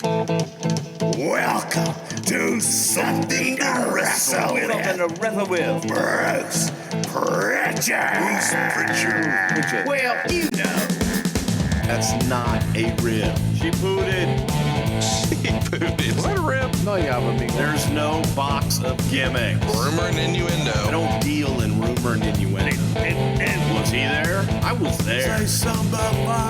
Welcome to Something to Wrestle With. Bruce Prichard. Well, you know. That's not a rib. She booted. What a rip. No, yeah, but me. There's no box of gimmicks. Rumor and innuendo. I don't deal in rumor and innuendo. And was he there? I was there. Say something about my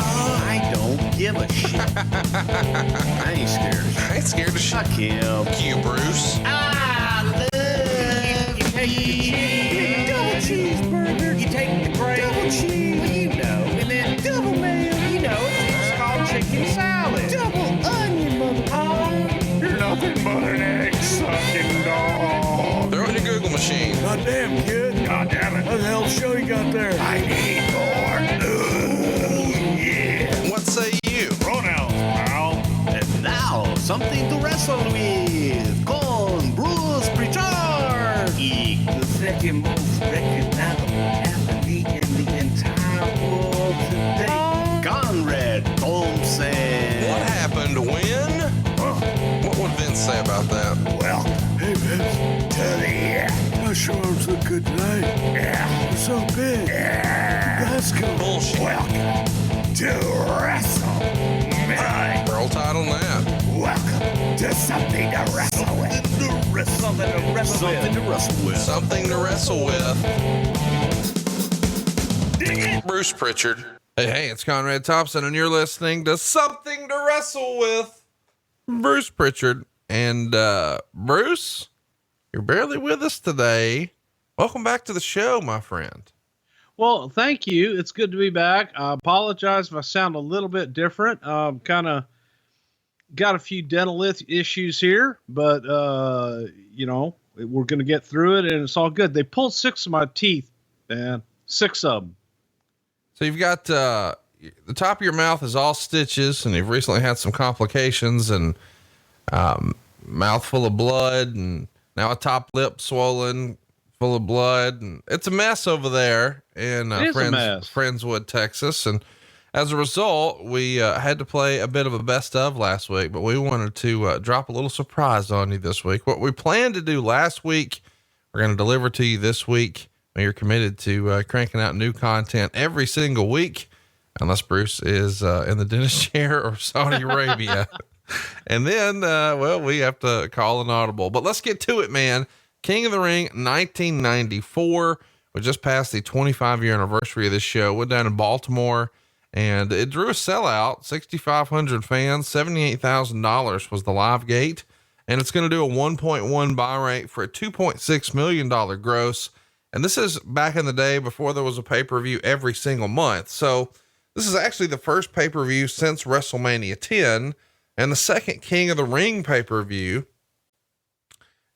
I don't give a shit. I ain't scared of shit. I ain't scared of shit. Fuck him. Fuck you, Bruce. I love you. Take double cheeseburger. You take the gravy. Double cheese. Well, you know. And then double mayo. You know, it's called chicken salad. Double onion, motherfucker. You're nothing but an egg-sucking dog. Throw it in your Google machine. goddamn kid. God damn it. What the hell show you got there? I need more. Ooh, yeah. What say you? Pronouns, pal. And now, something to wrestle with. Con Bruce Prichard. The second most recognizable athlete in the entire world today. Conrad Thompson. What happened when? What would Vince say about that? Well, Hey, Vince. to the My shoulders look good tonight. yeah. They're so big. That's cool. Bullshit. Welcome to Wrestle. Roll tide on that. Welcome to Something to Wrestle With. Something to wrestle with. Something to wrestle with. Something to wrestle with. Bruce Prichard. Hey, it's Conrad Thompson, and you're listening to Something to Wrestle With. Bruce Prichard. And, Bruce, you're barely with us today. Welcome back to the show, my friend. Well, thank you. It's good to be back. I apologize if I sound a little bit different. Kind of got a few dental issues here, but, you know, we're going to get through it and it's all good. They pulled 6 of my teeth, man. 6 of them. So you've got, the top of your mouth is all stitches, and you've recently had some complications and, mouth full of blood, and now a top lip swollen, full of blood, and it's a mess over there in Friendswood, Texas. And as a result, we had to play a bit of a best of last week, but we wanted to drop a little surprise on you this week. What we planned to do last week, we're going to deliver to you this week. You're committed to cranking out new content every single week, unless Bruce is in the dentist chair or Saudi Arabia. And then, well, we have to call an audible, but let's get to it, man. King of the Ring, 1994. We just passed the 25-year anniversary of this show. Went down in Baltimore, and it drew a sellout, 6,500 fans, $78,000 was the live gate. And it's going to do a 1.1 buy rate for a $2.6 million gross. And this is back in the day before there was a pay-per-view every single month. So this is actually the first pay-per-view since WrestleMania 10 and the second King of the Ring pay-per-view.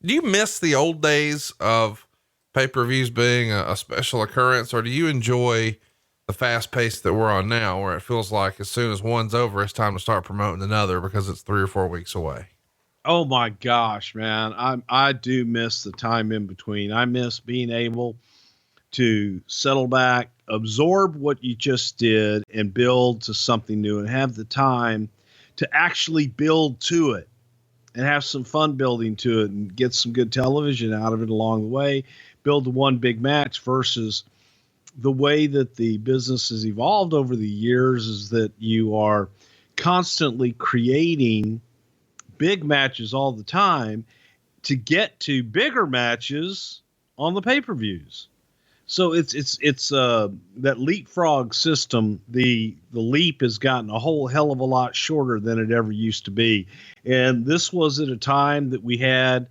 Do you miss the old days of pay-per-views being a special occurrence, or do you enjoy the fast pace that we're on now, where it feels like as soon as one's over, it's time to start promoting another because it's 3 or 4 weeks away? Oh my gosh, man. I do miss the time in between. I miss being able to settle back, absorb what you just did and build to something new, and have the time to actually build to it and have some fun building to it and get some good television out of it along the way, build the one big match versus the way that the business has evolved over the years is that you are constantly creating big matches all the time to get to bigger matches on the pay-per-views. So it's that leapfrog system. The leap has gotten a whole hell of a lot shorter than it ever used to be. And this was at a time that we had,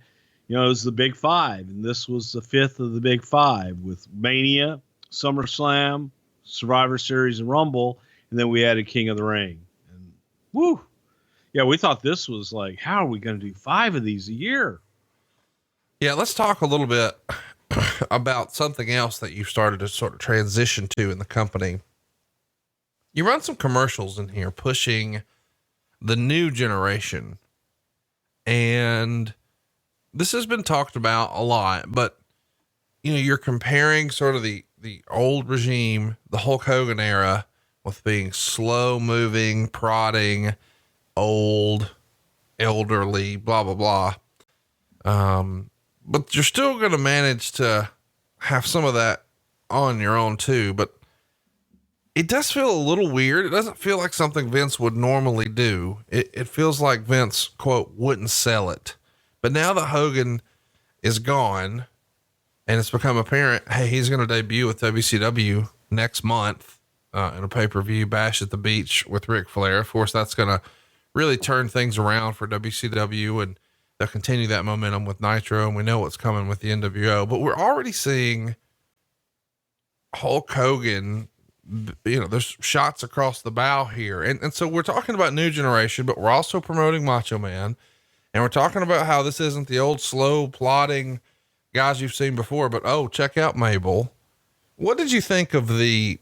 you know, it was the Big Five, and this was the 5th of the Big Five with Mania, SummerSlam, Survivor Series, and Rumble. And then we had a King of the Ring, and woo. Yeah, we thought this was like, how are we going to do 5 of these a year? Yeah, let's talk a little bit about something else that you started to sort of transition to in the company. You run some commercials in here pushing the new generation, and this has been talked about a lot, but you know, you're comparing sort of the old regime, the Hulk Hogan era, with being slow moving, prodding, old, elderly, blah, blah, blah. But you're still going to manage to have some of that on your own too. But it does feel a little weird. It doesn't feel like something Vince would normally do. It feels like Vince, quote, wouldn't sell it. But now that Hogan is gone and it's become apparent, hey, he's going to debut with WCW next month, in a pay-per-view Bash at the Beach with Ric Flair. Of course, that's going to really turn things around for WCW, and they'll continue that momentum with Nitro. And we know what's coming with the NWO, but we're already seeing Hulk Hogan, you know, there's shots across the bow here. And so we're talking about new generation, but we're also promoting Macho Man. And we're talking about how this isn't the old slow plodding guys you've seen before, but oh, check out Mabel. What did you think of the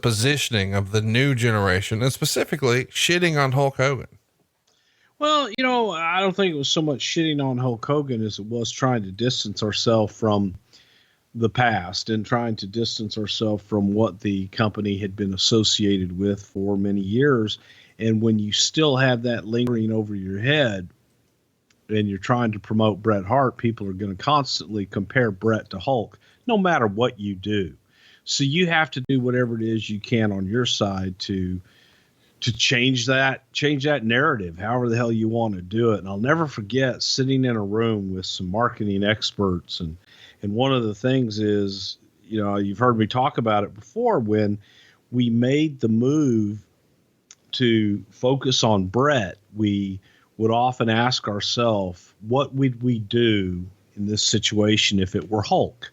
positioning of the new generation, and specifically shitting on Hulk Hogan? Well, you know, I don't think it was so much shitting on Hulk Hogan as it was trying to distance ourselves from the past and trying to distance ourselves from what the company had been associated with for many years. And when you still have that lingering over your head and you're trying to promote Bret Hart, people are going to constantly compare Bret to Hulk, no matter what you do. So you have to do whatever it is you can on your side to change that narrative, however the hell you want to do it. And I'll never forget sitting in a room with some marketing experts. And one of the things is, you know, you've heard me talk about it before, when we made the move to focus on Bret, we would often ask ourselves, what would we do in this situation if it were Hulk?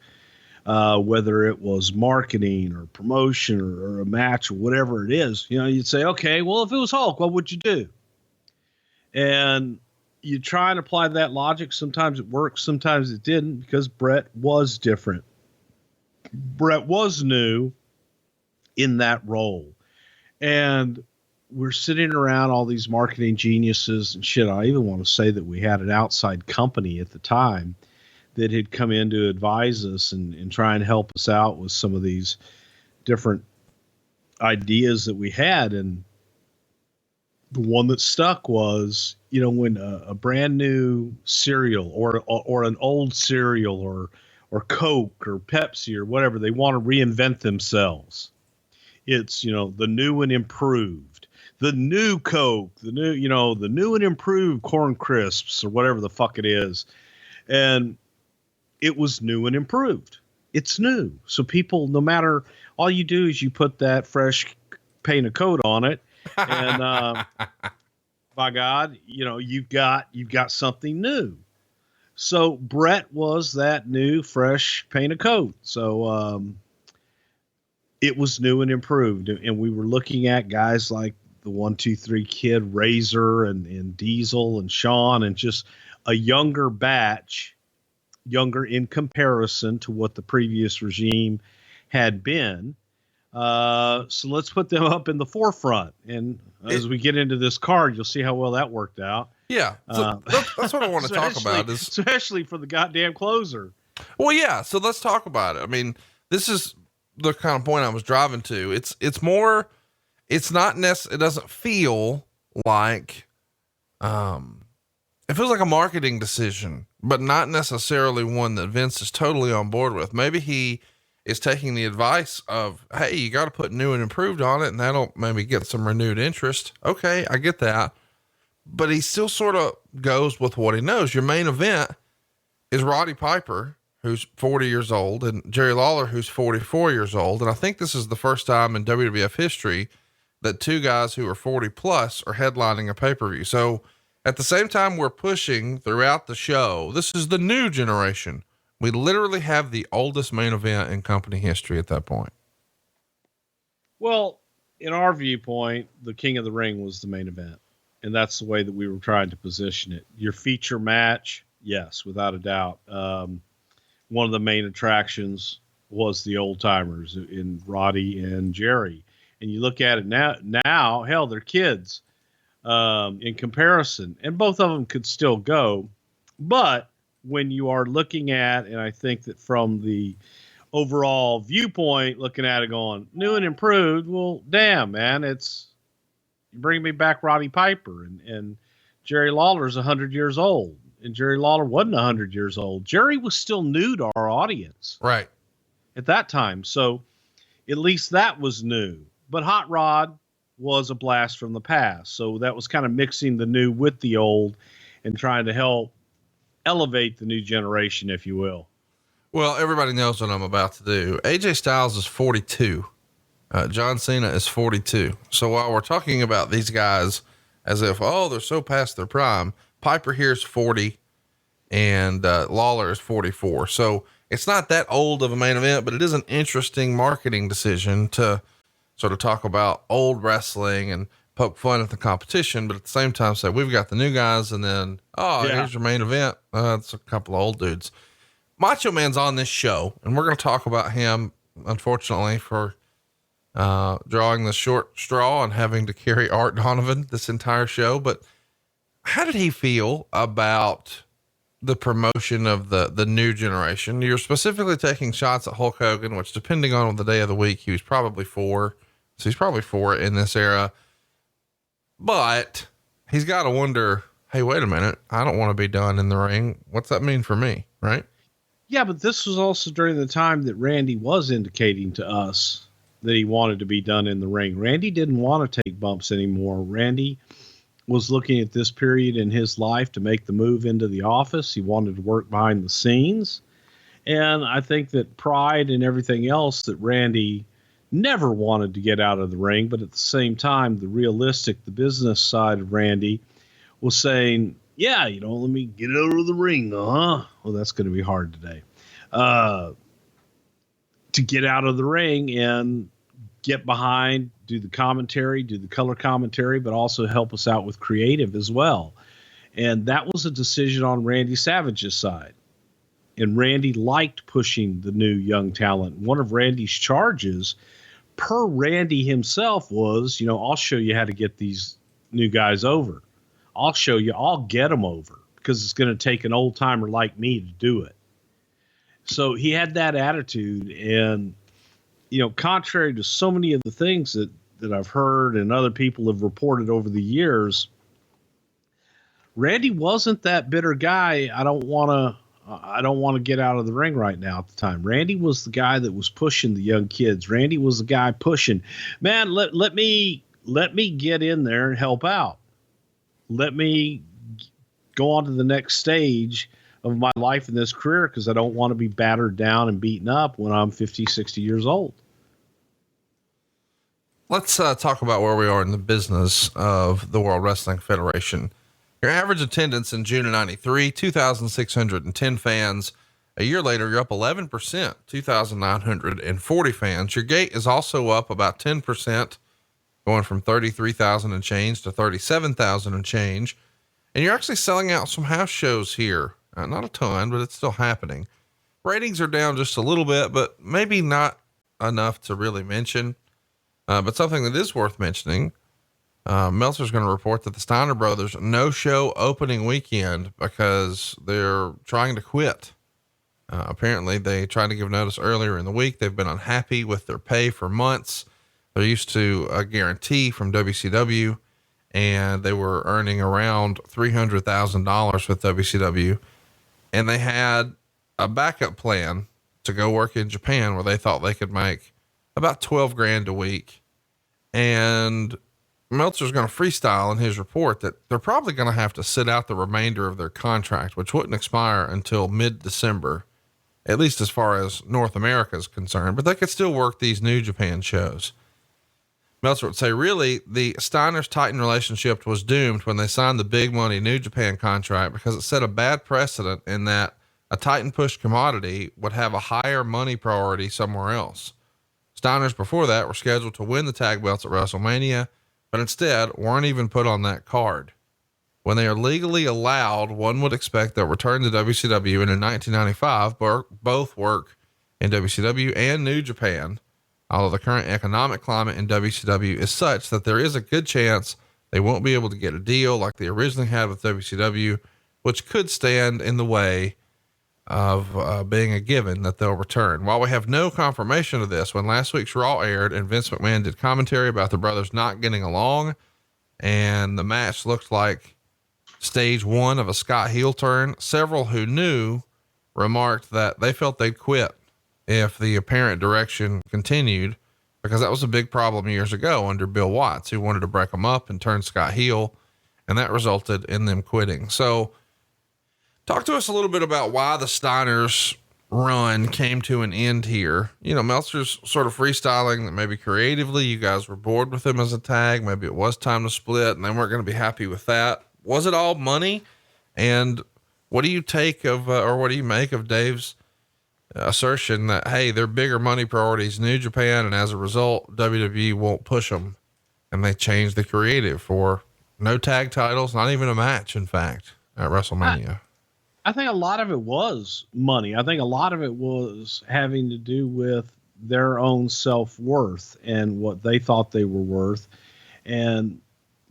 Whether it was marketing or promotion or a match or whatever it is, you know, you'd say, okay, well, if it was Hulk, what would you do? And you try and apply that logic. Sometimes it works, sometimes it didn't, because Bret was different. Bret was new in that role. And we're sitting around all these marketing geniuses and shit. I even want to say that we had an outside company at the time that had come in to advise us and try and help us out with some of these different ideas that we had. And the one that stuck was, you know, when a brand new cereal or an old cereal or Coke or Pepsi or whatever, they want to reinvent themselves. It's, you know, the new and improved, the new Coke, the new and improved corn crisps or whatever the fuck it is. And it was new and improved. It's new. So people, no matter, all you do is you put that fresh paint of coat on it. And, by God, you know, you've got something new. So Bret was that new, fresh paint of coat. So, it was new and improved. And we were looking at guys like the 1, 2, 3 Kid, Razor and Diesel and Shawn, and just a younger batch, younger in comparison to what the previous regime had been. So let's put them up in the forefront. And as we get into this card, you'll see how well that worked out. Yeah. So that's what I want to talk about, is especially for the goddamn closer. Well, yeah. So let's talk about it. I mean, this is the kind of point I was driving to. It's more, it's not it doesn't feel like, it feels like a marketing decision, but not necessarily one that Vince is totally on board with. Maybe he is taking the advice of, hey, you got to put new and improved on it, and that'll maybe get some renewed interest. Okay, I get that. But he still sort of goes with what he knows. Your main event is Roddy Piper, who's 40 years old, and Jerry Lawler, who's 44 years old. And I think this is the first time in WWF history that two guys who are 40 plus are headlining a pay-per-view. So at the same time we're pushing throughout the show, this is the new generation. We literally have the oldest main event in company history at that point. Well, in our viewpoint, the King of the Ring was the main event. And that's the way that we were trying to position it. Your feature match, yes, without a doubt. One of the main attractions was the old timers in Roddy and Jerry. And you look at it now, hell, they're kids, in comparison, and both of them could still go. But when you are looking at, and I think that from the overall viewpoint, looking at it going new and improved, well, damn, man, you bring me back Roddy Piper and Jerry Lawler's 100 years old, and Jerry Lawler wasn't 100 years old. Jerry was still new to our audience. Right. At that time. So at least that was new. But Hot Rod was a blast from the past. So that was kind of mixing the new with the old and trying to help elevate the new generation, if you will. Well, everybody knows what I'm about to do. AJ Styles is 42. John Cena is 42. So while we're talking about these guys as if, oh, they're so past their prime, Piper here's 40 and Lawler is 44. So it's not that old of a main event, but it is an interesting marketing decision to sort of talk about old wrestling and poke fun at the competition, but at the same time say, we've got the new guys. And then, here's your main event. It's a couple of old dudes. Macho Man's on this show, and we're going to talk about him, unfortunately, for drawing the short straw and having to carry Art Donovan this entire show. But how did he feel about the promotion of the new generation? You're specifically taking shots at Hulk Hogan, which, depending on the day of the week, he was probably 4. So he's probably 4 in this era, but he's got to wonder, hey, wait a minute. I don't want to be done in the ring. What's that mean for me? Right. Yeah. But this was also during the time that Randy was indicating to us that he wanted to be done in the ring. Randy didn't want to take bumps anymore. Randy was looking at this period in his life to make the move into the office. He wanted to work behind the scenes. And I think that pride and everything else that Randy never wanted to get out of the ring, but at the same time, the business side of Randy was saying, yeah, let me get out of the ring. Well, that's going to be hard today. To get out of the ring and get behind, do the commentary, do the color commentary, but also help us out with creative as well. And that was a decision on Randy Savage's side. And Randy liked pushing the new young talent. One of Randy's charges per Randy himself was, I'll show you how to get these new guys over. I'll get them over because it's going to take an old timer like me to do it. So he had that attitude. And, contrary to so many of the things that I've heard and other people have reported over the years, Randy wasn't that bitter guy. I don't want to get out of the ring right now at the time. Randy was the guy that was pushing the young kids. Randy was the guy pushing, man, let me get in there and help out. Let me go on to the next stage of my life in this career, because I don't want to be battered down and beaten up when I'm 50, 60 years old. Let's talk about where we are in the business of the World Wrestling Federation. Your average attendance in June of 93, 2,610 fans. A year later, you're up 11%, 2,940 fans. Your gate is also up about 10%, going from 33,000 and change to 37,000 and change. And you're actually selling out some house shows here. Not a ton, but it's still happening. Ratings are down just a little bit, but maybe not enough to really mention. But something that is worth mentioning, Meltzer's going to report that the Steiner brothers no-show opening weekend because they're trying to quit. Apparently they tried to give notice earlier in the week. They've been unhappy with their pay for months. They're used to a guarantee from WCW, and they were earning around $300,000 with WCW. And they had a backup plan to go work in Japan where they thought they could make about 12 grand a week. And Meltzer's going to freestyle in his report that they're probably going to have to sit out the remainder of their contract, which wouldn't expire until mid-December, at least as far as North America is concerned, but they could still work these New Japan shows. Meltzer would say, really, the Steiner's Titan relationship was doomed when they signed the big money New Japan contract because it set a bad precedent in that a Titan push commodity would have a higher money priority somewhere else. Steiners before that were scheduled to win the tag belts at WrestleMania, but instead weren't even put on that card. When they are legally allowed, one would expect they'll return to WCW, and in 1995, both work in WCW and New Japan, although the current economic climate in WCW is such that there is a good chance they won't be able to get a deal like they originally had with WCW, which could stand in the way of being a given that they'll return. While we have no confirmation of this, when last week's Raw aired and Vince McMahon did commentary about the brothers not getting along, and the match looked like stage one of a Scott heel turn. Several who knew remarked that they felt they'd quit if the apparent direction continued, because that was a big problem years ago under Bill Watts, who wanted to break them up and turn Scott heel. And that resulted in them quitting. So talk to us a little bit about why the Steiners run came to an end here. You know, Meltzer's sort of freestyling that maybe creatively you guys were bored with him as a tag. Maybe it was time to split and they weren't going to be happy with that. Was it all money? And what do you take of, or what do you make of Dave's assertion that, hey, their bigger money priorities, New Japan, and as a result, WWE won't push them, and they changed the creative for no tag titles, not even a match, in fact, at WrestleMania? I think a lot of it was money. I think a lot of it was having to do with their own self-worth and what they thought they were worth. And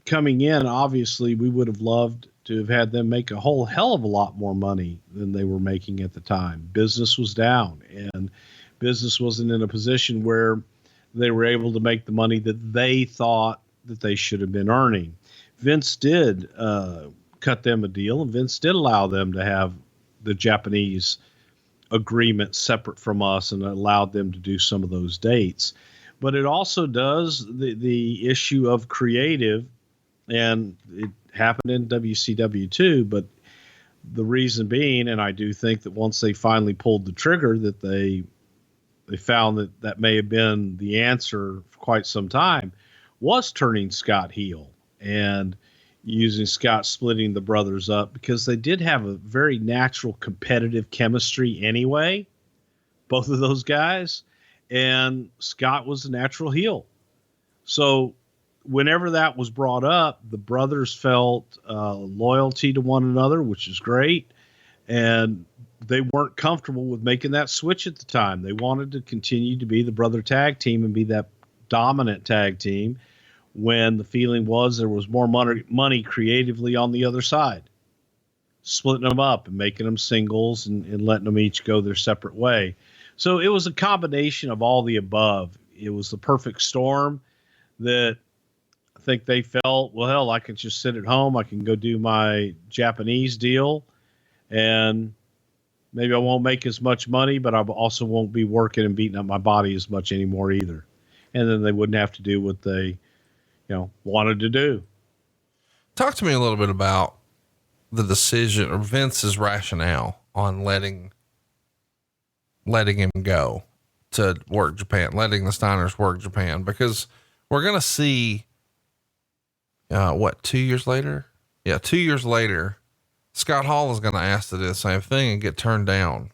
coming in, obviously, we would have loved to have had them make a whole hell of a lot more money than they were making at the time. Business was down, and business wasn't in a position where they were able to make the money that they thought that they should have been earning. Vince did cut them a deal, and Vince did allow them to have the Japanese agreement separate from us and allowed them to do some of those dates. But it also does the issue of creative, and it happened in WCW too, but the reason being, and I do think that once they finally pulled the trigger, that they found that that may have been the answer for quite some time, was turning Scott heel and using Scott splitting the brothers up, because they did have a very natural competitive chemistry anyway, both of those guys, and Scott was a natural heel. So whenever that was brought up, the brothers felt loyalty to one another, which is great. And they weren't comfortable with making that switch at the time. They wanted to continue to be the brother tag team and be that dominant tag team, when the feeling was there was more money creatively on the other side, splitting them up and making them singles and letting them each go their separate way. So it was a combination of all the above. It was the perfect storm that I think they felt, well, hell, I can just sit at home. I can go do my Japanese deal, and maybe I won't make as much money, but I also won't be working and beating up my body as much anymore either. And then they wouldn't have to do what they, wanted to do. Talk to me a little bit about the decision, or Vince's rationale on letting him go to work Japan, letting the Steiners work Japan, because we're going to see, 2 years later? Yeah. 2 years later, Scott Hall is going to ask to do the same thing and get turned down.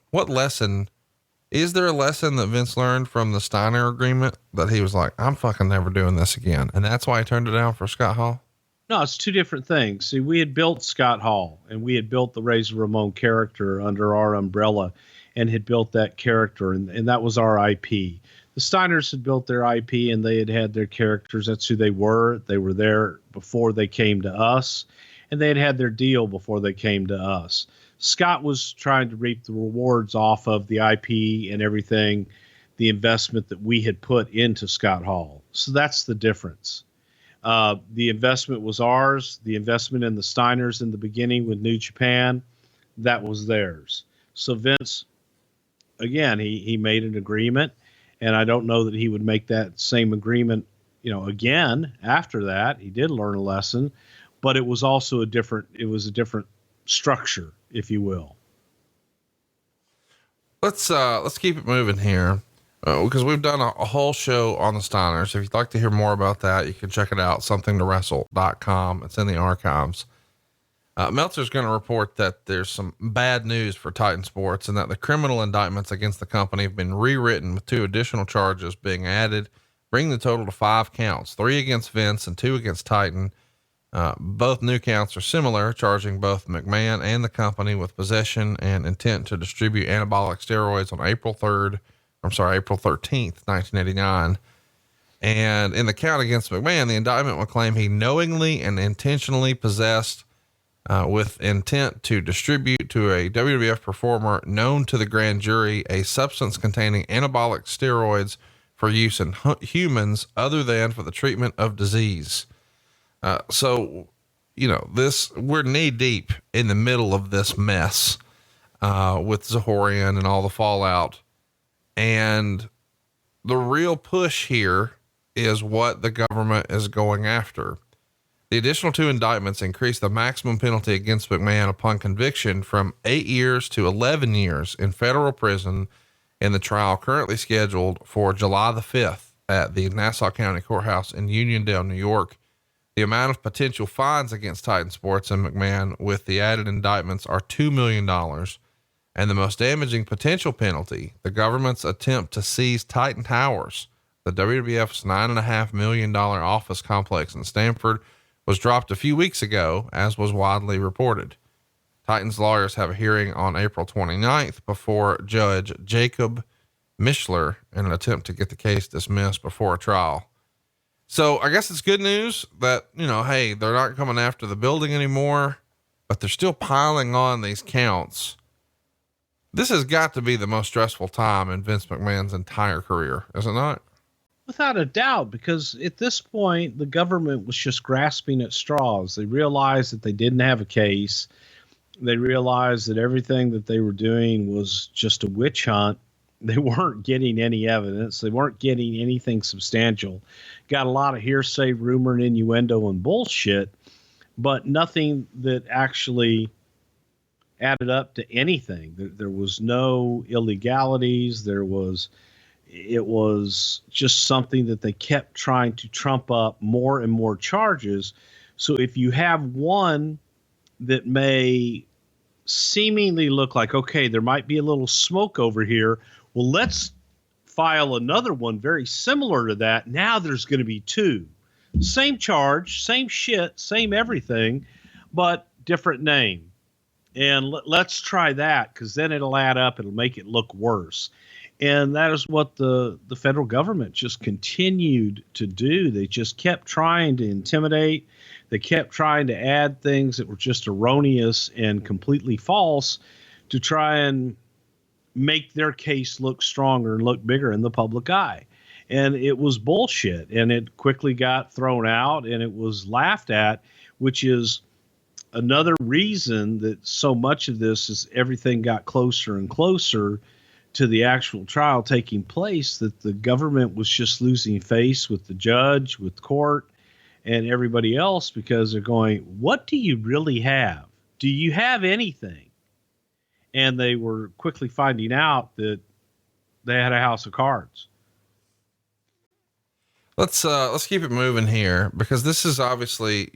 Is there a lesson that Vince learned from the Steiner agreement that he was like, I'm fucking never doing this again, and that's why he turned it down for Scott Hall? No, it's two different things. See, we had built Scott Hall, and we had built the Razor Ramon character under our umbrella, and had built that character, and that was our IP. The Steiners had built their IP, and they had their characters. That's who they were. They were there before they came to us, and they had their deal before they came to us. Scott was trying to reap the rewards off of the IP and everything, the investment that we had put into Scott Hall. So that's the difference. The investment was ours. The investment in the Steiners in the beginning with New Japan, that was theirs. So Vince, again, he made an agreement, and I don't know that he would make that same agreement, again after that. He did learn a lesson, but it was also a different structure, if you will. Let's keep it moving here, because we've done a whole show on the Steiners. If you'd like to hear more about that, you can check it out, somethingtowrestle.com. It's in the archives. Meltzer's going to report that there's some bad news for Titan Sports, and that the criminal indictments against the company have been rewritten with 2 additional charges being added, bringing the total to 5 counts, 3 against Vince and 2 against Titan. Both new counts are similar, charging both McMahon and the company with possession and intent to distribute anabolic steroids on April 13th, 1989. And in the count against McMahon, the indictment will claim he knowingly and intentionally possessed, with intent to distribute to a WWF performer known to the grand jury, a substance containing anabolic steroids for use in humans other than for the treatment of disease. So we're knee deep in the middle of this mess, with Zahorian and all the fallout. And the real push here is what the government is going after. The additional 2 indictments increase the maximum penalty against McMahon upon conviction from 8 years to 11 years in federal prison in the trial currently scheduled for July the 5th at the Nassau County Courthouse in Uniondale, New York. The amount of potential fines against Titan Sports and McMahon with the added indictments are $2 million. And the most damaging potential penalty, the government's attempt to seize Titan Towers, the WWF's $9.5 million office complex in Stamford, was dropped a few weeks ago, as was widely reported. Titan's lawyers have a hearing on April 29th before Judge Jacob Mishler in an attempt to get the case dismissed before a trial. So I guess it's good news that, hey, they're not coming after the building anymore, but they're still piling on these counts. This has got to be the most stressful time in Vince McMahon's entire career, is it not? Without a doubt, because at this point, the government was just grasping at straws. They realized that they didn't have a case. They realized that everything that they were doing was just a witch hunt. They weren't getting any evidence. They weren't getting anything substantial. Got a lot of hearsay, rumor, and innuendo and bullshit, but nothing that actually added up to anything. There was no illegalities. It was just something that they kept trying to trump up more and more charges. So if you have one that may seemingly look like, okay, there might be a little smoke over here, well, let's file another one very similar to that. Now there's going to be 2. Same charge, same shit, same everything, but different name. And let's try that, because then it'll add up. It'll make it look worse. And that is what the federal government just continued to do. They just kept trying to intimidate. They kept trying to add things that were just erroneous and completely false to try and make their case look stronger and look bigger in the public eye. And it was bullshit. And it quickly got thrown out and it was laughed at, which is another reason that so much of this is everything got closer and closer to the actual trial taking place, that the government was just losing face with the judge, with court, and everybody else, because they're going, what do you really have? Do you have anything? And they were quickly finding out that they had a house of cards. Let's keep it moving here, because this is obviously,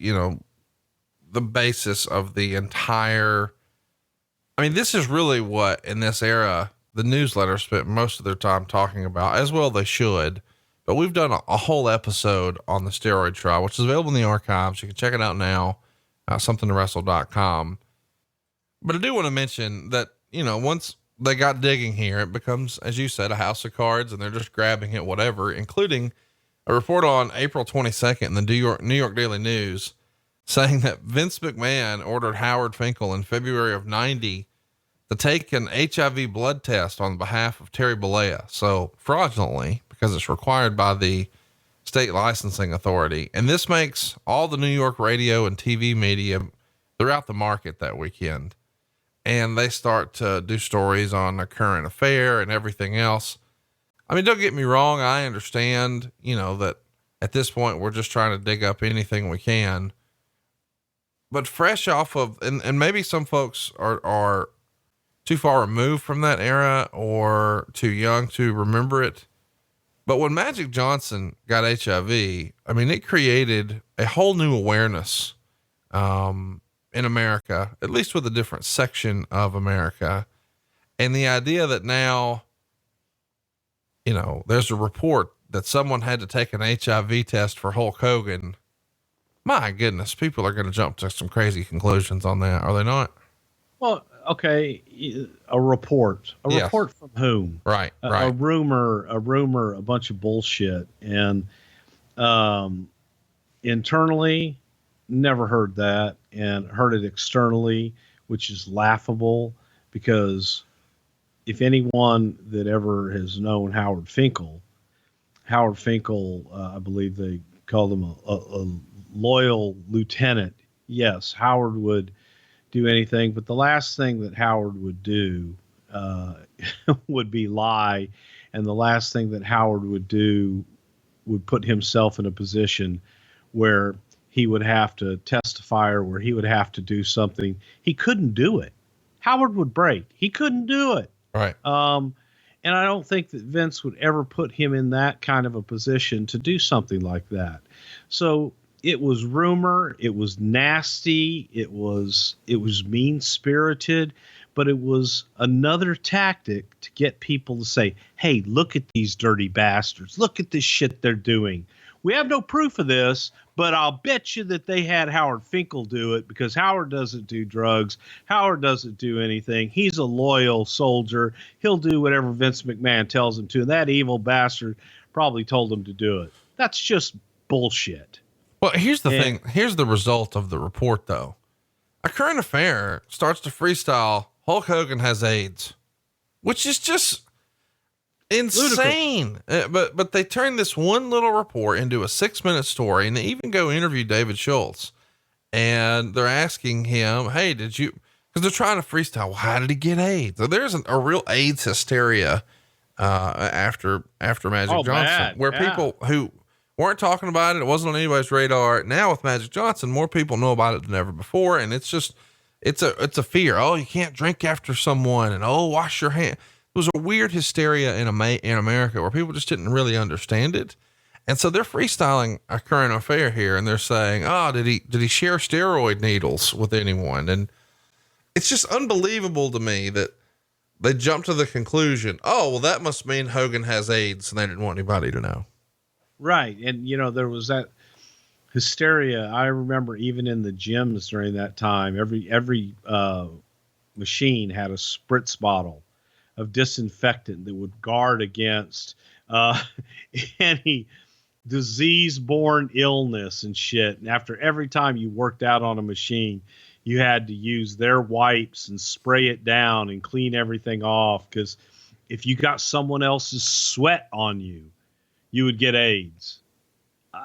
the basis of the entire, this is really what in this era, the newsletter spent most of their time talking about, as well they should. But we've done a whole episode on the steroid trial, which is available in the archives. You can check it out now, somethingtowrestle.com. But I do want to mention that, once they got digging here, it becomes, as you said, a house of cards, and they're just grabbing it, whatever, including a report on April 22nd in the New York Daily News saying that Vince McMahon ordered Howard Finkel in February of 90 to take an HIV blood test on behalf of Terry Bollea. So fraudulently, because it's required by the state licensing authority. And this makes all the New York radio and TV media throughout the market that weekend. And they start to do stories on a current affair and everything else. Don't get me wrong. I understand, that at this point we're just trying to dig up anything we can, but fresh off of, and maybe some folks are too far removed from that era or too young to remember it. But when Magic Johnson got HIV, it created a whole new awareness, in America, at least with a different section of America. And the idea that now, there's a report that someone had to take an HIV test for Hulk Hogan. My goodness, people are going to jump to some crazy conclusions on that. Are they not? Well, okay. A report from whom? Right. A rumor, a bunch of bullshit. And, internally, never heard that, and heard it externally, which is laughable, because if anyone that ever has known Howard Finkel, I believe they called him a loyal lieutenant, yes, Howard would do anything, but the last thing that Howard would do would be lie. And the last thing that Howard would do would put himself in a position where he would have to testify or where he would have to do something. He couldn't do it. Howard would break. He couldn't do it. Right. And I don't think that Vince would ever put him in that kind of a position to do something like that. So it was rumor. It was nasty. It was mean spirited, but it was another tactic to get people to say, hey, look at these dirty bastards. Look at this shit they're doing. We have no proof of this, but I'll bet you that they had Howard Finkel do it because Howard doesn't do drugs. Howard doesn't do anything. He's a loyal soldier. He'll do whatever Vince McMahon tells him to. And that evil bastard probably told him to do it. That's just bullshit. Well, here's the thing. Here's the result of the report, though. A Current Affair starts to freestyle Hulk Hogan has AIDS, which is just insane. But they turn this one little report into a 6-minute story, and they even go interview David Schultz, and they're asking him, hey, did you, cause they're trying to freestyle. Well, how did he get AIDS? So there's a real AIDS hysteria, after Magic Johnson, where people who weren't talking about it, it wasn't on anybody's radar. Now with Magic Johnson, more people know about it than ever before. And it's just, it's a fear. Oh, you can't drink after someone, and oh, wash your hand. It was a weird hysteria in America where people just didn't really understand it. And so they're freestyling A Current Affair here, and they're saying, oh, did he share steroid needles with anyone? And it's just unbelievable to me that they jumped to the conclusion, oh, well, that must mean Hogan has AIDS, and they didn't want anybody to know. Right. And there was that hysteria. I remember even in the gyms during that time, every machine had a spritz bottle of disinfectant that would guard against any disease-borne illness and shit. And after every time you worked out on a machine, you had to use their wipes and spray it down and clean everything off. Because if you got someone else's sweat on you, you would get AIDS.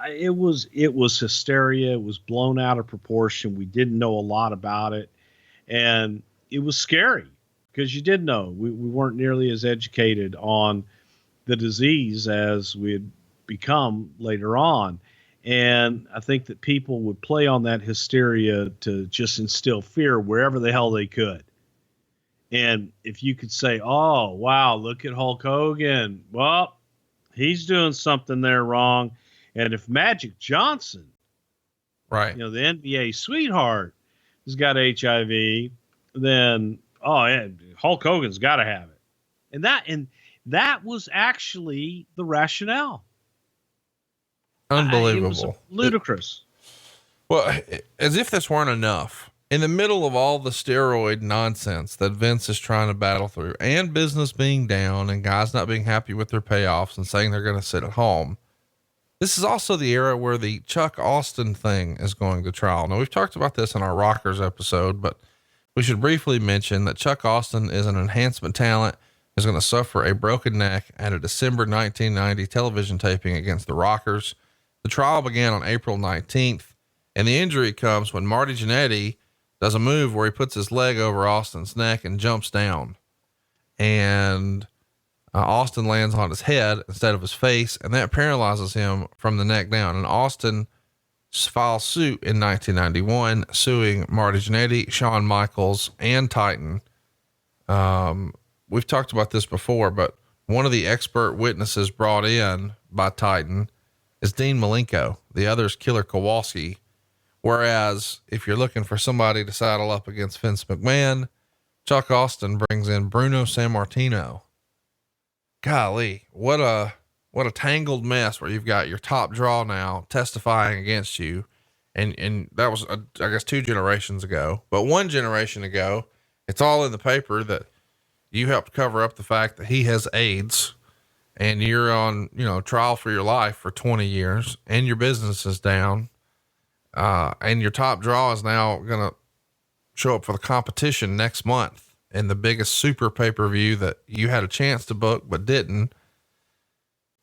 It was hysteria. It was blown out of proportion. We didn't know a lot about it. And it was scary because you did know we weren't nearly as educated on the disease as we had become later on. And I think that people would play on that hysteria to just instill fear wherever the hell they could. And if you could say, oh, wow, look at Hulk Hogan. Well, he's doing something there wrong. And if Magic Johnson, right, the NBA sweetheart, has got HIV, then, oh, yeah, Hulk Hogan's got to have it. And that was actually the rationale. Unbelievable. It was ludicrous. Well, as if this weren't enough, in the middle of all the steroid nonsense that Vince is trying to battle through, and business being down and guys not being happy with their payoffs and saying they're going to sit at home, this is also the era where the Chuck Austin thing is going to trial. Now, we've talked about this in our Rockers episode, but we should briefly mention that Chuck Austin is an enhancement talent, is going to suffer a broken neck at a December 1990 television taping against the Rockers. The trial began on April 19th, and the injury comes when Marty Jannetty does a move where he puts his leg over Austin's neck and jumps down, and Austin lands on his head instead of his face, and that paralyzes him from the neck down. And Austin files suit in 1991, suing Marty Jannetty, Shawn Michaels, and Titan. We've talked about this before, but one of the expert witnesses brought in by Titan is Dean Malenko. The other is Killer Kowalski. Whereas if you're looking for somebody to saddle up against Vince McMahon, Chuck Austin brings in Bruno Sammartino. Golly, what a tangled mess where you've got your top draw now testifying against you. And that was, I guess 2 generations ago, but 1 generation ago, it's all in the paper that you helped cover up the fact that he has AIDS, and you're on, trial for your life for 20 years, and your business is down. And your top draw is now going to show up for the competition next month in the biggest super pay-per-view that you had a chance to book, but didn't.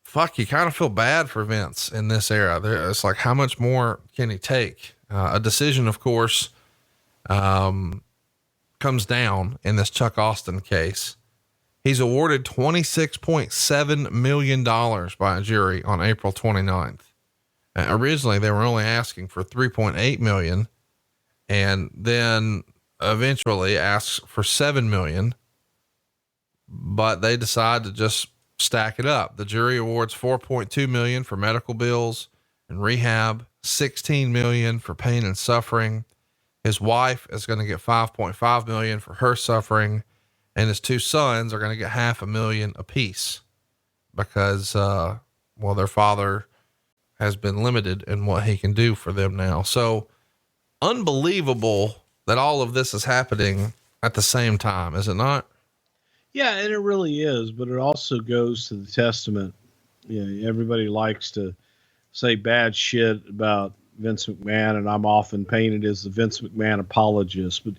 Fuck, you kind of feel bad for Vince in this era. It's like, how much more can he take? A decision, of course, comes down in this Chuck Austin case. He's awarded $26.7 million by a jury on April 29th. Originally they were only asking for 3.8 million, and then eventually asks for 7 million, but they decide to just stack it up. The jury awards 4.2 million for medical bills and rehab, 16 million for pain and suffering. His wife is going to get 5.5 million for her suffering, and his two sons are going to get $500,000 apiece because, their father has been limited in what he can do for them now. So unbelievable that all of this is happening at the same time, is it not? Yeah, and it really is, but it also goes to the testament. You know, everybody likes to say bad shit about Vince McMahon, and I'm often painted as the Vince McMahon apologist. But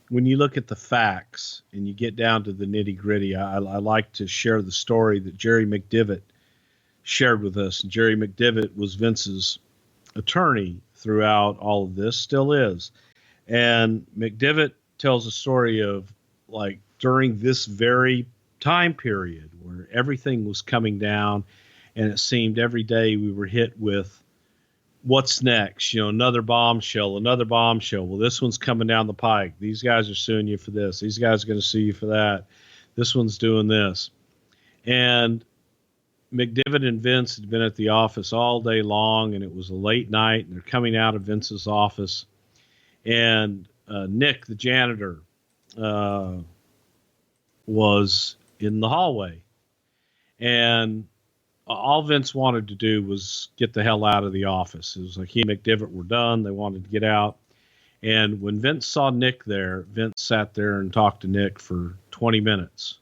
when you look at the facts and you get down to the nitty gritty, I like to share the story that Jerry McDevitt shared with us. And Jerry McDevitt was Vince's attorney throughout all of this, still is. And McDevitt tells a story of like during this very time period where everything was coming down, and it seemed every day we were hit with what's next, another bombshell. Well, this one's coming down the pike. These guys are suing you for this. These guys are going to sue you for that. This one's doing this. And McDevitt and Vince had been at the office all day long, and it was a late night, and they're coming out of Vince's office, and Nick, the janitor, was in the hallway, and all Vince wanted to do was get the hell out of the office. It was like he and McDevitt were done. They wanted to get out. And when Vince saw Nick there, Vince sat there and talked to Nick for 20 minutes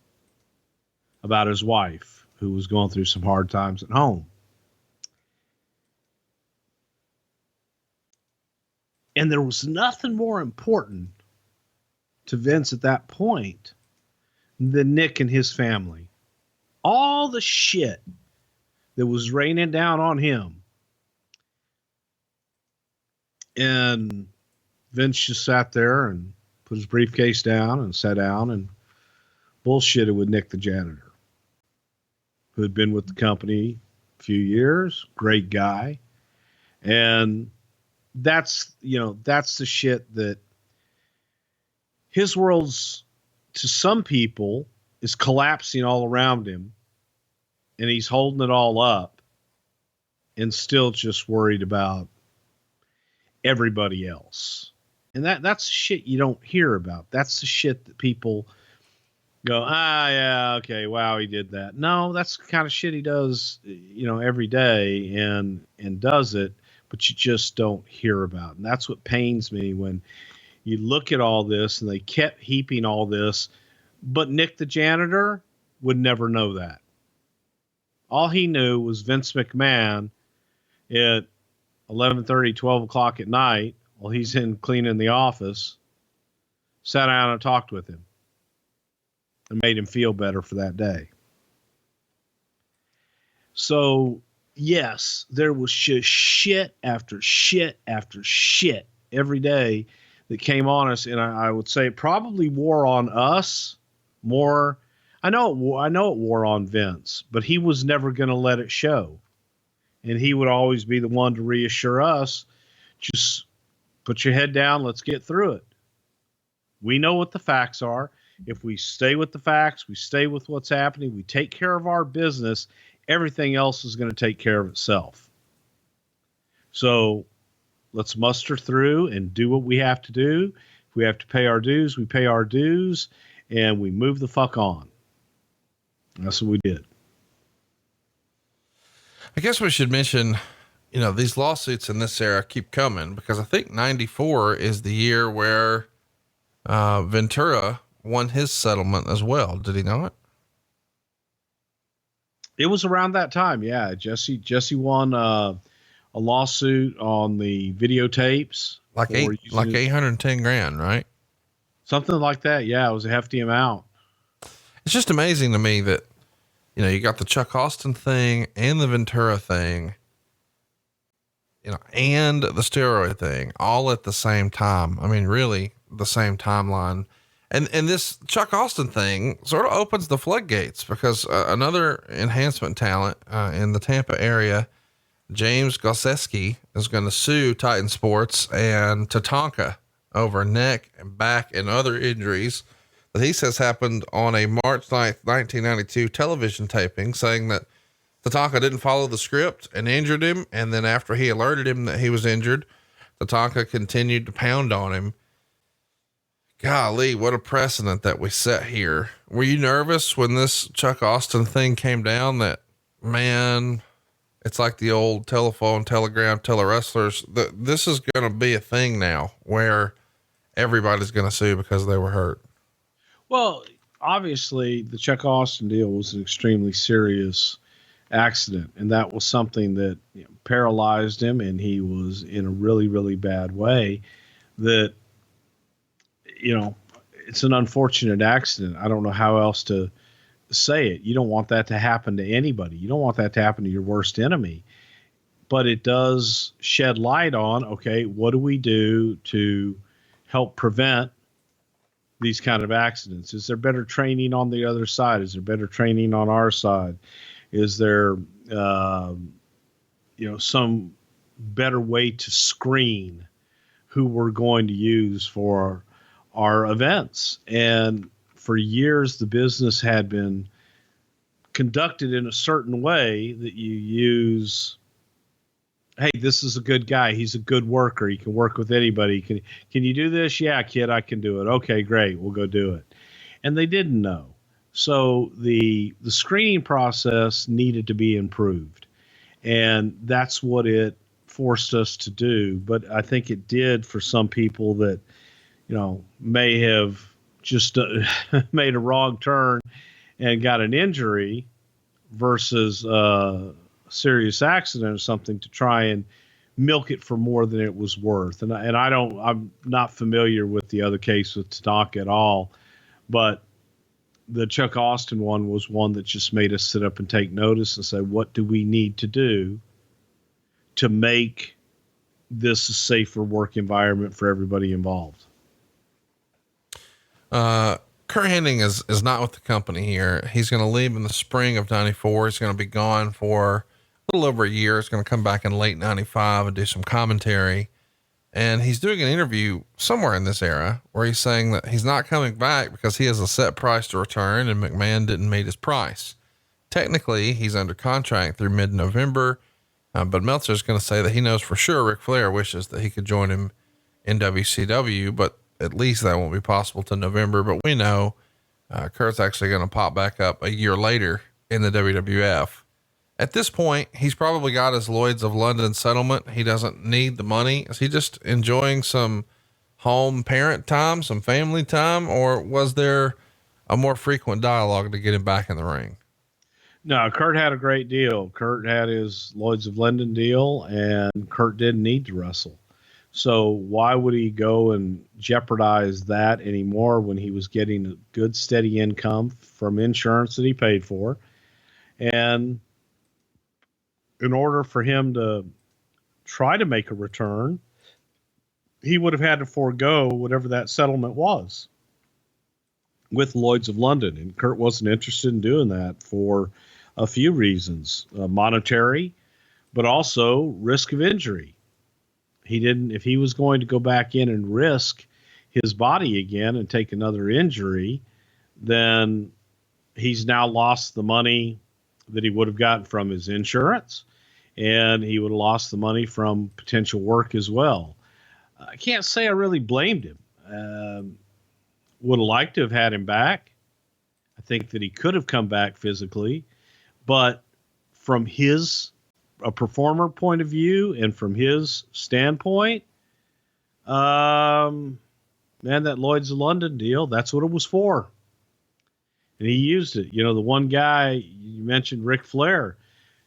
about his wife, who was going through some hard times at home. And there was nothing more important to Vince at that point than Nick and his family. All the shit that was raining down on him. And Vince just sat there and put his briefcase down and sat down and bullshitted with Nick the janitor, who had been with the company a few years, great guy. And that's the shit that his world's, to some people, is collapsing all around him. And he's holding it all up and still just worried about everybody else. And that's the shit you don't hear about. That's the shit that people go, yeah, okay, wow, he did that. No, that's the kind of shit he does, every day and does it, but you just don't hear about. And that's what pains me when you look at all this, and they kept heaping all this, but Nick the janitor would never know that. All he knew was Vince McMahon at 11:30, 12 o'clock at night, while he's in cleaning the office, sat down and talked with him and made him feel better for that day. So, yes, there was just shit after shit after shit every day that came on us. And I would say it probably wore on us more. I know it wore on Vince, but he was never going to let it show. And he would always be the one to reassure us, just put your head down, let's get through it. We know what the facts are. If we stay with the facts, we stay with what's happening, we take care of our business, everything else is going to take care of itself. So let's muster through and do what we have to do. If we have to pay our dues, we pay our dues, and we move the fuck on. That's what we did. I guess we should mention, these lawsuits in this era keep coming, because I think 94 is the year where Ventura won his settlement as well. Did he not? It was around that time. Yeah. Jesse won a lawsuit on the videotapes. Like 810 grand, right? Something like that. Yeah. It was a hefty amount. It's just amazing to me that, you got the Chuck Austin thing and the Ventura thing. and the steroid thing all at the same time. I mean, really the same timeline. And this Chuck Austin thing sort of opens the floodgates because another enhancement talent in the Tampa area, James Gosseski, is going to sue Titan Sports and Tatanka over neck and back and other injuries that he says happened on a March 9th, 1992 television taping, saying that Tatanka didn't follow the script and injured him. And then after he alerted him that he was injured, Tatanka continued to pound on him. Golly, what a precedent that we set here. Were you nervous when this Chuck Austin thing came down that, man, it's like the old telephone, telegram, telewrestlers, that this is going to be a thing now where everybody's going to sue because they were hurt? Well, obviously the Chuck Austin deal was an extremely serious accident. And that was something that paralyzed him, and he was in a really, really bad way. That, it's an unfortunate accident. I don't know how else to say it. You don't want that to happen to anybody. You don't want that to happen to your worst enemy, but it does shed light on, okay, what do we do to help prevent these kind of accidents? Is there better training on the other side? Is there better training on our side? Is there, some better way to screen who we're going to use for our events? And for years, the business had been conducted in a certain way that you use, hey, this is a good guy. He's a good worker. He can work with anybody. Can you do this? Yeah, kid, I can do it. Okay, great. We'll go do it. And they didn't know. So the screening process needed to be improved. And that's what it forced us to do. But I think it did for some people that, may have just made a wrong turn and got an injury versus a serious accident or something, to try and milk it for more than it was worth. And I'm not familiar with the other case with Tatanka at all, but the Chuck Austin one was one that just made us sit up and take notice and say, what do we need to do to make this a safer work environment for everybody involved? Curt Hennig is not with the company here. He's going to leave in the spring of 94. He's going to be gone for a little over a year. He's going to come back in late 95 and do some commentary. And he's doing an interview somewhere in this era where he's saying that he's not coming back because he has a set price to return and McMahon didn't meet his price. Technically, he's under contract through mid-November, but Meltzer's going to say that he knows for sure Ric Flair wishes that he could join him in WCW, but at least that won't be possible till November. But we know Curt's actually going to pop back up a year later in the WWF. At this point, he's probably got his Lloyd's of London settlement. He doesn't need the money. Is he just enjoying some home parent time, some family time, or was there a more frequent dialogue to get him back in the ring? No, Curt had a great deal. Curt had his Lloyd's of London deal, and Curt didn't need to wrestle. So why would he go and jeopardize that anymore when he was getting a good, steady income from insurance that he paid for? And in order for him to try to make a return, he would have had to forego whatever that settlement was with Lloyd's of London. And Curt wasn't interested in doing that for a few reasons, monetary, but also risk of injury. If he was going to go back in and risk his body again and take another injury, then he's now lost the money that he would have gotten from his insurance, and he would have lost the money from potential work as well. I can't say I really blamed him. Would have liked to have had him back. I think that he could have come back physically, but from a performer point of view and from his standpoint, man, that Lloyd's of London deal, that's what it was for. And he used it. The one guy you mentioned, Ric Flair.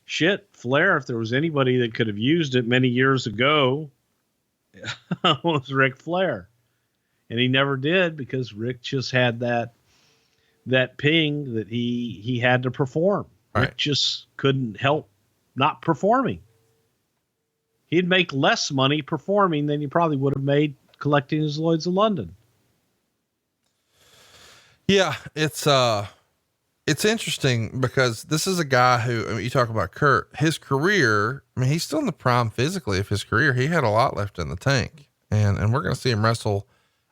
Shit, Flair, if there was anybody that could have used it many years ago, was Ric Flair. And he never did because Rick just had that ping that he had to perform. Right. Rick just couldn't help not performing. he'd make less money performing than he probably would have made collecting his Lloyds of London. Yeah, it's interesting because this is a guy who, I mean, you talk about Curt, his career, I mean, he's still in the prime physically of his career. He had a lot left in the tank, and we're going to see him wrestle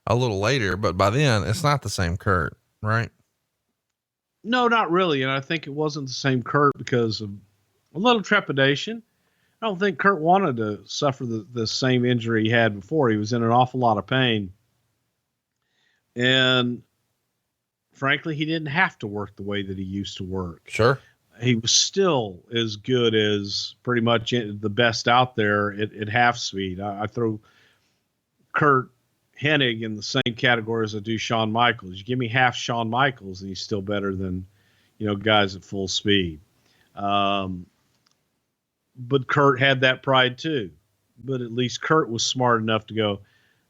a little later, but by then it's not the same Curt, right? No, not really. And I think it wasn't the same Curt because of a little trepidation. I don't think Curt wanted to suffer the same injury he had before. He was in an awful lot of pain. And frankly, he didn't have to work the way that he used to work. Sure. He was still as good as pretty much the best out there at half speed. I throw Curt Hennig in the same category as I do Shawn Michaels. You give me half Shawn Michaels and he's still better than, guys at full speed. But Curt had that pride too. But at least Curt was smart enough to go,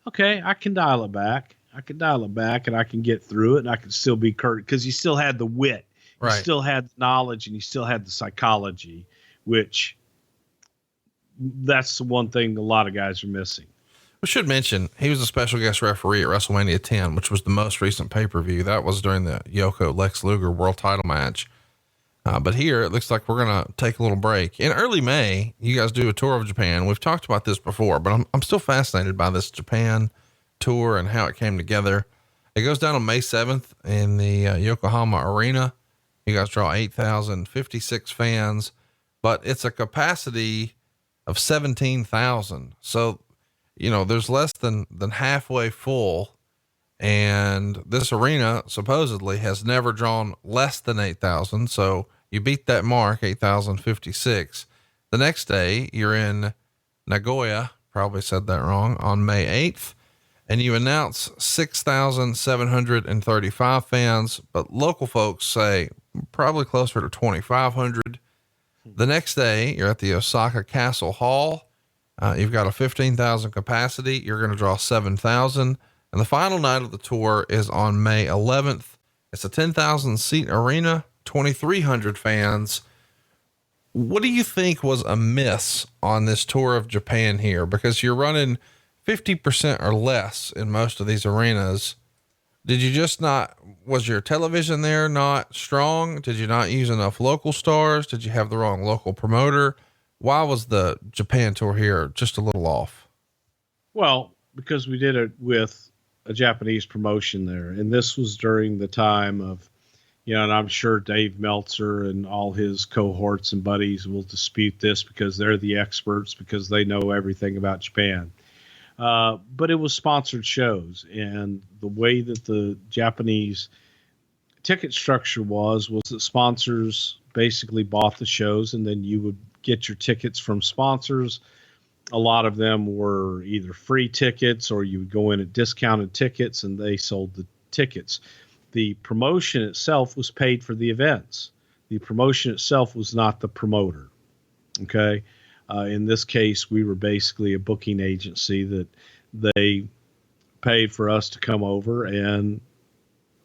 okay, I can dial it back. And I can get through it and I can still be Curt because he still had the wit. Right. He still had the knowledge and he still had the psychology, which that's the one thing a lot of guys are missing. We should mention he was a special guest referee at WrestleMania 10, which was the most recent pay-per-view. That was during the Yoko Lex Luger world title match. But here it looks like we're going to take a little break. In early May, you guys do a tour of Japan. We've talked about this before, but I'm still fascinated by this Japan tour and how it came together. It goes down on May 7th in the Yokohama Arena. You guys draw 8,056 fans, but it's a capacity of 17,000. So, there's less than halfway full. And this arena supposedly has never drawn less than 8,000. So you beat that mark, 8,056. The next day you're in Nagoya, probably said that wrong, on May 8th. And you announce 6,735 fans, but local folks say probably closer to 2,500. The next day you're at the Osaka Castle Hall. You've got a 15,000 capacity. You're going to draw 7,000. And the final night of the tour is on May 11th. It's a 10,000 seat arena, 2,300 fans. What do you think was amiss on this tour of Japan here? Because you're running 50% or less in most of these arenas. Did you just was your television there not strong? Did you not use enough local stars? Did you have the wrong local promoter? Why was the Japan tour here just a little off? Well, because we did it with a Japanese promotion there. And this was during the time of, and I'm sure Dave Meltzer and all his cohorts and buddies will dispute this because they're the experts, because they know everything about Japan. But it was sponsored shows, and the way that the Japanese ticket structure was that sponsors basically bought the shows and then you would get your tickets from sponsors. A lot of them were either free tickets or you would go in at discounted tickets and they sold the tickets. The promotion itself was paid for the events. The promotion itself was not the promoter. Okay. In this case, we were basically a booking agency that they paid for us to come over and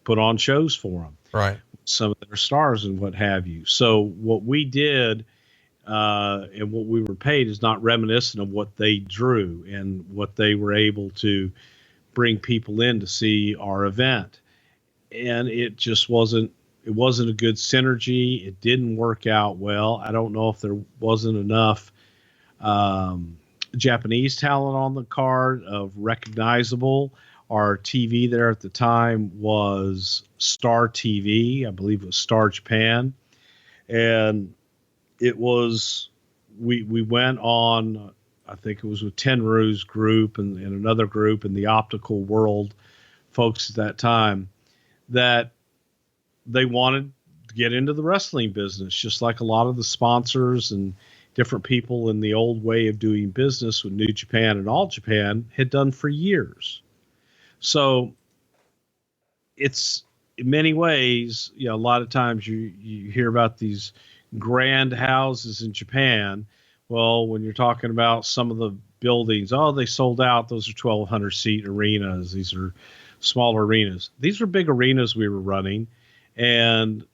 put on shows for them. Right. Some of their stars and what have you. So what we did, and what we were paid is not reminiscent of what they drew and what they were able to bring people in to see our event. And it just wasn't a good synergy. It didn't work out well. I don't know if there wasn't enough Japanese talent on the card of recognizable. Our TV there at the time was Star TV. I believe it was Star Japan. And it was, we went on, I think it was with Tenru's group and another group in the optical world folks at that time, that they wanted to get into the wrestling business, just like a lot of the sponsors and different people in the old way of doing business with New Japan and All Japan had done for years. So it's in many ways, a lot of times you hear about these grand houses in Japan. Well, when you're talking about some of the buildings, they sold out. Those are 1,200 seat arenas. These are smaller arenas. These were big arenas we were running, and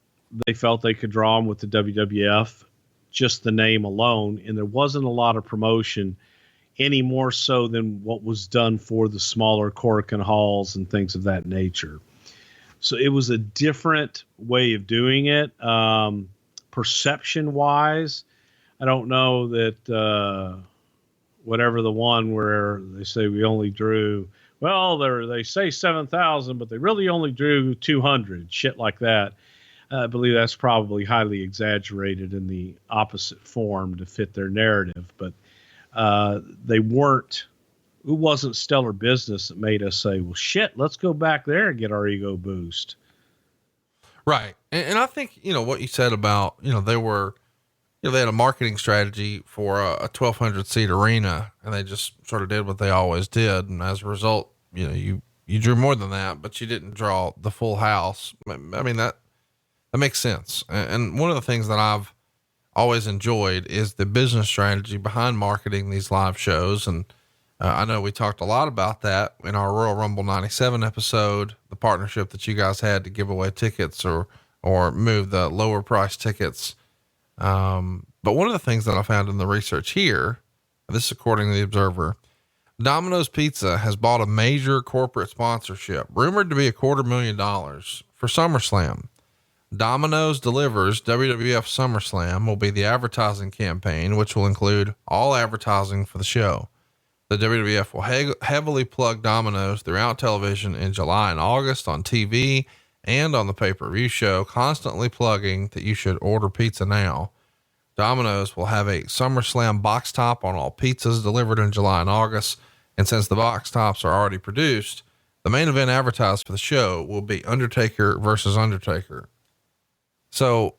they felt they could draw them with the WWF, just the name alone. And there wasn't a lot of promotion any more so than what was done for the smaller Korakuen halls and things of that nature. So it was a different way of doing it. Perception wise, I don't know that, whatever the one where they say we only drew, well, they say 7,000, but they really only drew 200, shit like that. I believe that's probably highly exaggerated in the opposite form to fit their narrative, but it wasn't Stellar Business that made us say, well, shit, let's go back there and get our ego boost. Right. And I think, what you said about, they had a marketing strategy for a 1,200 seat arena, and they just sort of did what they always did. And as a result, you drew more than that, but you didn't draw the full house. I mean, that makes sense. And one of the things that I've always enjoyed is the business strategy behind marketing these live shows. And I know we talked a lot about that in our Royal Rumble 97 episode, the partnership that you guys had to give away tickets or move the lower price tickets. But one of the things that I found in the research here, this is according to the Observer, Domino's Pizza has bought a major corporate sponsorship rumored to be $250,000 for SummerSlam. Domino's delivers WWF SummerSlam will be the advertising campaign, which will include all advertising for the show. The WWF will heavily plug Domino's throughout television in July and August on TV and on the pay-per-view show, constantly plugging that you should order pizza now. Domino's will have a SummerSlam box top on all pizzas delivered in July and August. And since the box tops are already produced, the main event advertised for the show will be Undertaker versus Undertaker. So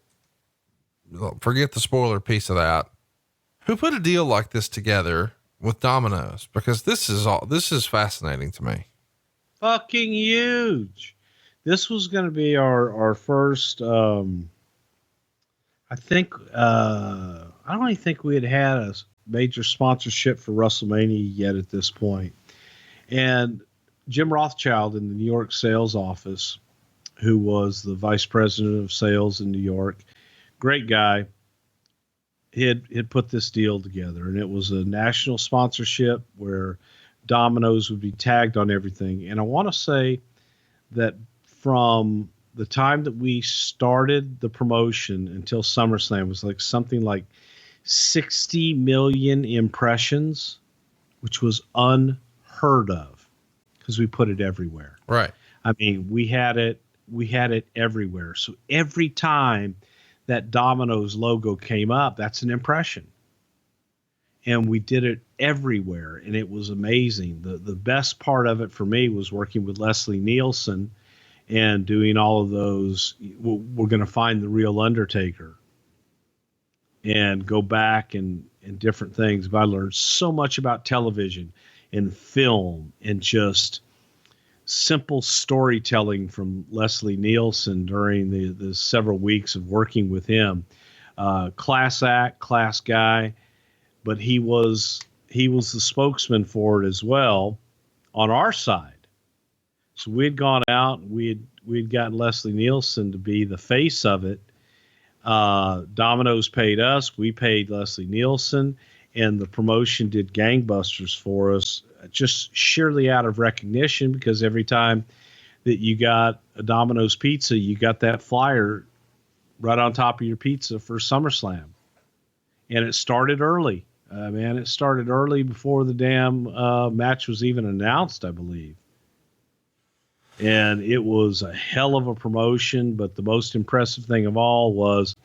forget the spoiler piece of that. Who put a deal like this together with Domino's? Because this is fascinating to me. Fucking huge. This was going to be our first, I think, I don't even think we had a major sponsorship for WrestleMania yet at this point. And Jim Rothschild in the New York sales office, who was the vice president of sales in New York, great guy, had put this deal together, and it was a national sponsorship where Domino's would be tagged on everything. And I want to say that from the time that we started the promotion until SummerSlam was like something like 60 million impressions, which was unheard of because we put it everywhere. Right. I mean, we had it everywhere. So every time that Domino's logo came up, that's an impression. And we did it everywhere, and it was amazing. The best part of it for me was working with Leslie Nielsen and doing all of those. We're going to find the real Undertaker and go back and different things. But I learned so much about television and film and just simple storytelling from Leslie Nielsen during the several weeks of working with him. Class act, class guy, but he was the spokesman for it as well on our side. So we'd gone out and we'd gotten Leslie Nielsen to be the face of it. Domino's paid us, we paid Leslie Nielsen, and the promotion did gangbusters for us, just sheerly out of recognition, because every time that you got a Domino's pizza, you got that flyer right on top of your pizza for SummerSlam. And it started early. It started early before the damn match was even announced, I believe. And it was a hell of a promotion, but the most impressive thing of all was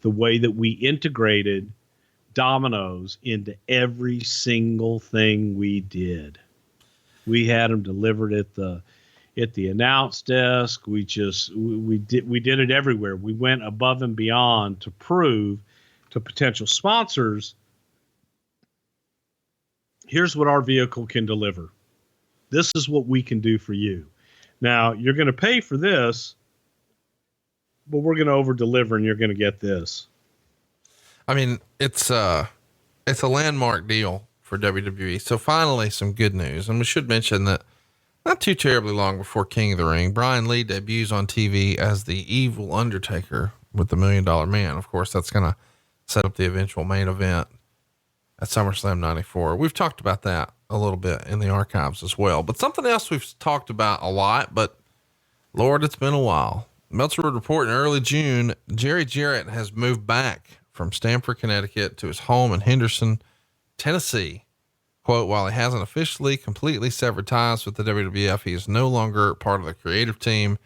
the way that we integrated Domino's into every single thing we did. We had them delivered at the announce desk. We did it everywhere. We went above and beyond to prove to potential sponsors, here's what our vehicle can deliver. This is what we can do for you. Now, you're going to pay for this, but we're going to over deliver and you're going to get this. I mean, it's a landmark deal for WWE. So finally some good news. And we should mention that not too terribly long before King of the Ring, Brian Lee debuts on TV as the evil Undertaker with the $1 Million Man. Of course, that's going to set up the eventual main event. at SummerSlam 94. We've talked about that a little bit in the archives as well, but something else we've talked about a lot, but Lord, it's been a while. Meltzer would report in early June, Jerry Jarrett has moved back from Stamford, Connecticut to his home in Henderson, Tennessee. Quote, while he hasn't officially completely severed ties with the WWF, he is no longer part of the creative team.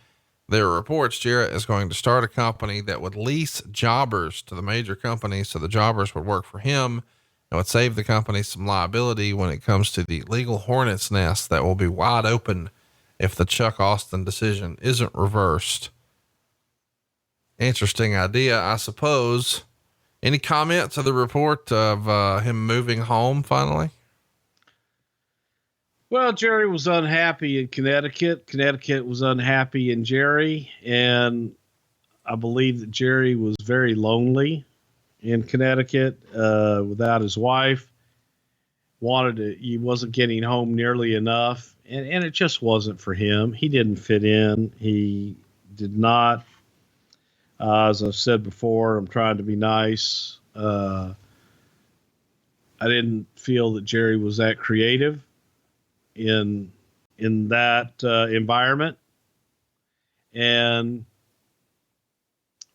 There are reports Jarrett is going to start a company that would lease jobbers to the major companies, so the jobbers would work for him and would save the company some liability when it comes to the legal hornet's nest that will be wide open if the Chuck Austin decision isn't reversed. Interesting idea, I suppose. Any comment to the report of him moving home finally? Well, Jerry was unhappy in Connecticut. Connecticut was unhappy in Jerry. And I believe that Jerry was very lonely in Connecticut without his wife. He wasn't getting home nearly enough. And it just wasn't for him. He didn't fit in. He did not. As I've said before, I'm trying to be nice. I didn't feel that Jerry was that creative in that environment, and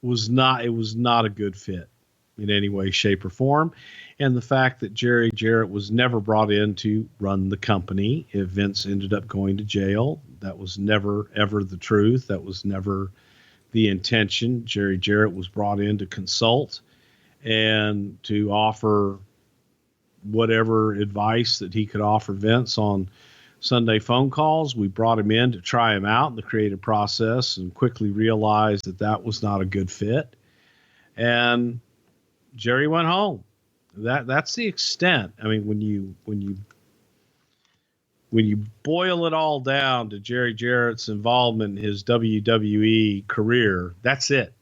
it was not a good fit in any way, shape, or form. And the fact that Jerry Jarrett was never brought in to run the company if Vince ended up going to jail, that was never, ever the truth. That was never the intention. Jerry Jarrett was brought in to consult and to offer whatever advice that he could offer Vince on Sunday phone calls. We brought him in to try him out in the creative process and quickly realized that that was not a good fit. And Jerry went home. That's the extent. I mean, when you boil it all down to Jerry Jarrett's involvement in his WWE career, that's it.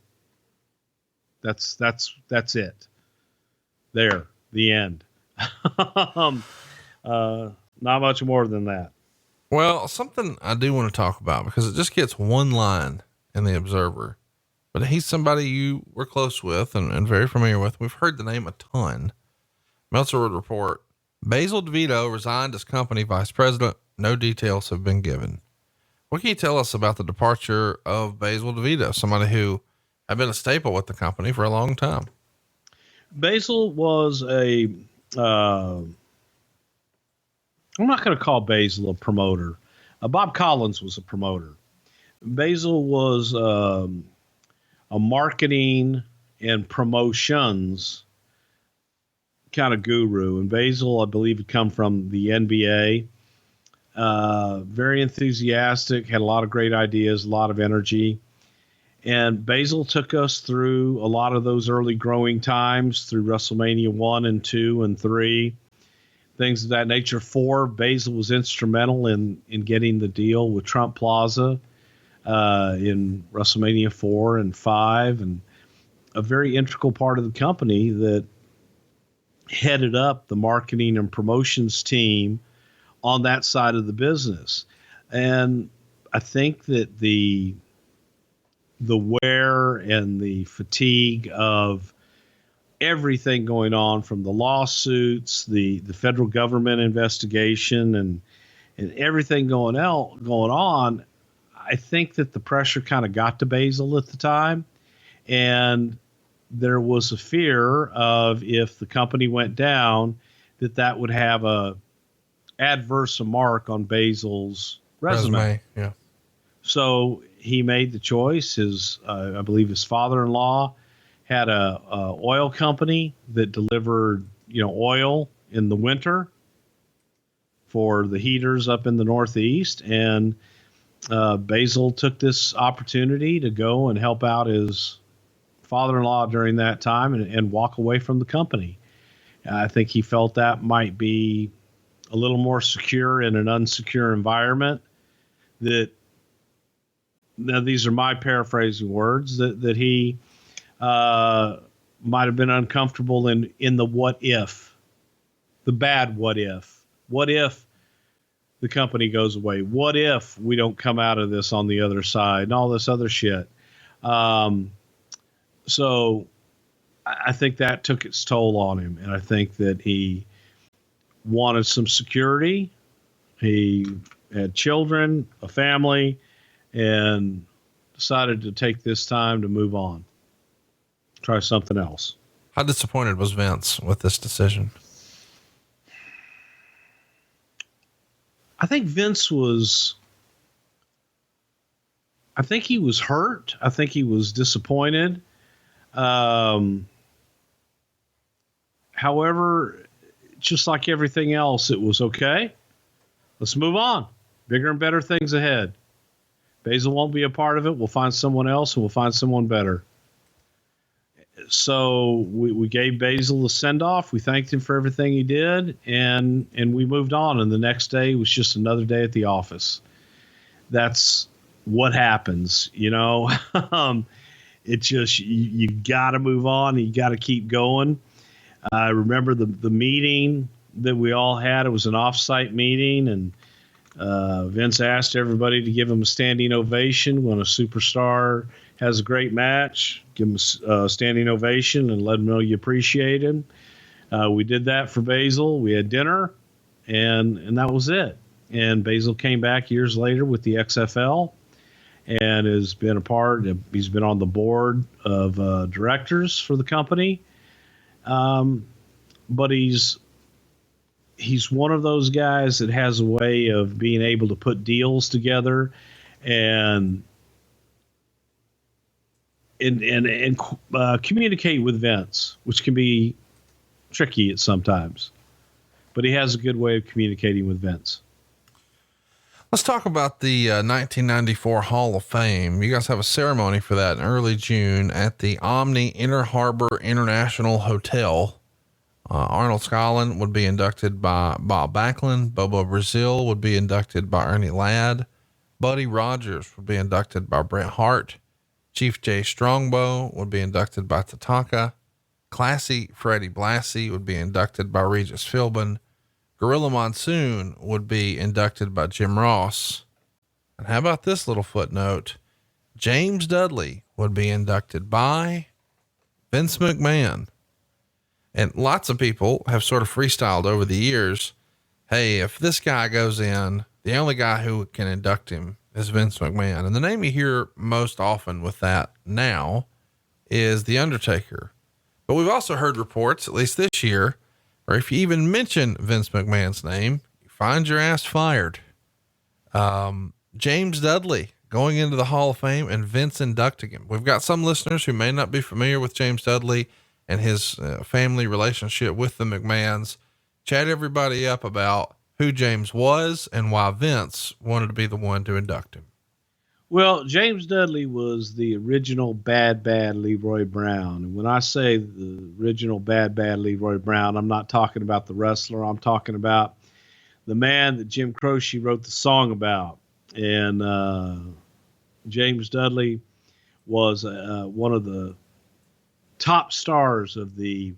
That's it. There, the end. Not much more than that. Well, something I do want to talk about because it just gets one line in the Observer, but he's somebody you were close with and very familiar with. We've heard the name a ton. Meltzer would report, Basil DeVito resigned as company vice president. No details have been given. What can you tell us about the departure of Basil DeVito, somebody who had been a staple with the company for a long time? Basil was I'm not going to call Basil a promoter. Bob Collins was a promoter. Basil was a marketing and promotions kind of guru. And Basil, I believe, had come from the NBA. Very enthusiastic, had a lot of great ideas, a lot of energy. And Basil took us through a lot of those early growing times through WrestleMania 1 and 2 and 3. Things of that nature. 4, Basil was instrumental in getting the deal with Trump Plaza in WrestleMania 4 and 5, and a very integral part of the company that headed up the marketing and promotions team on that side of the business. And I think that the wear and the fatigue of everything going on, from the lawsuits, the federal government investigation, and everything going on, I think that the pressure kind of got to Basil at the time, and there was a fear of, if the company went down, that would have a adverse mark on Basil's resume. Yeah. So he made the choice. I believe his father-in-law had a oil company that delivered, oil in the winter for the heaters up in the Northeast. And Basil took this opportunity to go and help out his father-in-law during that time and walk away from the company. I think he felt that might be a little more secure in an unsecure environment. Now these are my paraphrasing words, that he might have been uncomfortable in the what if, the bad what if. What if the company goes away? What if we don't come out of this on the other side, and all this other shit? So I think that took its toll on him, and I think that he wanted some security. He had children, a family, and decided to take this time to move on, try something else. How disappointed was Vince with this decision? I think Vince was, I think he was hurt. I think he was disappointed. However, just like everything else, it was okay. Let's move on. Bigger and better things ahead. Basil won't be a part of it. We'll find someone else and we'll find someone better. So we gave Basil a send-off. We thanked him for everything he did, and we moved on. And the next day was just another day at the office. That's what happens, you know. It just, you got to move on. You got to keep going. I remember the meeting that we all had. It was an off-site meeting, and Vince asked everybody to give him a standing ovation when a superstar has a great match. Give him a standing ovation and let him know you appreciate him. We did that for Basil. We had dinner, and that was it. And Basil came back years later with the XFL and has been a part. He's been on the board of directors for the company. But he's one of those guys that has a way of being able to put deals together and communicate with Vince, which can be tricky at sometimes. But he has a good way of communicating with Vince. Let's talk about the 1994 Hall of Fame. You guys have a ceremony for that in early June at the Omni Inner Harbor International Hotel. Arnold Scotland would be inducted by Bob Backlund. Bobo Brazil would be inducted by Ernie Ladd. Buddy Rogers would be inducted by Bret Hart. Chief Jay Strongbow would be inducted by Tatanka. Classy Freddie Blassie would be inducted by Regis Philbin. Gorilla Monsoon would be inducted by Jim Ross. And how about this little footnote? James Dudley would be inducted by Vince McMahon. And lots of people have sort of freestyled over the years. Hey, if this guy goes in, the only guy who can induct him is Vince McMahon. And the name you hear most often with that now is The Undertaker. But we've also heard reports, at least this year, or if you even mention Vince McMahon's name, you find your ass fired. James Dudley going into the Hall of Fame and Vince inducting him. We've got some listeners who may not be familiar with James Dudley and his family relationship with the McMahons. Chat everybody up about who James was and why Vince wanted to be the one to induct him. Well, James Dudley was the original bad Leroy Brown. And when I say the original bad Leroy Brown, I'm not talking about the wrestler. I'm talking about the man that Jim Croce wrote the song about. And James Dudley was one of the top stars of the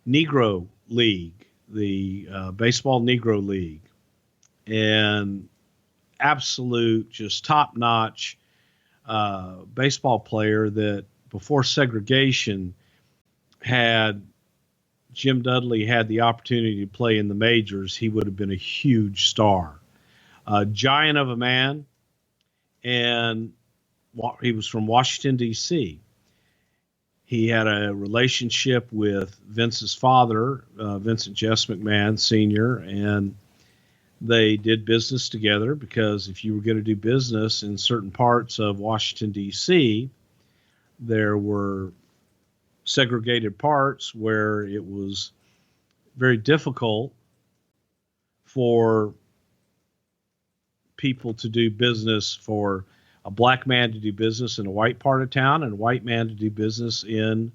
Negro League, the Baseball Negro League. And absolute, just top-notch baseball player that before segregation had Jim Dudley had the opportunity to play in the majors, he would have been a huge star. A giant of a man, and he was from Washington, D.C. He had a relationship with Vince's father, Vincent Jess McMahon Sr., and they did business together because if you were going to do business in certain parts of Washington, D.C., there were segregated parts where it was very difficult for people to do business, for a black man to do business in a white part of town and a white man to do business in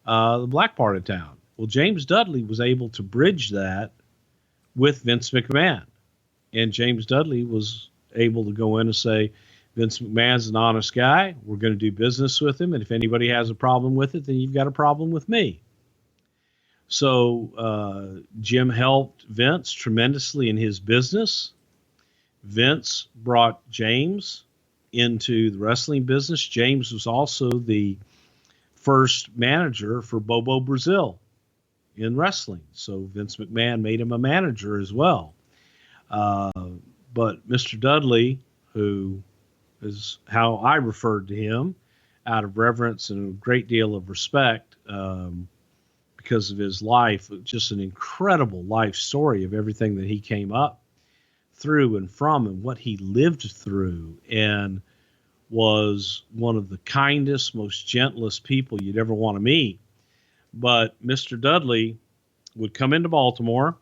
the black part of town. Well, James Dudley was able to bridge that with Vince McMahon. And James Dudley was able to go in and say, Vince McMahon's an honest guy. We're going to do business with him. And if anybody has a problem with it, then you've got a problem with me. So Jim helped Vince tremendously in his business. Vince brought James into the wrestling business. James was also the first manager for Bobo Brazil. in wrestling. So Vince McMahon made him a manager as well. But Mr. Dudley, who is how I referred to him out of reverence and a great deal of respect, because of his life, just an incredible life story of everything that he came up through and from and what he lived through, and was one of the kindest, most gentlest people you'd ever want to meet. But Mr. Dudley would come into Baltimore.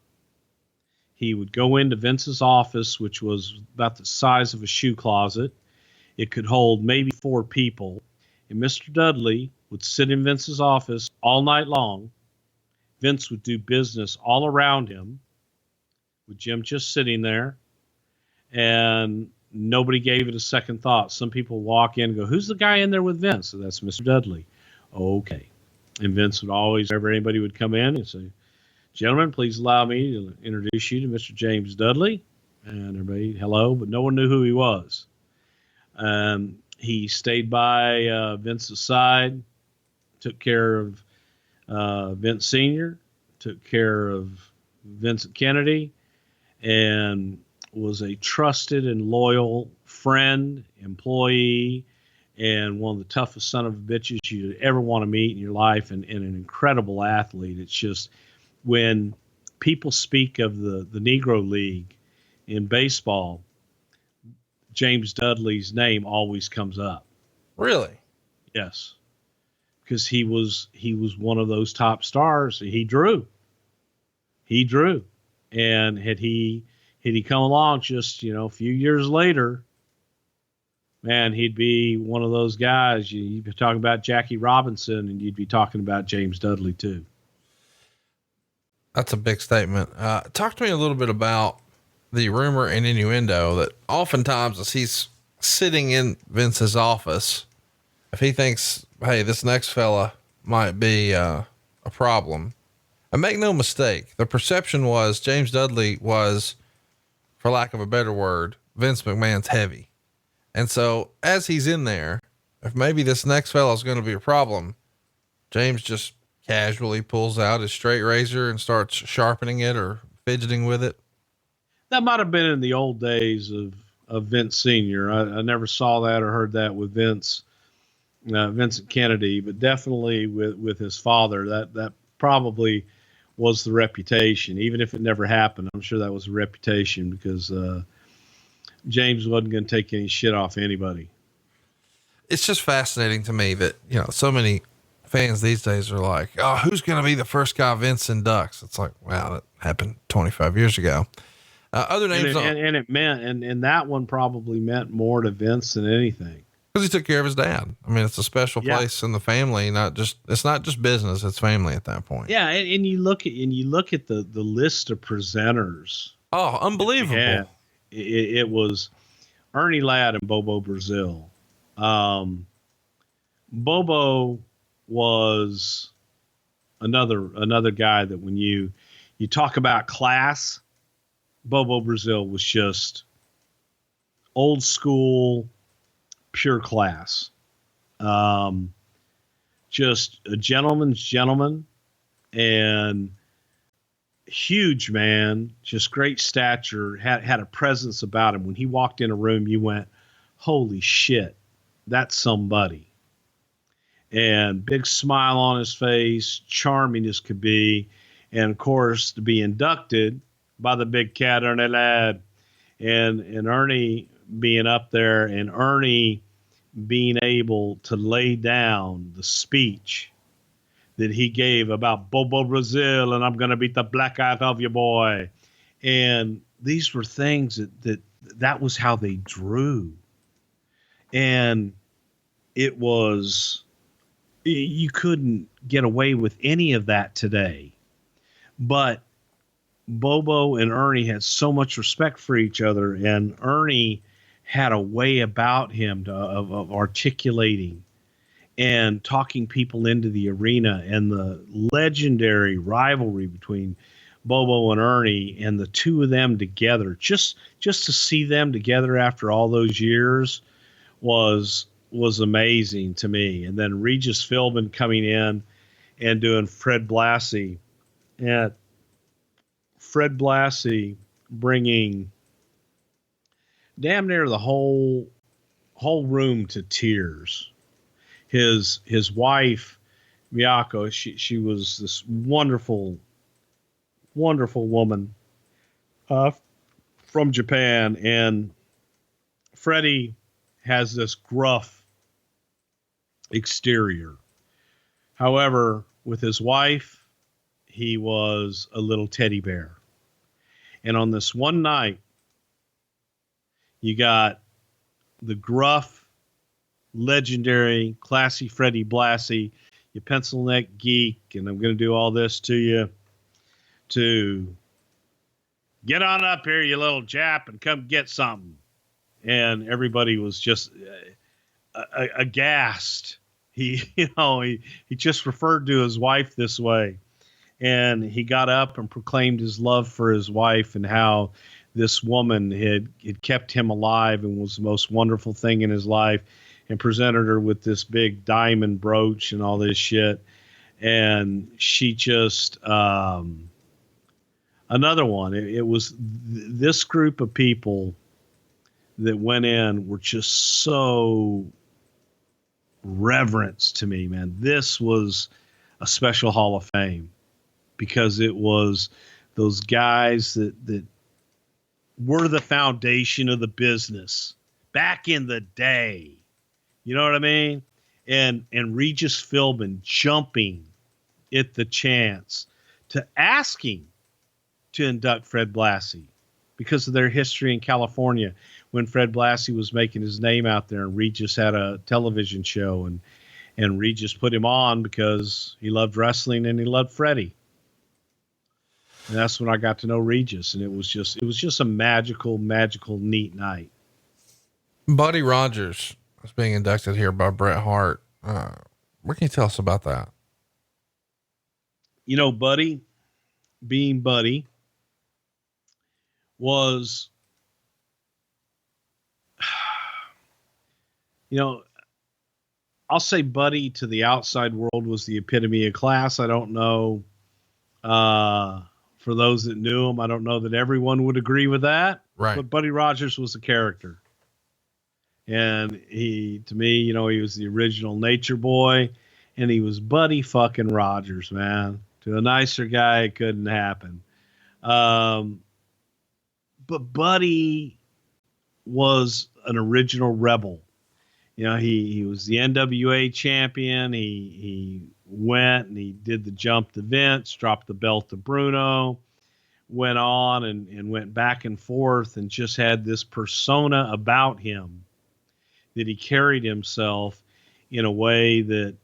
He would go into Vince's office, which was about the size of a shoe closet. It could hold maybe 4 people. And Mr. Dudley would sit in Vince's office all night long. Vince would do business all around him, with Jim just sitting there, and nobody gave it a second thought. Some people walk in and go, "Who's the guy in there with Vince?" So that's Mr. Dudley. Okay. And Vince would always, whenever anybody would come in, and say, "Gentlemen, please allow me to introduce you to Mr. James Dudley." And everybody, hello, but no one knew who he was. He stayed by Vince's side, took care of Vince Sr., took care of Vincent Kennedy, and was a trusted and loyal friend, employee, and one of the toughest son of a bitches you'd ever want to meet in your life, and an incredible athlete. It's just, when people speak of the Negro League in baseball, James Dudley's name always comes up. Really? Yes. Because he was one of those top stars. He drew. And had he come along just, a few years later, man, he'd be one of those guys. You'd be talking about Jackie Robinson, and you'd be talking about James Dudley too. That's a big statement. Talk to me a little bit about the rumor and innuendo that oftentimes, as he's sitting in Vince's office, if he thinks, hey, this next fella might be a problem, and make no mistake, the perception was James Dudley was, for lack of a better word, Vince McMahon's heavy. And so as he's in there, if maybe this next fella is going to be a problem, James just casually pulls out his straight razor and starts sharpening it or fidgeting with it. That might have been in the old days of Vince Sr. I never saw that or heard that with Vincent Kennedy, but definitely with his father, that probably was the reputation. Even if it never happened, I'm sure that was a reputation, because James wasn't going to take any shit off anybody. It's just fascinating to me that, so many fans these days are like, "Oh, who's going to be the first guy Vince inducts?" It's like, wow, that happened 25 years ago. Other names, and it meant, and that one probably meant more to Vince than anything, because he took care of his dad. I mean, it's a special place in the family. It's not just business; it's family at that point. Yeah, and you look at the list of presenters. Oh, unbelievable! Yeah, it was Ernie Ladd and Bobo Brazil. Bobo was another guy that when you talk about class, Bobo Brazil was just old school, pure class. Just a gentleman's gentleman, and huge man, just great stature, had a presence about him. When he walked in a room, you went, holy shit, that's somebody. And big smile on his face, charming as could be. And of course, to be inducted by the big cat, Ernie Ladd, and Ernie being up there, and Ernie being able to lay down the speech that he gave about Bobo Brazil, and I'm going to beat the black out of you, boy. And these were things that was how they drew. And it was, you couldn't get away with any of that today. But Bobo and Ernie had so much respect for each other, and Ernie had a way about him of articulating and talking people into the arena, and the legendary rivalry between Bobo and Ernie, and the two of them together, just to see them together after all those years was amazing to me. And then Regis Philbin coming in and doing Fred Blassie at Fred Blassie bringing damn near the whole room to tears. His wife, Miyako, she was this wonderful woman from Japan, and Freddie has this gruff exterior. However, with his wife, he was a little teddy bear. And on this one night, you got the gruff, legendary, classy Freddie Blassie, you pencil neck geek, and I'm going to do all this to you, to get on up here, you little Jap, and come get something. And everybody was just aghast. He just referred to his wife this way. And he got up and proclaimed his love for his wife and how this woman had kept him alive and was the most wonderful thing in his life, and presented her with this big diamond brooch and all this shit. And she just, another one. It was this group of people that went in were just so reverence to me, man. This was a special Hall of Fame, because it was those guys that were the foundation of the business back in the day. You know what I mean? And Regis Philbin jumping at the chance to asking to induct Fred Blassie because of their history in California when Fred Blassie was making his name out there, and Regis had a television show, and Regis put him on because he loved wrestling and he loved Freddie. And that's when I got to know Regis, and it was just a magical, neat night. Buddy Rogers was being inducted here by Bret Hart. What can you tell us about that? You know, Buddy, being Buddy, was, I'll say Buddy to the outside world was the epitome of class. I don't know, for those that knew him, I don't know that everyone would agree with that. Right. But Buddy Rogers was a character. And he, to me, he was the original Nature Boy, and he was Buddy fucking Rogers, man. To a nicer guy, it couldn't happen. But Buddy was an original rebel. He was the NWA champion. He went and he did the jump to Vince, dropped the belt to Bruno, went on and went back and forth, and just had this persona about him that he carried himself in a way that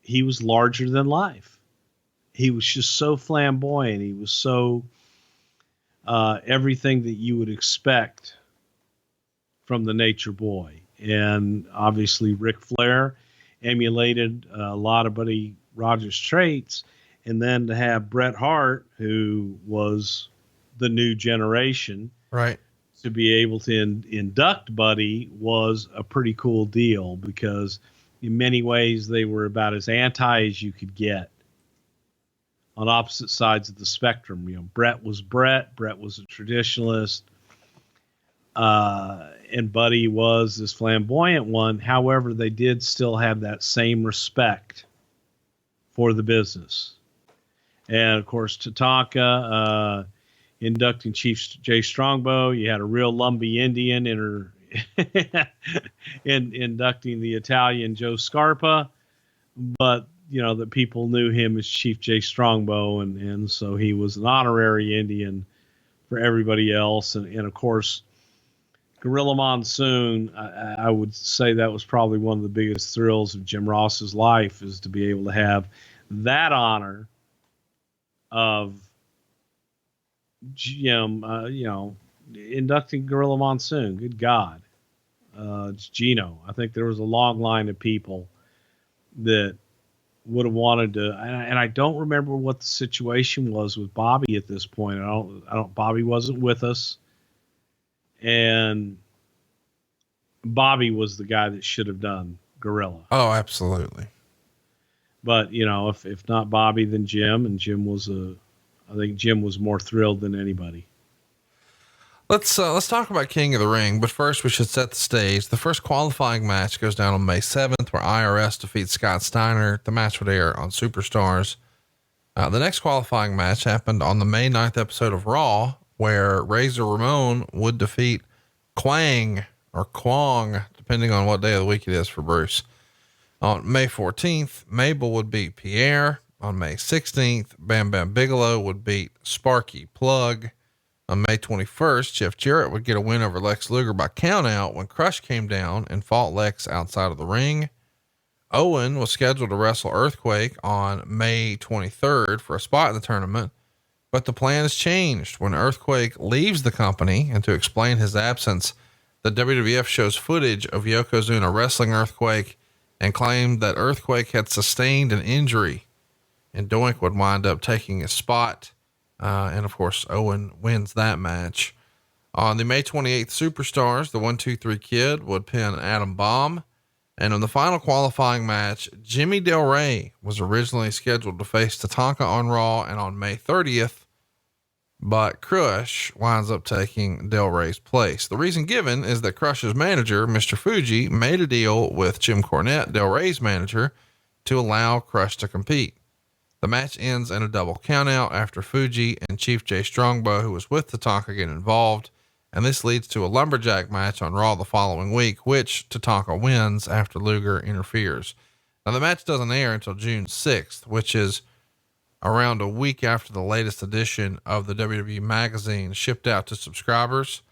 he was larger than life. He was just so flamboyant. He was so everything that you would expect from the Nature Boy. And obviously Ric Flair emulated a lot of Buddy Rogers' traits. And then to have Bret Hart, who was the new generation, right, to be able to induct Buddy was a pretty cool deal, because in many ways they were about as anti as you could get on opposite sides of the spectrum. Bret was Bret. Bret was a traditionalist. And Buddy was this flamboyant one. However, they did still have that same respect for the business. And of course, Tatanka, inducting Chief Jay Strongbow. You had a real Lumbee Indian in her inducting the Italian Joe Scarpa, but that people knew him as Chief Jay Strongbow, and so he was an honorary Indian for everybody else. And of course, Gorilla Monsoon, I would say that was probably one of the biggest thrills of Jim Ross's life, is to be able to have that honor of Jim, inducting Gorilla Monsoon. Good God. It's Gino. I think there was a long line of people that would have wanted to, and I don't remember what the situation was with Bobby at this point. Bobby wasn't with us, and Bobby was the guy that should have done Gorilla. Oh, absolutely. But if not Bobby, then Jim, and I think Jim was more thrilled than anybody. Let's talk about King of the Ring, but first we should set the stage. The first qualifying match goes down on May 7th, where IRS defeats Scott Steiner. The match would air on Superstars. The next qualifying match happened on the May 9th episode of Raw, where Razor Ramon would defeat Kwang or Kwong, depending on what day of the week it is for Bruce. On May 14th, Mabel would beat Pierre. On May 16th, Bam Bam Bigelow would beat Sparky Plug. On May 21st, Jeff Jarrett would get a win over Lex Luger by countout when Crush came down and fought Lex outside of the ring. Owen was scheduled to wrestle Earthquake on May 23rd for a spot in the tournament, but the plan has changed when Earthquake leaves the company, and to explain his absence, the WWF shows footage of Yokozuna wrestling Earthquake and claimed that Earthquake had sustained an injury, and Doink would wind up taking his spot. And of course, Owen wins that match. On the May 28th Superstars, the 1-2-3 Kid would pin Adam Bomb. And in the final qualifying match, Jimmy Del Rey was originally scheduled to face Tatanka on Raw and on May 30th, but Crush winds up taking Del Rey's place. The reason given is that Crush's manager, Mr. Fuji, made a deal with Jim Cornette, Del Rey's manager, to allow Crush to compete. The match ends in a double countout after Fuji and Chief Jay Strongbow, who was with Tatanka, get involved, and this leads to a lumberjack match on Raw the following week, which Tatanka wins after Luger interferes. Now the match doesn't air until June 6th, which is around a week after the latest edition of the WWE magazine shipped out to subscribers.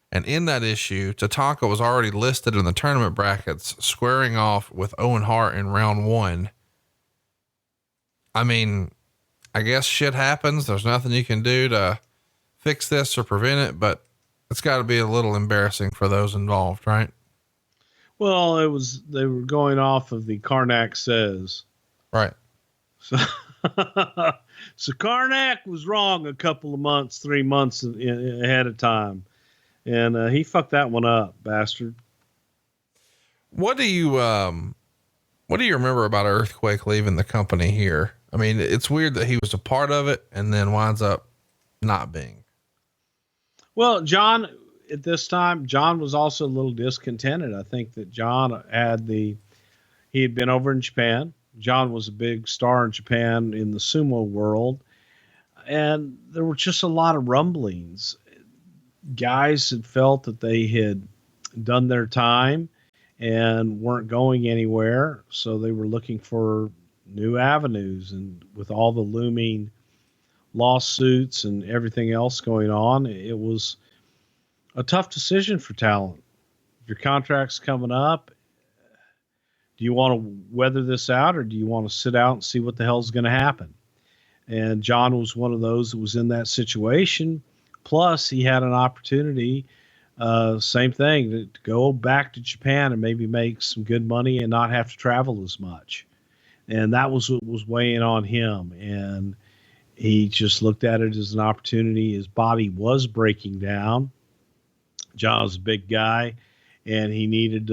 And in that issue, Tatanka was already listed in the tournament brackets, squaring off with Owen Hart in round 1. I mean, I guess shit happens. There's nothing you can do to fix this or prevent it, but it's got to be a little embarrassing for those involved, right? Well, they were going off of the Karnak says. Right. So, so Karnak was wrong a couple of months, 3 months ahead of time. And he fucked that one up, bastard. What do you remember about Earthquake leaving the company here? I mean, it's weird that he was a part of it and then winds up not being. Well, John, at this time, John was also a little discontented. I think that John he had been over in Japan. John was a big star in Japan in the sumo world. And there were just a lot of rumblings. Guys had felt that they had done their time and weren't going anywhere. So they were looking for new avenues, and with all the looming lawsuits and everything else going on, it was a tough decision for talent. If your contract's coming up, do you want to weather this out, or do you want to sit out and see what the hell's going to happen? And John was one of those that was in that situation. Plus he had an opportunity, same thing, to go back to Japan and maybe make some good money and not have to travel as much. And that was what was weighing on him. And he just looked at it as an opportunity. His body was breaking down. John was a big guy, and he needed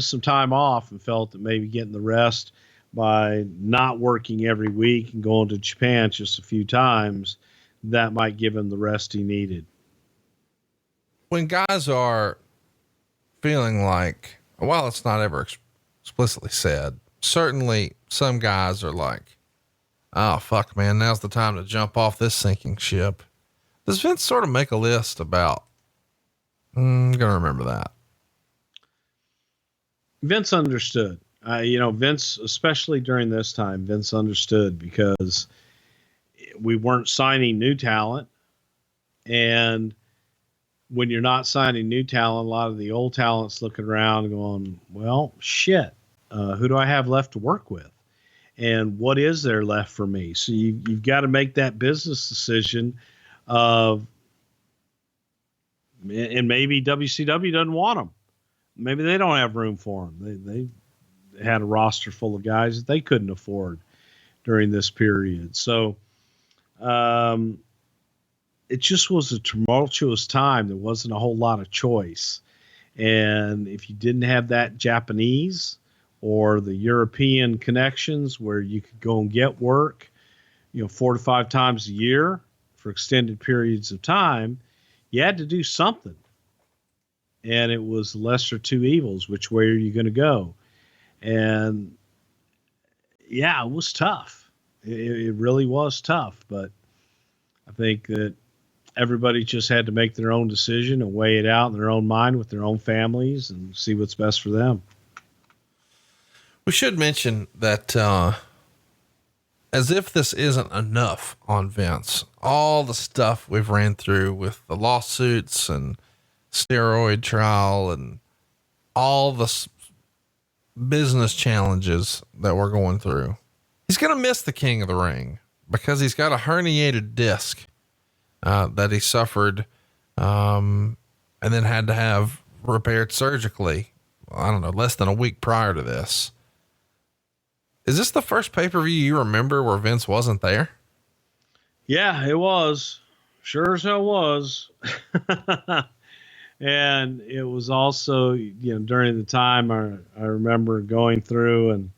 some time off, and felt that maybe getting the rest by not working every week and going to Japan just a few times, that might give him the rest he needed. When guys are feeling like, while it's not ever explicitly said, certainly some guys are like, oh fuck, man, now's the time to jump off this sinking ship. Does Vince sort of make a list about, I'm going to remember that? Vince understood, Vince, especially during this time, Vince understood, because we weren't signing new talent. And when you're not signing new talent, a lot of the old talent's looking around going, well, shit, who do I have left to work with? And what is there left for me? So you've got to make that business decision of, and maybe WCW doesn't want them. Maybe they don't have room for them. They had a roster full of guys that they couldn't afford during this period. So, it just was a tumultuous time. There wasn't a whole lot of choice. And if you didn't have that Japanese, or the European connections where you could go and get work, 4 to 5 times a year for extended periods of time, you had to do something. And it was lesser two evils. Which way are you going to go? And yeah, it was tough. It really was tough. But I think that everybody just had to make their own decision and weigh it out in their own mind with their own families and see what's best for them. We should mention that, as if this isn't enough on Vince, all the stuff we've ran through with the lawsuits and steroid trial and all the business challenges that we're going through, he's going to miss the King of the Ring because he's got a herniated disc that he suffered, and then had to have repaired surgically. I don't know, less than a week prior to this. Is this the first pay-per-view you remember where Vince wasn't there? Yeah, it was. Sure as hell was. And it was also, during the time I remember going through, and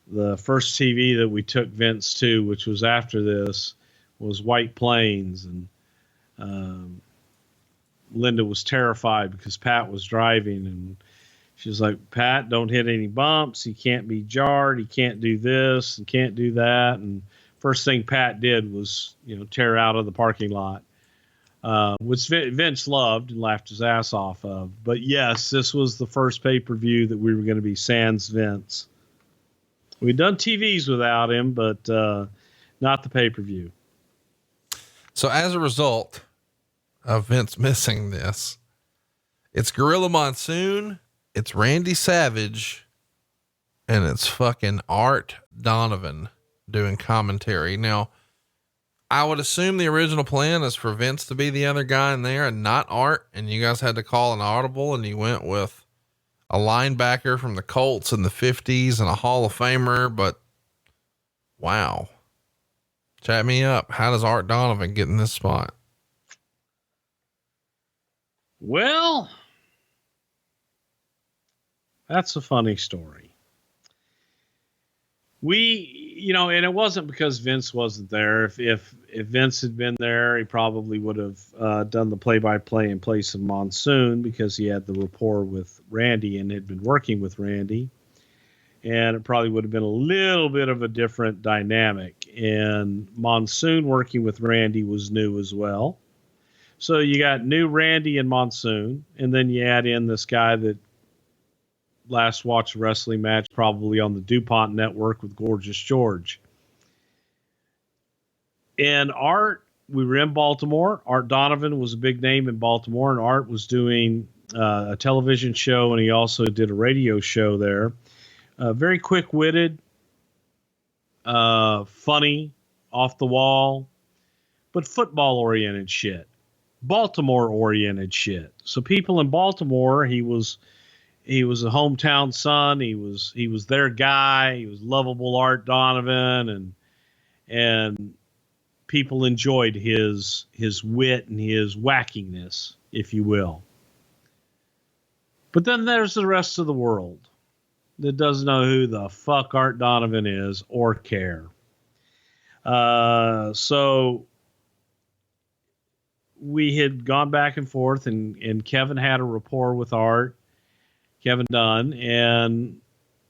the first TV that we took Vince to, which was after this, was White Plains. And Linda was terrified because Pat was driving, and she was like, Pat, don't hit any bumps. He can't be jarred. He can't do this and can't do that. And first thing Pat did was, tear out of the parking lot, which Vince loved and laughed his ass off of. But yes, this was the first pay-per-view that we were going to be sans Vince. We'd done TVs without him, but not the pay-per-view. So as a result of Vince missing this, it's Gorilla Monsoon, it's Randy Savage, and it's fucking Art Donovan doing commentary. Now, I would assume the original plan is for Vince to be the other guy in there and not Art, and you guys had to call an audible, and you went with a linebacker from the Colts in the 50s and a Hall of Famer. But wow. Chat me up. How does Art Donovan get in this spot? Well, that's a funny story. And it wasn't because Vince wasn't there. If Vince had been there, he probably would have done the play-by-play in place of Monsoon because he had the rapport with Randy and had been working with Randy. And it probably would have been a little bit of a different dynamic. And Monsoon working with Randy was new as well. So you got new Randy and Monsoon, and then you add in this guy that last watched a wrestling match probably on the DuPont network with Gorgeous George. And Art, we were in Baltimore. Art Donovan was a big name in Baltimore, and Art was doing a television show, and he also did a radio show there. Very quick-witted, funny, off the wall, but football-oriented shit. Baltimore-oriented shit. So people in Baltimore, he was a hometown son. He was their guy. He was lovable Art Donovan, and people enjoyed his wit and his wackiness, if you will. But then there's the rest of the world that doesn't know who the fuck Art Donovan is or care. So we had gone back and forth, and Kevin had a rapport with Art, Kevin Dunn, and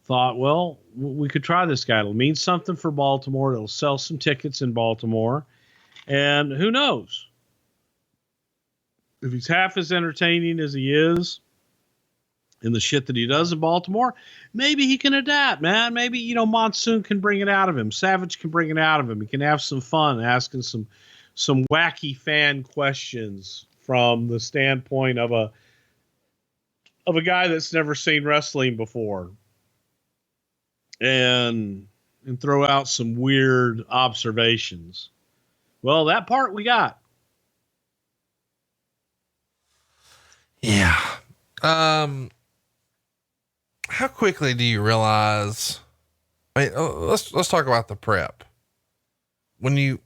thought, well, we could try this guy. It'll mean something for Baltimore. It'll sell some tickets in Baltimore. And who knows? If he's half as entertaining as he is in the shit that he does in Baltimore, maybe he can adapt, man. Maybe, Monsoon can bring it out of him. Savage can bring it out of him. He can have some fun asking some wacky fan questions from the standpoint of a guy that's never seen wrestling before, and throw out some weird observations. Well, that part we got. Yeah. How quickly do you realize, let's talk about the prep. When you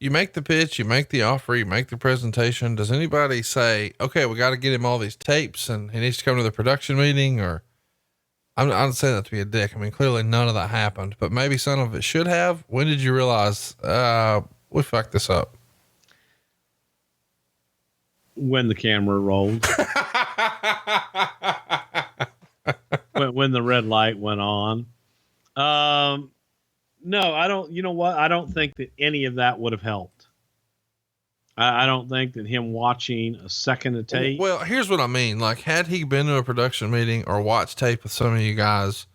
make the pitch, you make the offer, you make the presentation. Does anybody say, okay, we got to get him all these tapes and he needs to come to the production meeting? Or I'm not saying that to be a dick. I mean, clearly none of that happened, but maybe some of it should have. When did you realize, we fucked this up? When the camera rolled. when the red light went on. No, I don't, you know what? I don't think that any of that would have helped. I don't think that him watching a second of tape. Well, here's what I mean. Like, had he been to a production meeting or watched tape with some of you guys,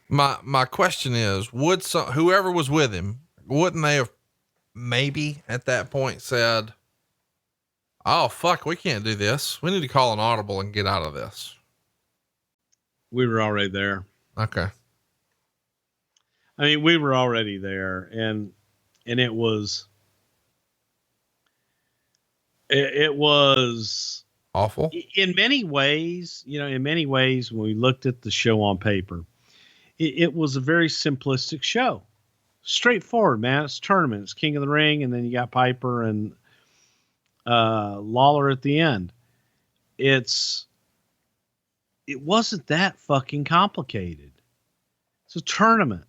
my question is, would whoever was with him, wouldn't they have maybe at that point said, "Oh fuck, we can't do this. We need to call an audible and get out of this"? We were already there. Okay. I mean, we were already there, and it was Awful. In many ways, when we looked at the show on paper, it was a very simplistic show. Straightforward, man. It's a tournament. It's King of the Ring, and then you got Piper and Lawler at the end. It wasn't that fucking complicated. It's a tournament.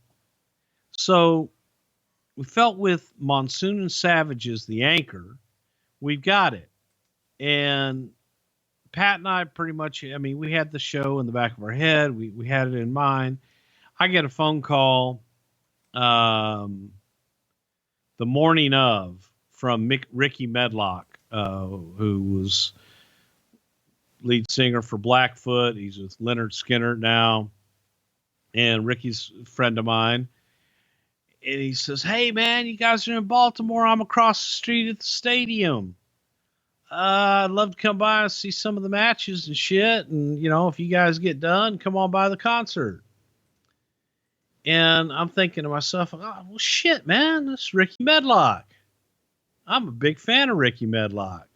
So we felt with Monsoon and Savage as the anchor, we've got it. And Pat and I pretty much, I mean, we had the show in the back of our head. We had it in mind. I get a phone call the morning of from Ricky Medlock, who was lead singer for Blackfoot. He's with Leonard Skinner now. And Ricky's a friend of mine. And he says, "Hey man, you guys are in Baltimore. I'm across the street at the stadium. I'd love to come by and see some of the matches and shit. And, if you guys get done, come on by the concert." And I'm thinking to myself, "Oh, well, shit, man, that's Ricky Medlock. I'm a big fan of Ricky Medlock.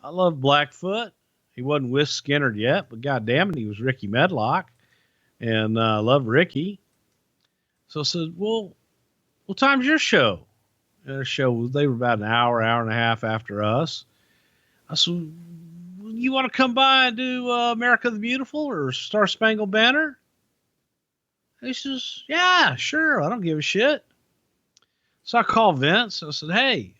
I love Blackfoot. He wasn't with Skinner yet, but goddamn it, he was Ricky Medlock. And I love Ricky." So I said, well, what time's your show? And their show, they were about an hour and a half after us. I said, well, you want to come by and do America the Beautiful or Star Spangled Banner? And he says, "Yeah, sure. I don't give a shit." So I called Vince. I said, "Hey,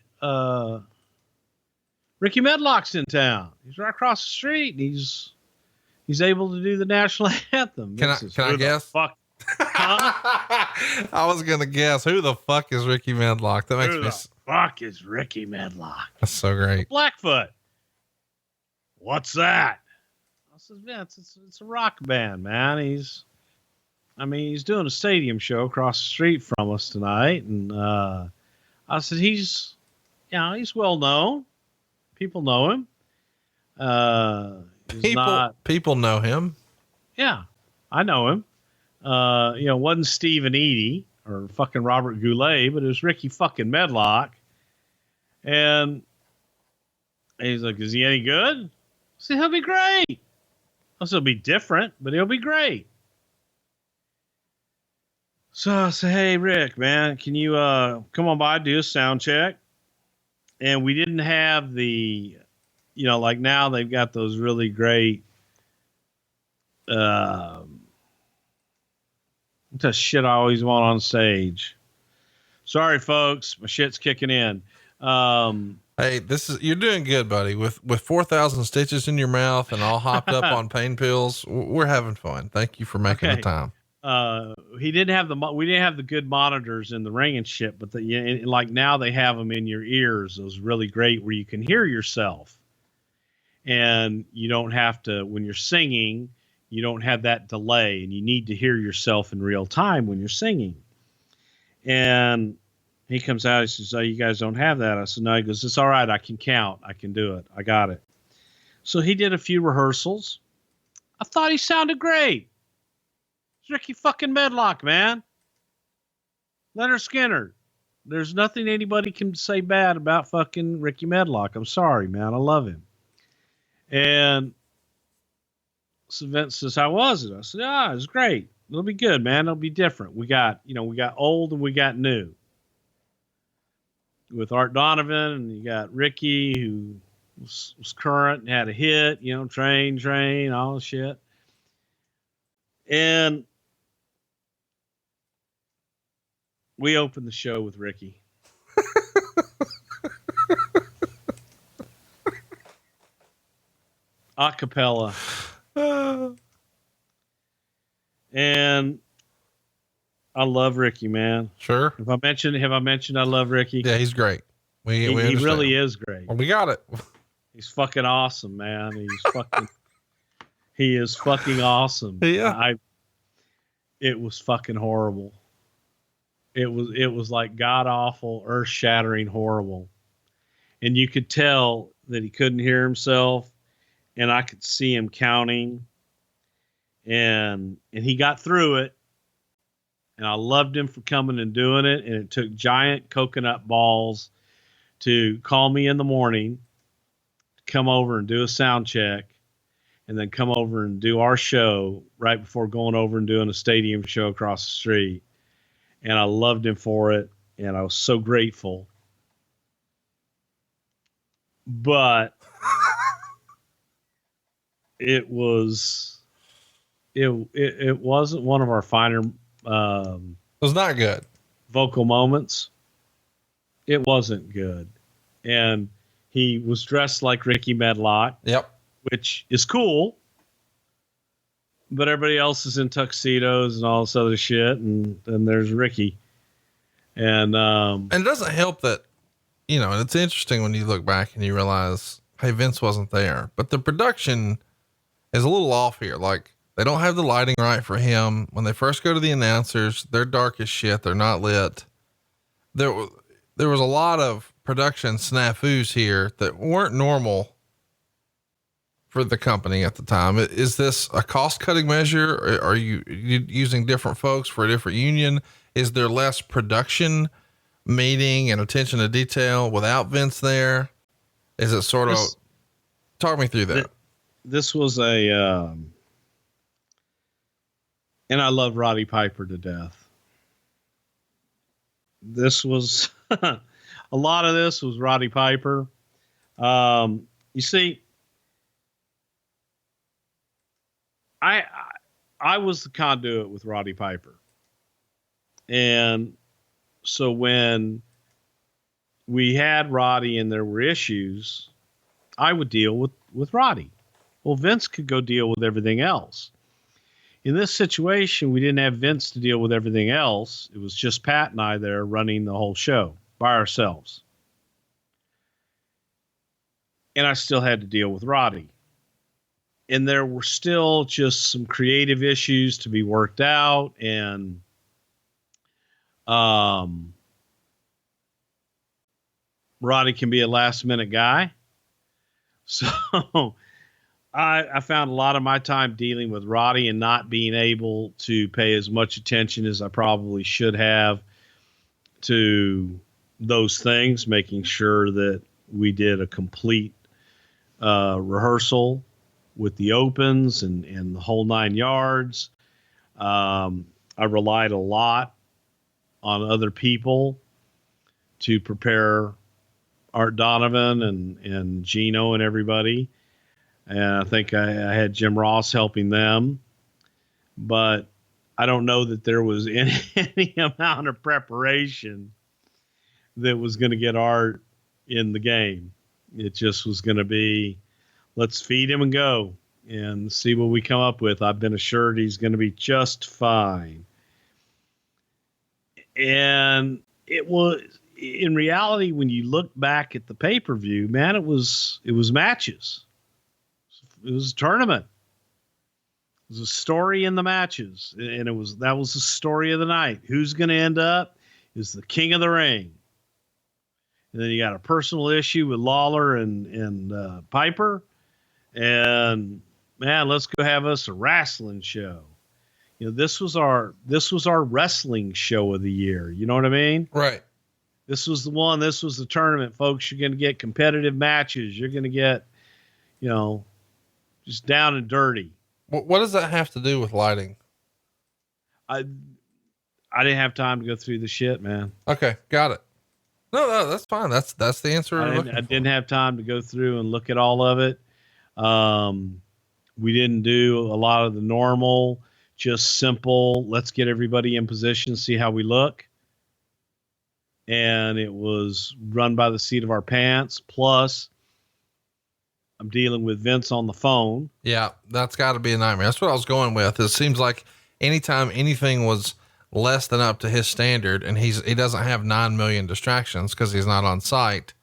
Ricky Medlock's in town. He's right across the street. And he's able to do the national anthem." Can I guess? Fuck. Huh? I was going to guess, who the fuck is Ricky Medlock? That makes Who me. the fuck is Ricky Medlock? That's so great. Blackfoot. What's that? I said, "Vince, it's a rock band, man. He's doing a stadium show across the street from us tonight." And I said, he's well known. People know him. People know him. Yeah, I know him. It wasn't Steve and Edie or fucking Robert Goulet, but it was Ricky fucking Medlock. And he's like, "Is he any good?" I said, "He'll be great." I said, "He'll be different, but he'll be great." So I said, "Hey, Rick, man, can you come on by, do a sound check?" And we didn't have the, like now they've got those really great, the shit I always want on stage. Sorry, folks, my shit's kicking in. Hey, you're doing good, buddy. With 4,000 stitches in your mouth and all hopped up on pain pills, we're having fun. Thank you for making the time. We didn't have the good monitors in the ring and shit, but like now they have them in your ears. Those really great where you can hear yourself, and you don't have to, when you're singing, you don't have that delay, and you need to hear yourself in real time when you're singing. And he comes out, he says, "Oh, you guys don't have that?" I said, "No." He goes, "It's all right. I can count. I can do it. I got it." So he did a few rehearsals. I thought he sounded great. It's Ricky fucking Medlock, man. Leonard Skinner. There's nothing anybody can say bad about fucking Ricky Medlock. I'm sorry, man. I love him. And so Vince says, "How was it?" I said, "It was great. It'll be good, man. It'll be different. We got old and we got new. With Art Donovan, and you got Ricky, who was current and had a hit, train, all the shit." And we opened the show with Ricky. A cappella. And I love Ricky, man. Sure. Have I mentioned I love Ricky? Yeah, he's great. We He understand. really is great. Well, we got it. He's fucking awesome, man. He is fucking awesome. Yeah. It was fucking horrible. It was like god awful, earth shattering horrible. And you could tell that he couldn't hear himself, and I could see him counting, and he got through it. And I loved him for coming and doing it. And it took giant coconut balls to call me in the morning, come over and do a sound check, and then come over and do our show right before going over and doing a stadium show across the street. And I loved him for it. And I was so grateful. But it wasn't one of our finer, It was not good. vocal moments. It wasn't good. And he was dressed like Ricky Medlock, Yep. which is cool. But everybody else is in tuxedos and all this other shit. And then there's Ricky. And it doesn't help that, and it's interesting when you look back and you realize, hey, Vince wasn't there, but the production is a little off here. Like, they don't have the lighting right for him. When they first go to the announcers, they're dark as shit. They're not lit. There was a lot of production snafus here that weren't normal for the company at the time. Is this a cost cutting measure? Or are you using different folks for a different union? Is there less production meeting and attention to detail without Vince there? Is it sort of, talk me through that? This was and I love Roddy Piper to death. This was, a lot of this was Roddy Piper. You see, I was the conduit with Roddy Piper. And so when we had Roddy and there were issues, I would deal with Roddy. Well, Vince could go deal with everything else. In this situation, we didn't have Vince to deal with everything else. It was just Pat and I there running the whole show by ourselves. And I still had to deal with Roddy. And there were still just some creative issues to be worked out. And Roddy can be a last minute guy. So I found a lot of my time dealing with Roddy and not being able to pay as much attention as I probably should have to those things, making sure that we did a complete rehearsal with the opens and the whole 9 yards. I relied a lot on other people to prepare Art Donovan and Gino and everybody. And I think I had Jim Ross helping them, but I don't know that there was any amount of preparation that was going to get Art in the game. It just was going to be, let's feed him and go and see what we come up with. I've been assured he's going to be just fine. And it was, in reality, when you look back at the pay-per-view, man, it was matches. It was a tournament. It was a story in the matches. And that was the story of the night. Who's going to end up is the king of the ring. And then you got a personal issue with Lawler and Piper. And man, let's go have us a wrestling show. This was our wrestling show of the year. You know what I mean? Right. This was the one. This was the tournament, folks. You're going to get competitive matches. You're going to get, just down and dirty. What does that have to do with lighting? I didn't have time to go through the shit, man. Okay. Got it. No, that's fine. That's the answer. I didn't have time to go through and look at all of it. We didn't do a lot of the normal just simple, let's get everybody in position, see how we look. And it was run by the seat of our pants. Plus, I'm dealing with Vince on the phone. Yeah, that's got to be a nightmare. That's what I was going with. It seems like anytime anything was less than up to his standard, and he doesn't have 9 million distractions because he's not on site,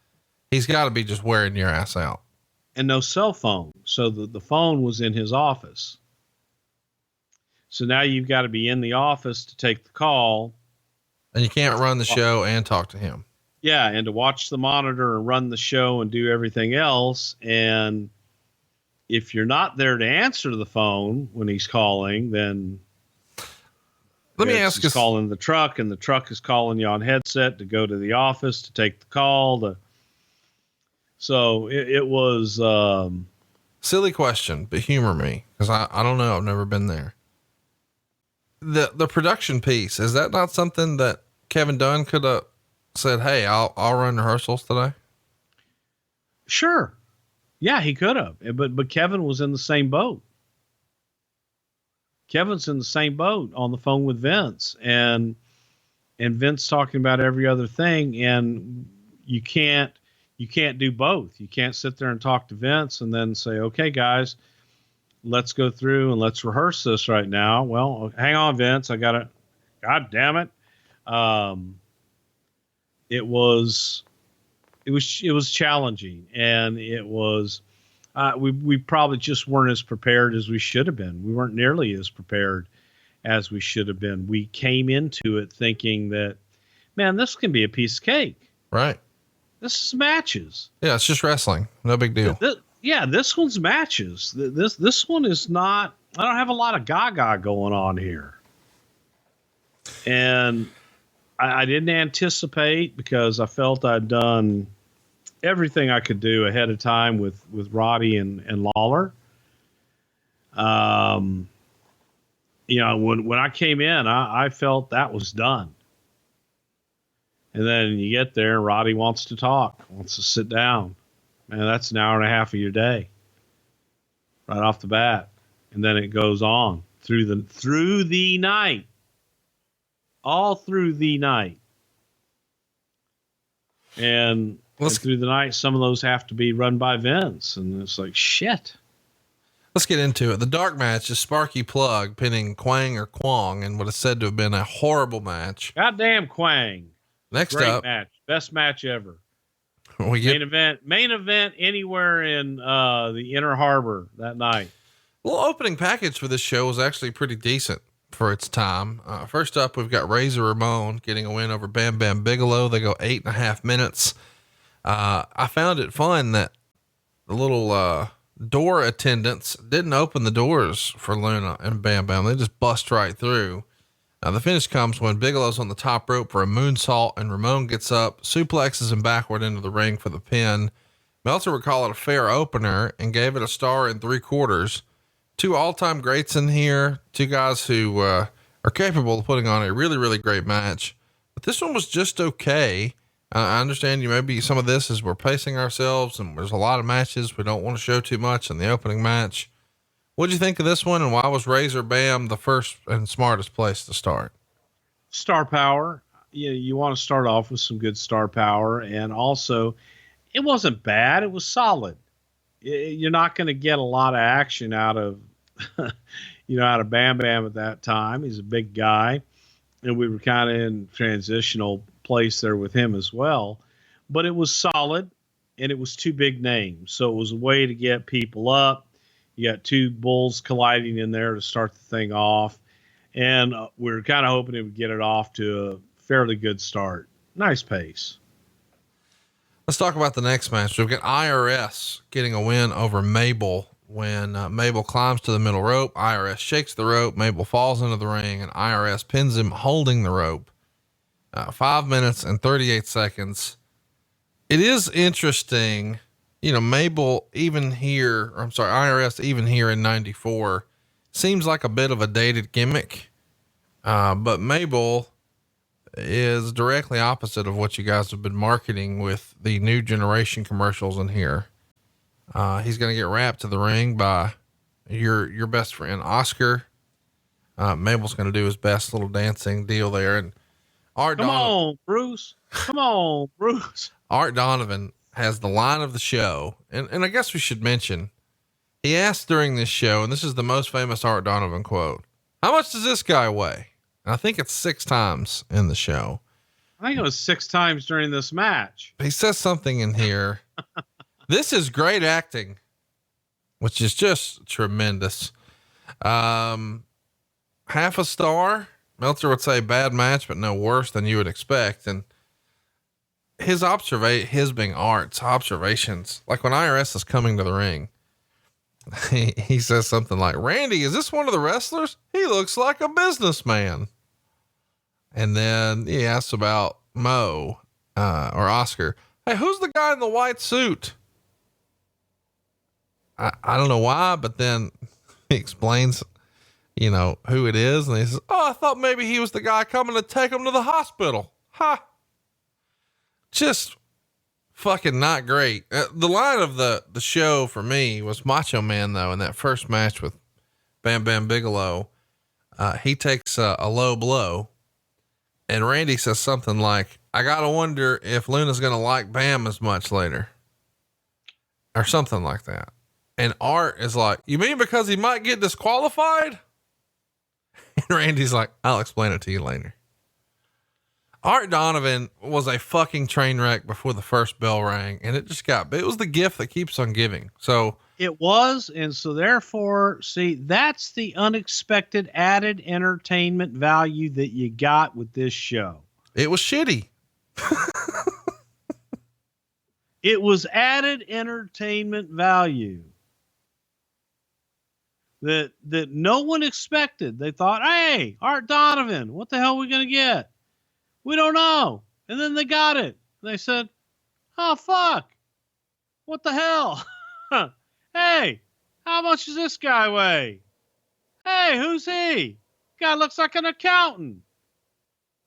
he's got to be just wearing your ass out. And no cell phone. So the phone was in his office. So now you've got to be in the office to take the call. And you can't run the show and talk to him. Yeah, and to watch the monitor and run the show and do everything else. And if you're not there to answer the phone when he's calling, then let me ask you, calling the truck, and the truck is calling you on headset to go to the office to take the call. So it was silly question, but humor me, because I don't know. I've never been there. The production piece, is that not something that Kevin Dunn could have said, hey, I'll run rehearsals today? Sure. Yeah, he could have, but Kevin was in the same boat. Kevin's in the same boat on the phone with Vince, and Vince talking about every other thing. And you can't do both. You can't sit there and talk to Vince and then say, okay, guys, let's go through and let's rehearse this right now. Well, hang on, Vince. God damn it. It was challenging, and it was, we probably just weren't as prepared as we should have been. We weren't nearly as prepared as we should have been. We came into it thinking that, man, this can be a piece of cake. Right. This is matches. Yeah. It's just wrestling. No big deal. This one's matches. This one is not, I don't have a lot of gaga going on here. And I didn't anticipate, because I felt I'd done everything I could do ahead of time with Roddy and Lawler. When I came in, I felt that was done. And then you get there and Roddy wants to talk, wants to sit down. Man, that's an hour and a half of your day right off the bat. And then it goes on through the night, all through the night. And through the night, some of those have to be run by Vince. And it's like, shit. Let's get into it. The dark match is Sparky Plug pinning Quang or Kwong in what is said to have been a horrible match. Goddamn Quang. Next Great up, match. Best match ever. We get Main event anywhere in the Inner Harbor that night. Well, opening package for this show was actually pretty decent for its time. First up, we've got Razor Ramon getting a win over Bam Bam Bigelow. They go 8.5 minutes. I found it fun that the little door attendants didn't open the doors for Luna and Bam Bam. They just bust right through. The finish comes when Bigelow's on the top rope for a moonsault, and Ramon gets up, suplexes him backward into the ring for the pin. Meltzer would call it a fair opener and gave it a star and 3/4. Two all-time greats in here, two guys who are capable of putting on a really, really great match. But this one was just okay. I understand maybe some of this is we're pacing ourselves and there's a lot of matches. We don't want to show too much in the opening match. What'd you think of this one, and why was Razor Bam the first and smartest place to start? Star power. You want to start off with some good star power, and also it wasn't bad. It was solid. You're not going to get a lot of action out of, out of Bam Bam at that time. He's a big guy, and we were kind of in transitional place there with him as well, but it was solid, and it was two big names. So it was a way to get people up. You got two bulls colliding in there to start the thing off. And we were kind of hoping it would get it off to a fairly good start. Nice pace. Let's talk about the next match. We've got IRS getting a win over Mabel when Mabel climbs to the middle rope. IRS shakes the rope. Mabel falls into the ring, and IRS pins him holding the rope. 5 minutes and 38 seconds. It is interesting. Mabel IRS even here in 94 seems like a bit of a dated gimmick. But Mabel is directly opposite of what you guys have been marketing with the new generation commercials in here. He's going to get wrapped to the ring by your best friend, Oscar. Mabel's going to do his best little dancing deal there. And Art Come on, Bruce. Come on, Bruce. Art Donovan has the line of the show. And I guess we should mention, he asked during this show, and this is the most famous Art Donovan quote, how much does this guy weigh? And I think it's 6 times in the show. I think it was 6 times during this match. He says something in here. This is great acting, which is just tremendous. Half a star. Meltzer would say bad match, but no worse than you would expect. And his being Art's observations, like when IRS is coming to the ring, he says something like, Randy, is this one of the wrestlers? He looks like a businessman. And then he asks about Mo, or Oscar. Hey, who's the guy in the white suit? I don't know why, but then he explains, who it is. And he says, oh, I thought maybe he was the guy coming to take him to the hospital. Ha! Just fucking not great. The line of the show for me was Macho Man, though, in that first match with Bam Bam Bigelow. He takes a low blow, and Randy says something like, I gotta wonder if Luna's gonna like Bam as much later, or something like that. And Art is like, you mean because he might get disqualified? And Randy's like, I'll explain it to you later. Art Donovan was a fucking train wreck before the first bell rang, and it was the gift that keeps on giving. So it was. And so therefore, see, that's the unexpected added entertainment value that you got with this show. It was shitty. It was added entertainment value that no one expected. They thought, hey, Art Donovan, what the hell are we going to get? We don't know. And then they got it. They said, oh, fuck. What the hell? Hey, how much does this guy weigh? Hey, who's he? Guy looks like an accountant.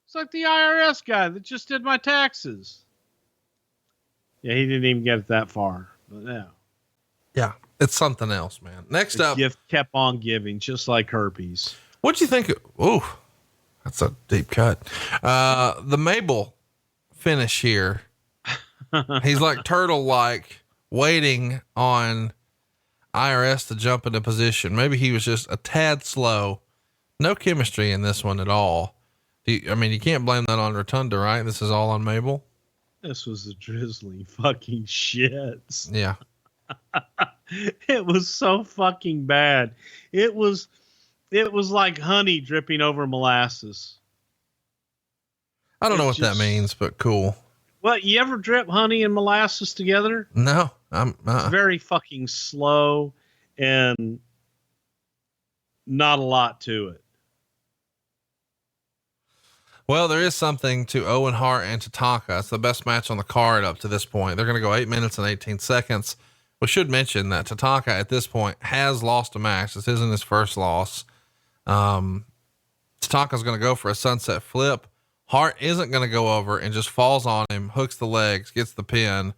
It's like the IRS guy that just did my taxes. Yeah, he didn't even get it that far. But yeah. Yeah, it's something else, man. Next The up. gift kept on giving, just like herpes. What'd you think? Oh, that's a deep cut. The Mabel finish here. He's like turtle-like waiting on IRS to jump into position. Maybe he was just a tad slow. No chemistry in this one at all. You can't blame that on Rotunda, right? This is all on Mabel. This was a drizzling fucking shit. Yeah. It was so fucking bad. It was like honey dripping over molasses. I don't know what that means, but cool. Well, you ever drip honey and molasses together? No, It's very fucking slow and not a lot to it. Well, there is something to Owen, Hart, and Tatanka. It's the best match on the card up to this point. They're going to go 8 minutes and 18 seconds. We should mention that Tatanka at this point has lost a match. This isn't his first loss. Tatanka's going to go for a sunset flip. Hart isn't going to go over and just falls on him, hooks the legs, gets the pin.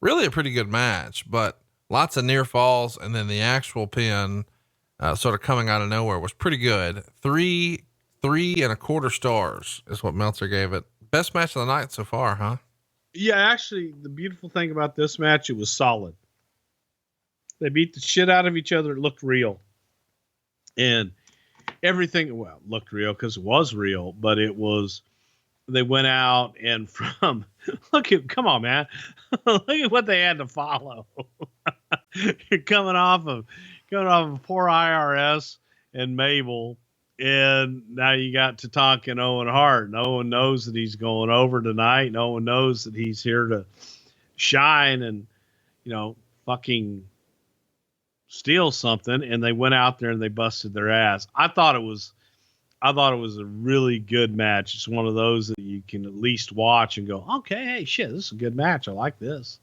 Really a pretty good match, but lots of near falls. And then the actual pin, sort of coming out of nowhere, was pretty good. 3.25 stars is what Meltzer gave it. Best match of the night so far, huh? Yeah, actually, the beautiful thing about this match, it was solid. They beat the shit out of each other. It looked real. And everything, well, looked real because it was real, but it was, they went out and come on, man. Look at what they had to follow. You're coming off of poor IRS and Mabel. And now you got Tatanka and Owen Hart. No one knows that he's going over tonight. No one knows that he's here to shine and, fucking steal something. And they went out there and they busted their ass. I thought it was a really good match. It's one of those that you can at least watch and go, okay, hey, shit, this is a good match. I like this.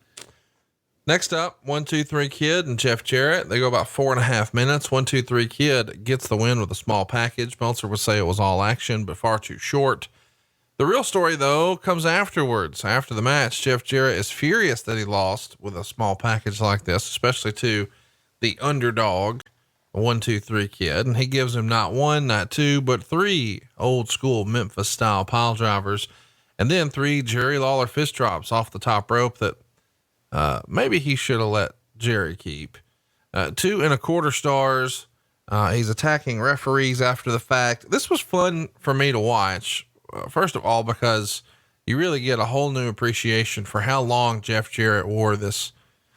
Next up, 1, 2, 3 Kid and Jeff Jarrett. They go about 4.5 minutes. 1, 2, 3 Kid gets the win with a small package. Meltzer would say it was all action, but far too short. The real story, though, comes afterwards. After the match, Jeff Jarrett is furious that he lost with a small package like this, especially to the underdog. 1, 2, 3 kid. And he gives him not one, not two, but three old school Memphis style pile drivers. And then three Jerry Lawler fist drops off the top rope that, maybe he should have let Jerry keep. 2 1/4 stars. He's attacking referees after the fact. This was fun for me to watch. First of all, because you really get a whole new appreciation for how long Jeff Jarrett wore this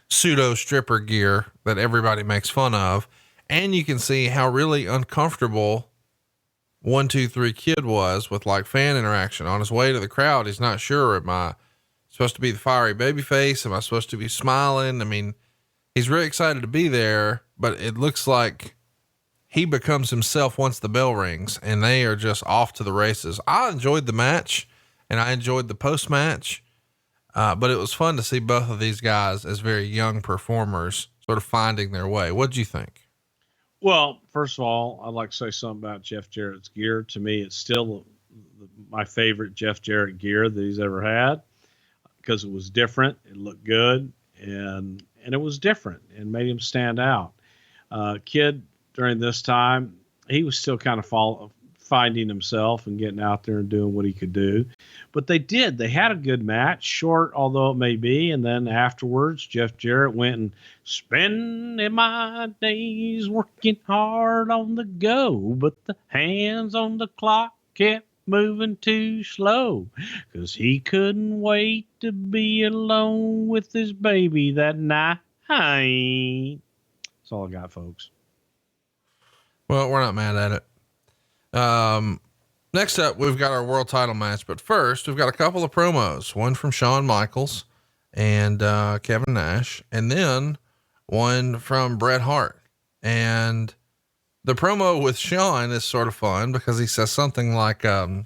pseudo stripper gear that everybody makes fun of. And you can see how really uncomfortable 1, 2, 3 kid was with like fan interaction on his way to the crowd. He's not sure. Am I supposed to be the fiery baby face? Am I supposed to be smiling? I mean, he's really excited to be there, but it looks like he becomes himself once the bell rings and they are just off to the races. I enjoyed the match and I enjoyed the post match. But it was fun to see both of these guys as very young performers sort of finding their way. What'd you think? Well, first of all, I'd like to say something about Jeff Jarrett's gear. To me, it's still my favorite Jeff Jarrett gear that he's ever had because it was different. It looked good and it was different and made him stand out. Kid during this time, he was still kind of finding himself and getting out there and doing what he could do. But they had a good match, short, although it may be. And then afterwards, Jeff Jarrett went and spending my days working hard on the go, but the hands on the clock kept moving too slow, 'cause he couldn't wait to be alone with his baby that night. That's all I got, folks. Well, we're not mad at it. Next up, we've got our world title match, but first we've got a couple of promos, one from Shawn Michaels and, Kevin Nash, and then one from Bret Hart. And the promo with Shawn is sort of fun because he says something like, oh,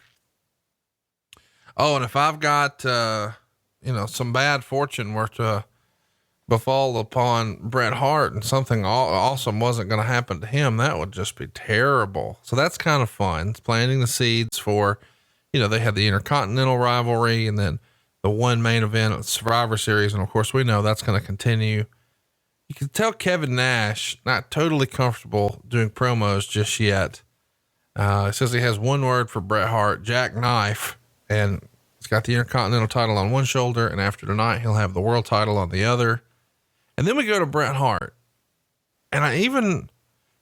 and if I've got, some bad fortune were to befall upon Bret Hart and something awesome wasn't going to happen to him, that would just be terrible. So that's kind of fun. It's planting the seeds for, they had the Intercontinental rivalry and then the one main event of the Survivor Series. And of course we know that's going to continue. You can tell Kevin Nash not totally comfortable doing promos just yet. He says he has one word for Bret Hart, jackknife, and he's got the Intercontinental title on one shoulder. And after tonight, he'll have the world title on the other. And then we go to Bret Hart. And I even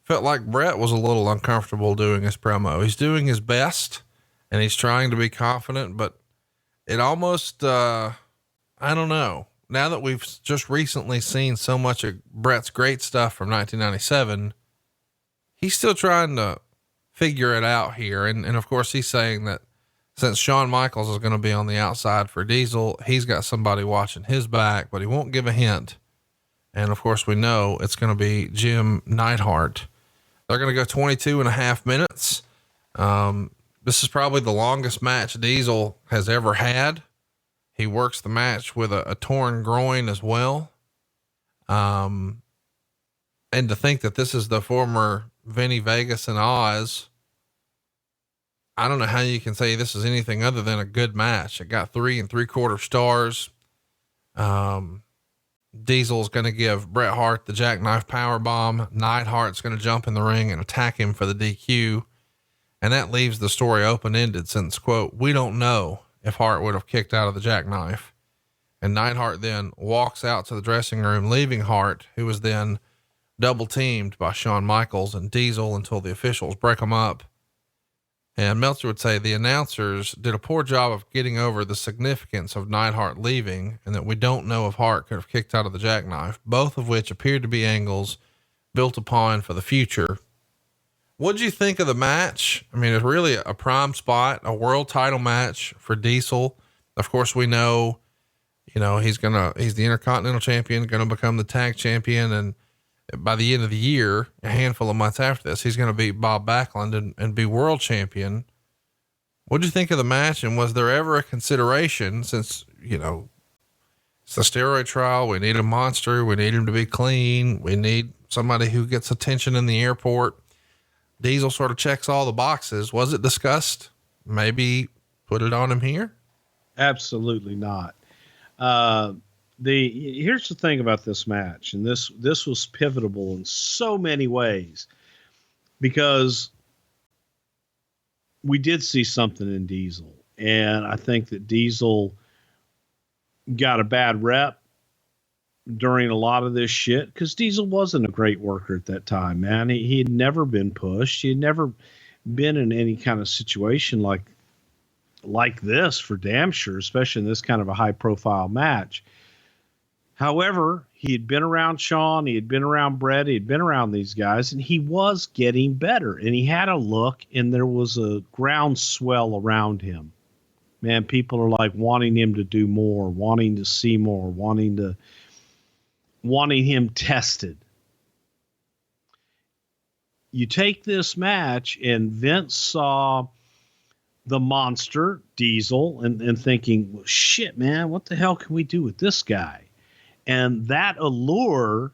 felt like Bret was a little uncomfortable doing his promo. He's doing his best and he's trying to be confident, but it almost, I don't know. Now that we've just recently seen so much of Bret's great stuff from 1997, he's still trying to figure it out here. And of course he's saying that since Shawn Michaels is going to be on the outside for Diesel, he's got somebody watching his back, but he won't give a hint. And of course we know it's going to be Jim Neidhart. They're going to go 22.5 minutes. This is probably the longest match Diesel has ever had. He works the match with a torn groin as well. And to think that this is the former Vinny Vegas and Oz, I don't know how you can say this is anything other than a good match. It got 3 3/4 stars. Diesel's going to give Bret Hart the jackknife power bomb. Neidhart's going to jump in the ring and attack him for the DQ. And that leaves the story open-ended since, quote, we don't know if Hart would have kicked out of the jackknife. And Neidhart then walks out to the dressing room, leaving Hart, who was then double teamed by Shawn Michaels and Diesel until the officials break them up. And Meltzer would say the announcers did a poor job of getting over the significance of Neidhart leaving and that we don't know if Hart could have kicked out of the jackknife, both of which appeared to be angles built upon for the future. What'd you think of the match? I mean, it's really a prime spot, a world title match for Diesel. Of course, we know, he's the Intercontinental champion, going to become the tag champion. And by the end of the year, a handful of months after this, he's going to beat Bob Backlund and be world champion. What'd you think of the match? And was there ever a consideration since, it's the steroid trial? We need a monster. We need him to be clean. We need somebody who gets attention in the airport. Diesel sort of checks all the boxes. Was it discussed? Maybe put it on him here? Absolutely not. Here's the thing about this match, and this was pivotal in so many ways. because we did see something in Diesel. And I think that Diesel got a bad rep during a lot of this shit because Diesel wasn't a great worker at that time, man. He had never been pushed. He had never been in any kind of situation like this for damn sure, especially in this kind of a high profile match. However, he had been around Shawn, he had been around Bret, he had been around these guys, and he was getting better. And he had a look, and there was a groundswell around him. Man, people are like wanting him to do more, wanting to see more, wanting him tested. You take this match, and Vince saw the monster, Diesel, and thinking, well, shit, man, what the hell can we do with this guy? And that allure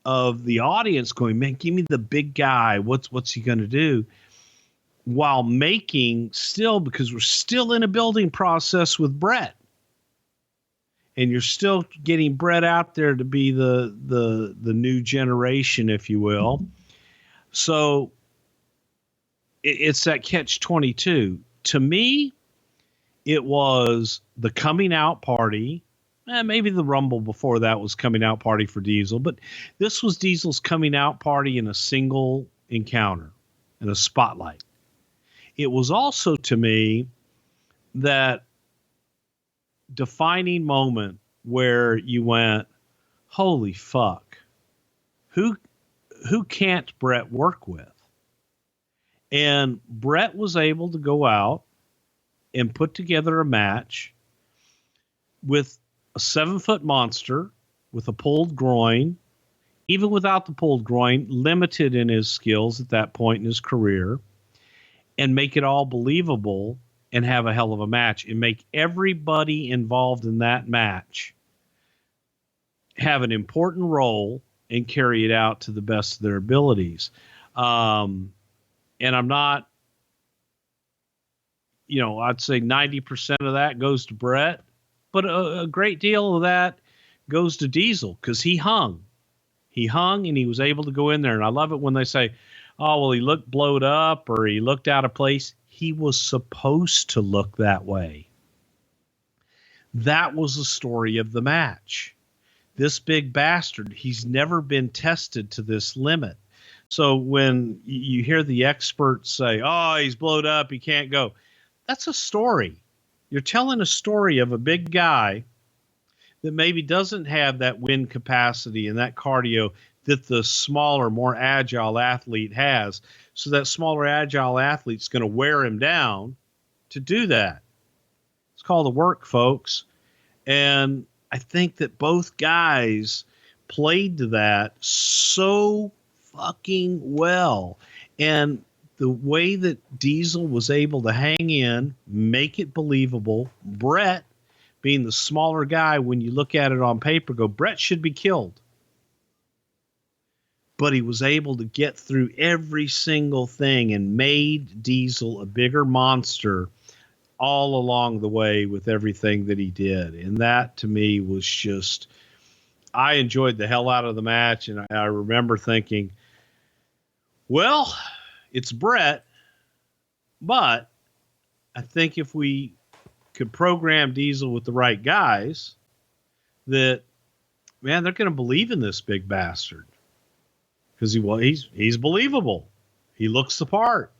of the audience going, man, give me the big guy. What's he going to do? While making still, because we're still in a building process with Bret. And you're still getting Bret out there to be the new generation, if you will. So it's that catch-22. To me, it was the coming out party. Maybe the Rumble before that was coming out party for Diesel, but this was Diesel's coming out party in a single encounter, in a spotlight. It was also, to me, that defining moment where you went, holy fuck, who can't Bret work with? And Bret was able to go out and put together a match with a 7-foot monster with a pulled groin, even without the pulled groin, limited in his skills at that point in his career, and make it all believable and have a hell of a match and make everybody involved in that match have an important role and carry it out to the best of their abilities. And I'm not, I'd say 90% of that goes to Bret, but a great deal of that goes to Diesel because he hung. He hung and he was able to go in there. And I love it when they say, oh, well, he looked blowed up or he looked out of place. He was supposed to look that way. That was the story of the match. This big bastard, he's never been tested to this limit. So when you hear the experts say, oh, he's blowed up, he can't go, that's a story. You're telling a story of a big guy that maybe doesn't have that wind capacity and that cardio that the smaller, more agile athlete has. So that smaller, agile athlete's going to wear him down to do that. It's called the work, folks. And I think that both guys played to that so fucking well. And the way that Diesel was able to hang in, make it believable, Bret being the smaller guy, when you look at it on paper, go, Bret should be killed. But he was able to get through every single thing and made Diesel a bigger monster all along the way with everything that he did. And that, to me, was just, I enjoyed the hell out of the match. And I remember thinking, well, it's Bret, but I think if we could program Diesel with the right guys, that, man, they're going to believe in this big bastard because he's believable. He looks the part.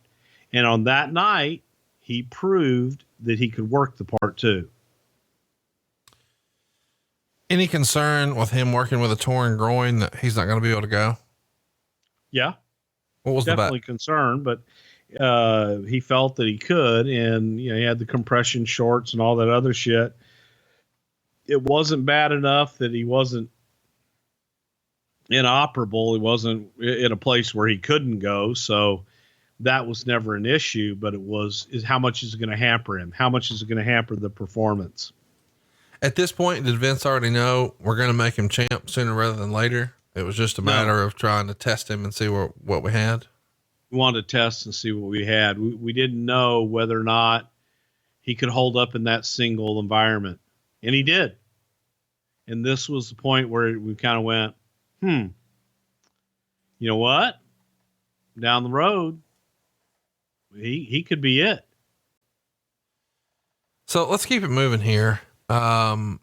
And on that night, he proved that he could work the part too. Any concern with him working with a torn groin that he's not going to be able to go? Yeah. What was definitely concerned, but he felt that he could, and he had the compression shorts and all that other shit. It wasn't bad enough that he wasn't inoperable. He wasn't in a place where he couldn't go, so that was never an issue. But is how much is it going to hamper him? How much is it going to hamper the performance? At this point, did Vince already know we're going to make him champ sooner rather than later? It was just a matter of trying to test him and see what we had. We wanted to test and see what we had. We didn't know whether or not he could hold up in that single environment. And he did. And this was the point where we kind of went, you know what? down the road, he could be it. So let's keep it moving here. Jim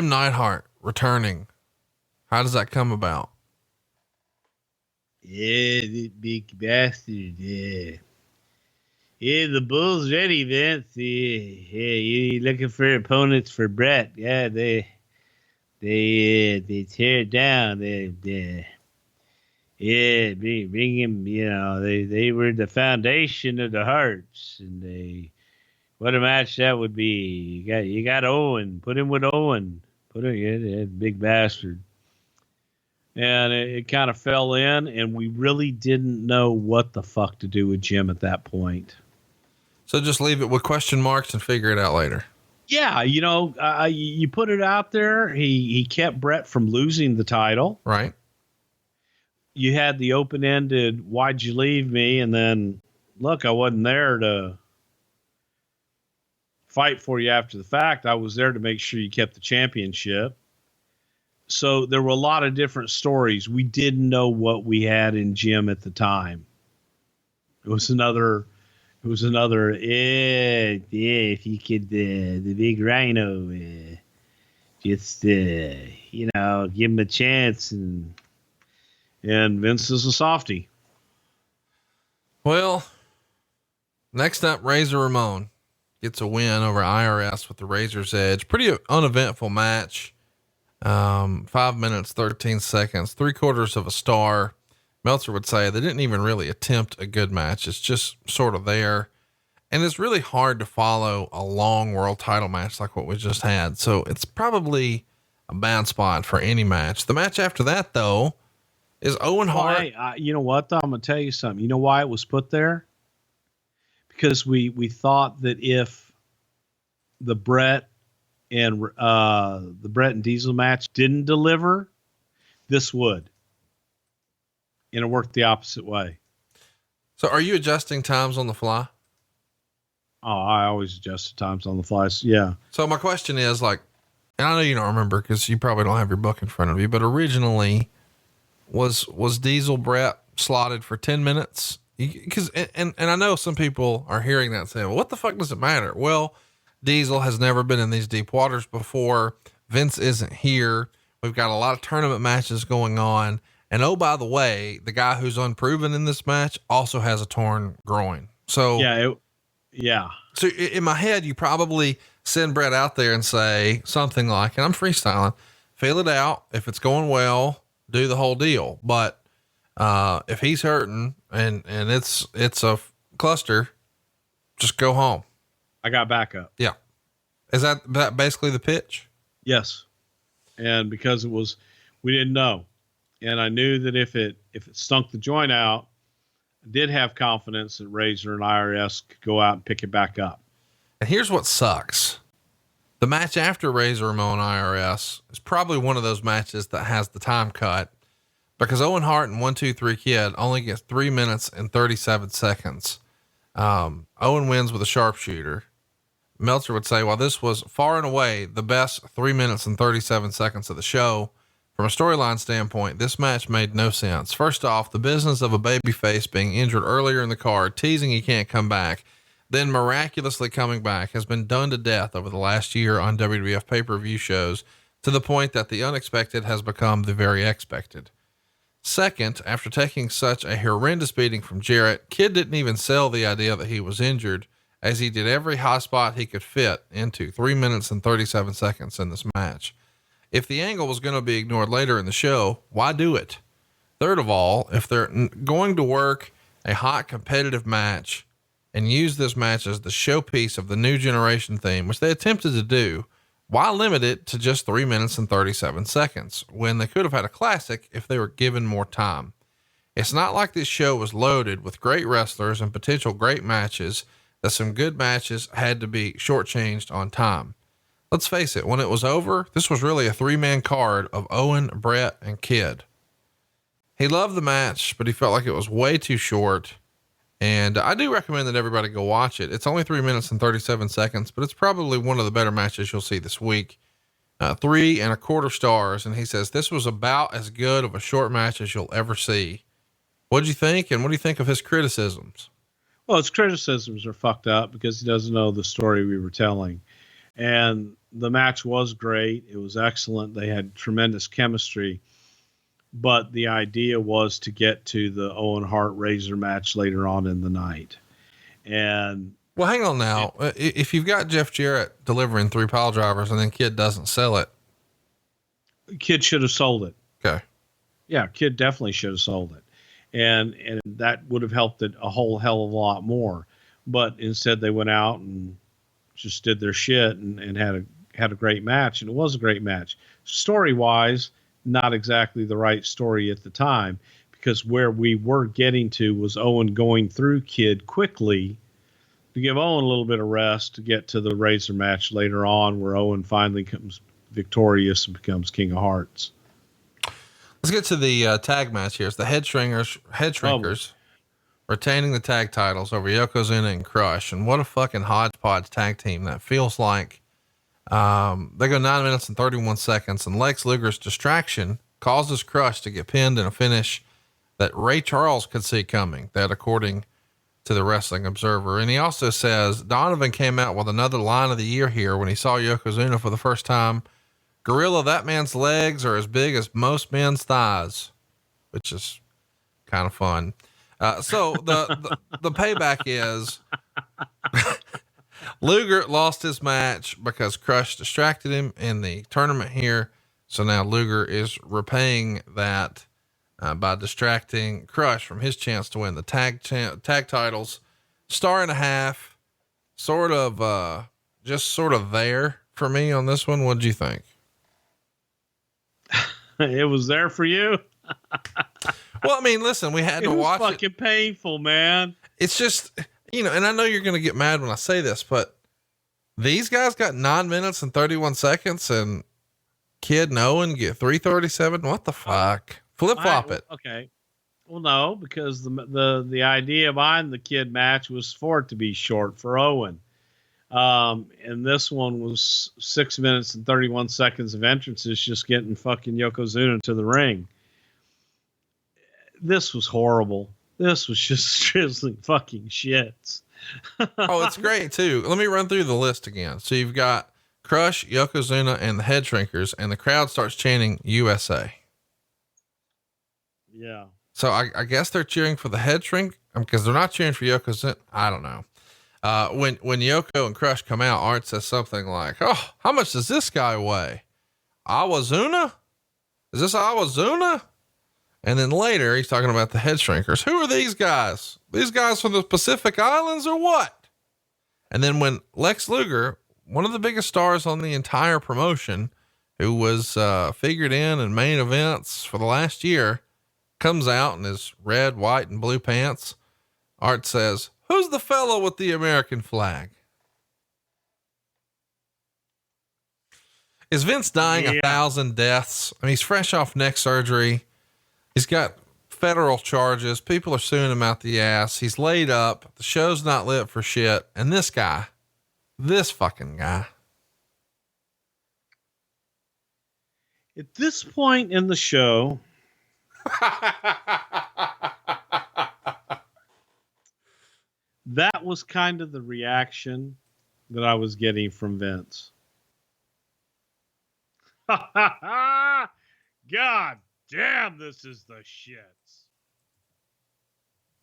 Neidhart returning. How does that come about? Yeah, the big bastard. Yeah. Yeah, the Bulls ready, Vince. Yeah, you looking for opponents for Bret? Yeah, they tear it down. Bring him. You know, they were the foundation of the Hearts, and what a match that would be. You got Owen. Put him with Owen. That big bastard. And it kind of fell in, and we really didn't know what the fuck to do with Jim at that point. So just leave it with question marks and figure it out later. Yeah, you know, you put it out there. He kept Bret from losing the title. Right. You had the open-ended, why'd you leave me? And then, look, I wasn't there to fight for you after the fact. I was there to make sure you kept the championship. So there were a lot of different stories. We didn't know what we had in Jim at the time. It was another, if you could, the big rhino, just, give him a chance. And Vince is a softie. Well, next up, Razor Ramon gets a win over IRS with the Razor's Edge. Pretty uneventful match. 5 minutes, 13 seconds, 3/4 of a star. Meltzer would say they didn't even really attempt a good match. It's just sort of there. And it's really hard to follow a long world title match like what we just had. So it's probably a bad spot for any match. The match after that, though, is Owen Hart. You know what, though? I'm going to tell you something. You know why it was put there? Because we thought that if the Bret and Diesel match didn't deliver, this would. And it worked the opposite way. So are you adjusting times on the fly? Oh, I always adjust the times on the fly. Yeah. So my question is, like, and I know you don't remember because you probably don't have your book in front of you, but originally was Diesel Bret slotted for 10 minutes? Because, and I know some people are hearing that saying, well, what the fuck does it matter? Well, Diesel has never been in these deep waters before. Vince isn't here. We've got a lot of tournament matches going on. And oh, by the way, the guy who's unproven in this match also has a torn groin. So yeah. So in my head, you probably send Bret out there and say something like, and I'm freestyling, feel it out. If it's going well, do the whole deal. But, if he's hurting and it's a cluster, just go home. I got backup. Yeah. Is that basically the pitch? Yes. And because we didn't know. And I knew that if it stunk the joint out, I did have confidence that Razor and IRS could go out and pick it back up. And here's what sucks. The match after Razor Ramon IRS is probably one of those matches that has the time cut because Owen Hart and 1-2-3 Kid only gets 3 minutes and 37 seconds. Owen wins with a sharpshooter. Meltzer would say, while this was far and away the best 3 minutes and 37 seconds of the show, from a storyline standpoint, this match made no sense. First off, the business of a babyface being injured earlier in the card, teasing he can't come back, then miraculously coming back, has been done to death over the last year on WWF pay-per-view shows, to the point that the unexpected has become the very expected. Second, after taking such a horrendous beating from Jarrett, Kid didn't even sell the idea that he was injured, as he did every hot spot he could fit into 3 minutes and 37 seconds in this match. If the angle was going to be ignored later in the show, why do it? Third of all, if they're going to work a hot competitive match and use this match as the showpiece of the new generation theme, which they attempted to do, why limit it to just 3 minutes and 37 seconds when they could have had a classic if they were given more time? It's not like this show was loaded with great wrestlers and potential great matches that some good matches had to be shortchanged on time. Let's face it, when it was over, this was really a 3-man card of Owen, Bret, and Kid. He loved the match, but he felt like it was way too short. And I do recommend that everybody go watch it. It's only 3 minutes and 37 seconds, but it's probably one of the better matches you'll see this week. 3.25 stars. And he says, this was about as good of a short match as you'll ever see. What'd you think? And what do you think of his criticisms? Well, his criticisms are fucked up because he doesn't know the story we were telling. And the match was great. It was excellent. They had tremendous chemistry. But the idea was to get to the Owen Hart Razor match later on in the night. And well, hang on now. If you've got Jeff Jarrett delivering 3 pile drivers and then Kid doesn't sell it, Kid should have sold it. okay. Yeah, Kid definitely should have sold it. And that would have helped it a whole hell of a lot more. But instead they went out and just did their shit and had a great match. And it was a great match. Story-wise, not exactly the right story at the time, because where we were getting to was Owen going through Kid quickly to give Owen a little bit of rest to get to the Razor match later on, where Owen finally comes victorious and becomes King of Hearts. Let's get to the tag match here. It's the Headshrinkers retaining the tag titles over Yokozuna and Crush. And what a fucking hodgepodge tag team that feels like. They go 9 minutes and 31 seconds, and Lex Luger's distraction causes Crush to get pinned in a finish that Ray Charles could see coming. That according to the Wrestling Observer. And he also says Donovan came out with another line of the year here when he saw Yokozuna for the first time. Gorilla, that man's legs are as big as most men's thighs, which is kind of fun. So the payback is Luger lost his match because Crush distracted him in the tournament here. So now Luger is repaying that by distracting Crush from his chance to win the tag titles. 1.5 stars, sort of there for me on this one. What'd you think? It was there for you. Well, I mean, listen, we had to watch it. It was fucking painful, man. It's just, and I know you're going to get mad when I say this, but these guys got 9 minutes and 31 seconds and Kid and Owen get 3:37. What the fuck? Flip flop it. Okay. Well, no, because the idea behind the Kid match was for it to be short for Owen. And this one was 6 minutes and 31 seconds of entrances, just getting fucking Yokozuna to the ring. This was horrible. This was just drizzling fucking shits. Oh, it's great too. Let me run through the list again. So you've got Crush, Yokozuna, and the Headshrinkers, and the crowd starts chanting USA. Yeah. So I guess they're cheering for the Headshrink because they're not cheering for Yokozuna. I don't know. When Yoko and Crush come out, Art says something like, "Oh, how much does this guy weigh? Awazuna? Is this Awazuna?" And then later he's talking about the Headshrinkers. Who are these guys? These guys from the Pacific Islands or what? And then when Lex Luger, one of the biggest stars on the entire promotion, who was figured in main events for the last year, comes out in his red, white, and blue pants, Art says, "Who's the fellow with the American flag?" Is Vince dying 1,000 deaths? I mean, he's fresh off neck surgery. He's got federal charges. People are suing him out the ass. He's laid up. The show's not lit for shit. And this fucking guy. At this point in the show, that was kind of the reaction that I was getting from Vince. God damn, this is the shits.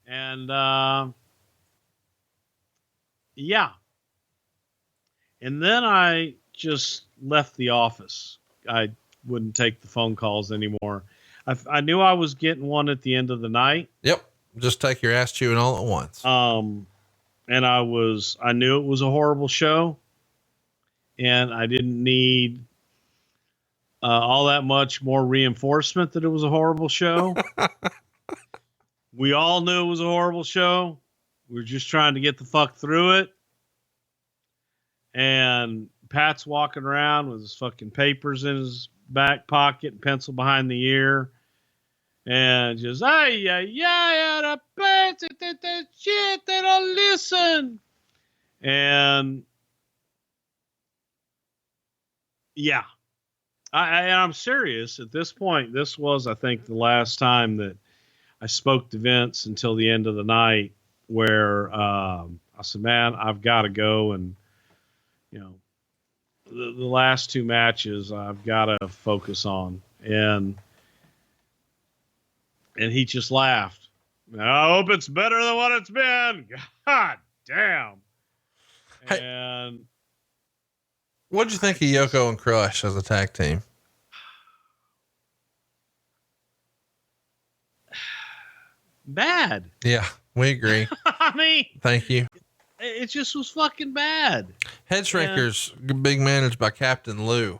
And, yeah. And then I just left the office. I wouldn't take the phone calls anymore. I knew I was getting one at the end of the night. Yep. Just take your ass chewing all at once. And I knew it was a horrible show, and I didn't need all that much more reinforcement that it was a horrible show. We all knew it was a horrible show. We were just trying to get the fuck through it. And Pat's walking around with his fucking papers in his back pocket and pencil behind the ear. And just, the shit, they don't listen. And yeah, I'm serious at this point. This was, I think, the last time that I spoke to Vince until the end of the night where, I said, man, I've got to go. And, you know, the last two matches I've got to focus on. And he just laughed. I hope it's better than what it's been. God damn. Hey, and what'd you think of Yoko and Crush as a tag team? bad. Yeah, we agree. I mean, Thank you. it just was fucking bad. Headshrinkers, big managed by Captain Lou.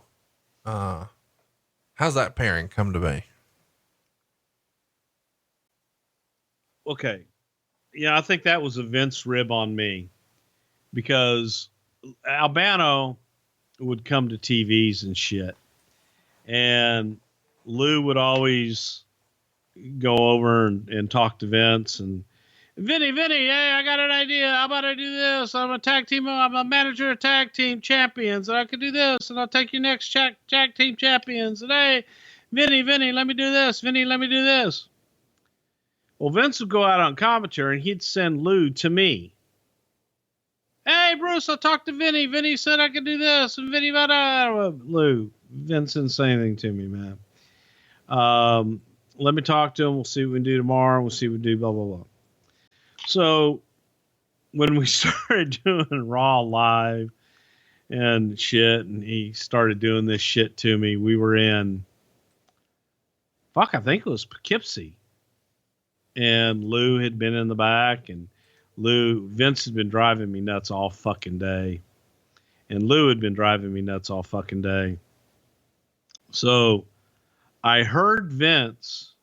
How's that pairing come to be? Okay. Yeah, I think that was a Vince rib on me because Albano would come to TVs and shit. And Lou would always go over and talk to Vince and Vinny, hey, I got an idea. How about I do this? I'm a manager of tag team champions, and I could do this, and I'll take you next tag team champions. And hey, Vinny, let me do this. Vinny, let me do this. Well, Vince would go out on commentary and he'd send Lou to me. Hey, Bruce, I talked to Vinny. Vinny said I could do this. And Vinny, Lou, Vince didn't say anything to me, man. Let me talk to him. We'll see what we can do tomorrow. We'll see what we do, blah, blah, blah. So when we started doing Raw Live and shit, and he started doing this shit to me, we were in, I think it was Poughkeepsie. And Lou had been in the back, and Vince had been driving me nuts all fucking day. And Lou had been driving me nuts all fucking day. So I heard Vince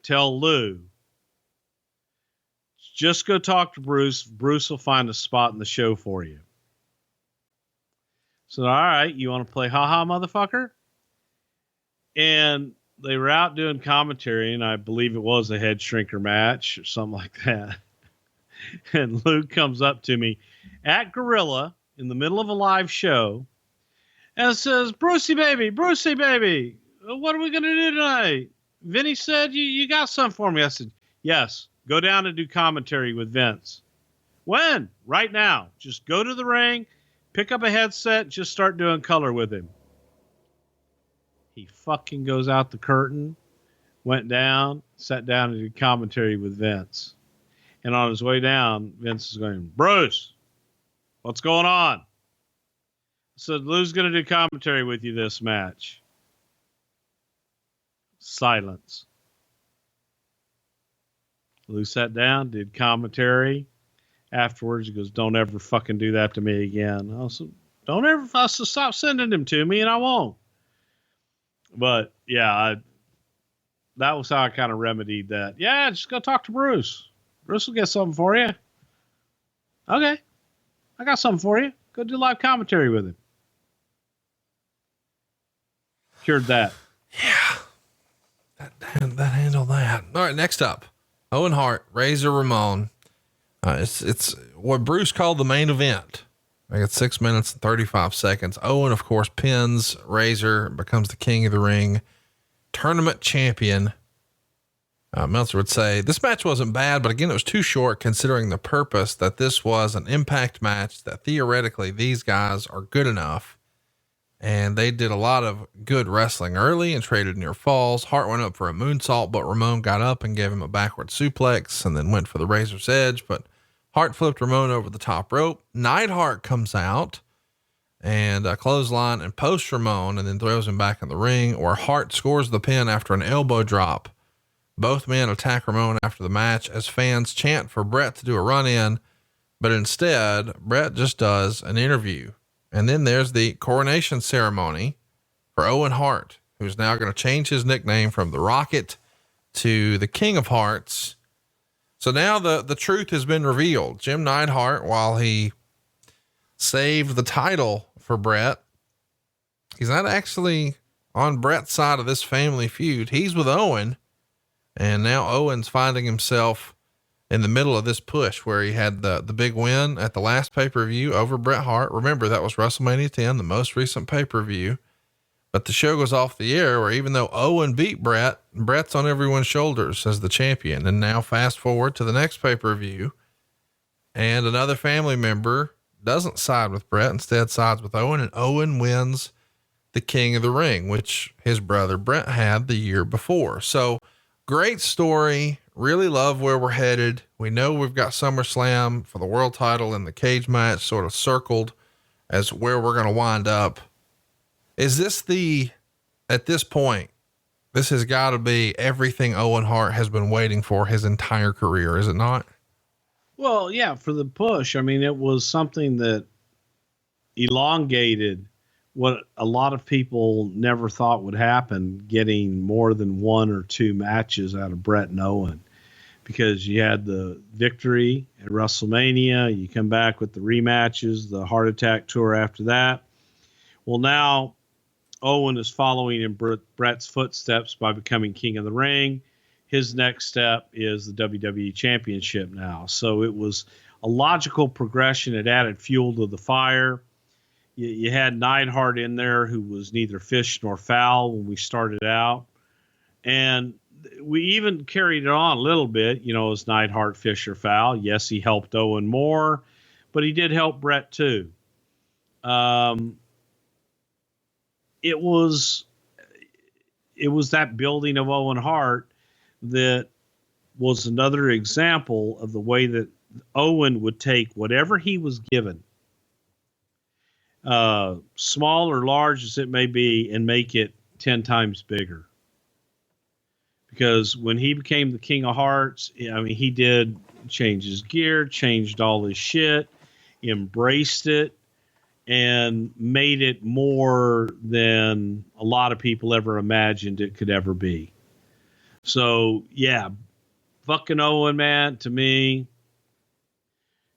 tell Lou, just go talk to Bruce. Bruce will find a spot in the show for you. So, all right, you want to play haha, motherfucker? And they were out doing commentary, and I believe it was a head shrinker match or something like that. And Luke comes up to me at Gorilla in the middle of a live show and says, Brucey baby, what are we going to do tonight? Vinny said, you got something for me. I said, yes, go down and do commentary with Vince. When? Right now. Just go to the ring, pick up a headset, just start doing color with him. He fucking goes out the curtain, went down, sat down and did commentary with Vince. And on his way down, Vince is going, Bruce, what's going on? I said, Lou's going to do commentary with you this match. Silence. Lou sat down, did commentary. Afterwards, he goes, don't ever fucking do that to me again. I said, stop sending him to me and I won't. But yeah, that was how I kind of remedied that. Yeah, just go talk to Bruce. Bruce will get something for you. Okay. I got something for you. Go do live commentary with him. Cured that. Yeah. That handled that. All right. Next up, Owen Hart, Razor Ramon. It's what Bruce called the main event. I got 6 minutes and 35 seconds. Owen, of course, pins Razor, becomes the king of the ring, tournament champion. Meltzer would say this match wasn't bad, but again, it was too short considering the purpose that this was an impact match that theoretically these guys are good enough. And they did a lot of good wrestling early and traded near falls. Hart went up for a moonsault, but Ramon got up and gave him a backward suplex and then went for the Razor's edge, but Hart flipped Ramon over the top rope. Neidhart comes out and clothesline and posts Ramon and then throws him back in the ring, where Hart scores the pin after an elbow drop. Both men attack Ramon after the match as fans chant for Bret to do a run in, but instead Bret just does an interview. And then there's the coronation ceremony for Owen Hart, who's now going to change his nickname from the Rocket to the King of Hearts. So now the truth has been revealed. Jim Neidhart, while he saved the title for Bret, he's not actually on Bret's side of this family feud. He's with Owen. And now Owen's finding himself in the middle of this push where he had the big win at the last pay-per-view over Bret Hart. Remember, that was WrestleMania 10, the most recent pay-per-view, But the show goes off the air where even though Owen beat Bret, Bret's on everyone's shoulders as the champion. And now fast forward to the next pay-per-view, and another family member doesn't side with Bret, instead sides with Owen, and Owen wins the King of the Ring, which his brother Bret had the year before. So great story. Really love where we're headed. We know we've got SummerSlam for the world title and the cage match sort of circled as where we're going to wind up. Is this at this point, this has got to be everything Owen Hart has been waiting for his entire career, is it not? Well, yeah, for the push. I mean, it was something that elongated what a lot of people never thought would happen, getting more than one or two matches out of Bret and Owen, because you had the victory at WrestleMania. You come back with the rematches, the Heart Attack tour after that. Well, now Owen is following in Bret's footsteps by becoming King of the Ring. His next step is the WWE Championship now. So it was a logical progression. It added fuel to the fire. You had Neidhart in there, who was neither fish nor fowl when we started out. And we even carried it on a little bit, as Neidhart, fish or fowl. Yes, he helped Owen more, but he did help Bret too. It was that building of Owen Hart that was another example of the way that Owen would take whatever he was given, small or large as it may be, and make it 10 times bigger. Because when he became the King of Hearts, I mean, he did change his gear, changed all his shit, embraced it, and made it more than a lot of people ever imagined it could ever be. So, yeah, fucking Owen, man, to me,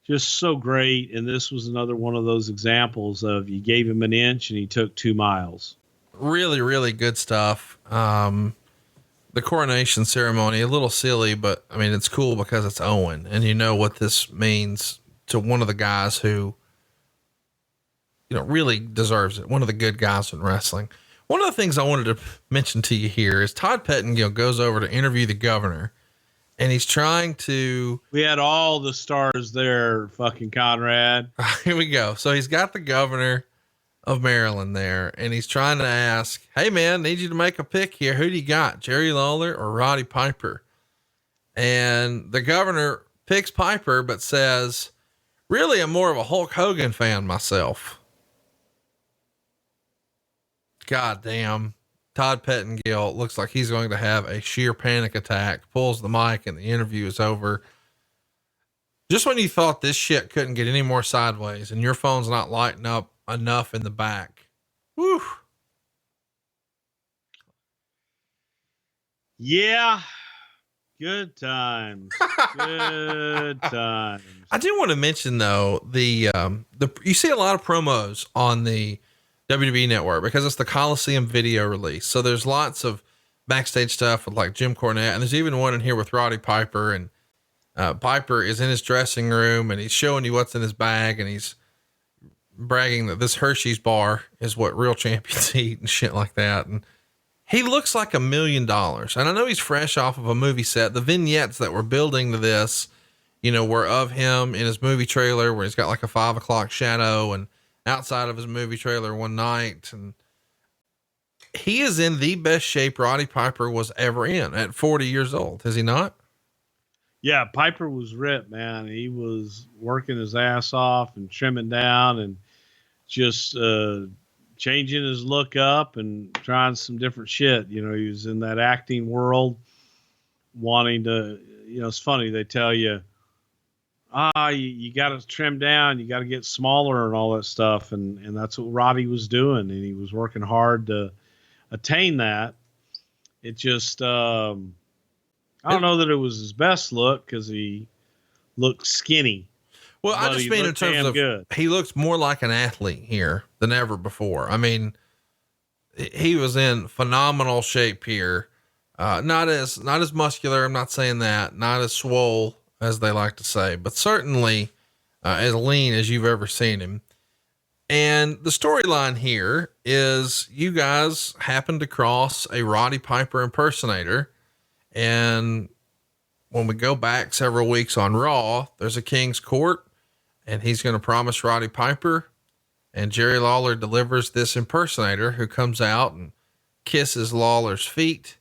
just so great. And this was another one of those examples of you gave him an inch and he took 2 miles. Really, really good stuff. The coronation ceremony, a little silly, but I mean, it's cool because it's Owen, and you know what this means to one of the guys who, really deserves it. One of the good guys in wrestling. One of the things I wanted to mention to you here is Todd Pettengill goes over to interview the governor, and he's trying to. We had all the stars there, fucking Conrad. Here we go. So he's got the governor of Maryland there, and he's trying to ask, "Hey man, need you to make a pick here. Who do you got, Jerry Lawler or Roddy Piper?" And the governor picks Piper, but says, "Really, I'm more of a Hulk Hogan fan myself." God damn. Todd Pettengill looks like he's going to have a sheer panic attack, pulls the mic, and the interview is over. Just when you thought this shit couldn't get any more sideways and your phone's not lighting up enough in the back. Woo. Yeah. Good times. Good times. I do want to mention though, you see a lot of promos on the WWE network because it's the Coliseum video release. So there's lots of backstage stuff with like Jim Cornette, and there's even one in here with Roddy Piper, and Piper is in his dressing room and he's showing you what's in his bag, and he's bragging that this Hershey's bar is what real champions eat and shit like that. And he looks like $1 million. And I know he's fresh off of a movie set. The vignettes that were building to this, were of him in his movie trailer where he's got like a 5 o'clock shadow, and outside of his movie trailer one night. And he is in the best shape Roddy Piper was ever in at 40 years old. Is he not? Yeah. Piper was ripped, man. He was working his ass off and trimming down and just, changing his look up and trying some different shit. He was in that acting world wanting to, it's funny. They tell you, you got to trim down, you got to get smaller and all that stuff. And that's what Roddy was doing. And he was working hard to attain that. It just, I don't know that it was his best look because he looked skinny. Well, I just mean in terms of good. He looks more like an athlete here than ever before. I mean, he was in phenomenal shape here. Not as muscular. I'm not saying that, not as swole as they like to say, but certainly, as lean as you've ever seen him. And the storyline here is you guys happen to cross a Roddy Piper impersonator. And when we go back several weeks on Raw, there's a King's Court and he's going to promise Roddy Piper, and Jerry Lawler delivers this impersonator who comes out and kisses Lawler's feet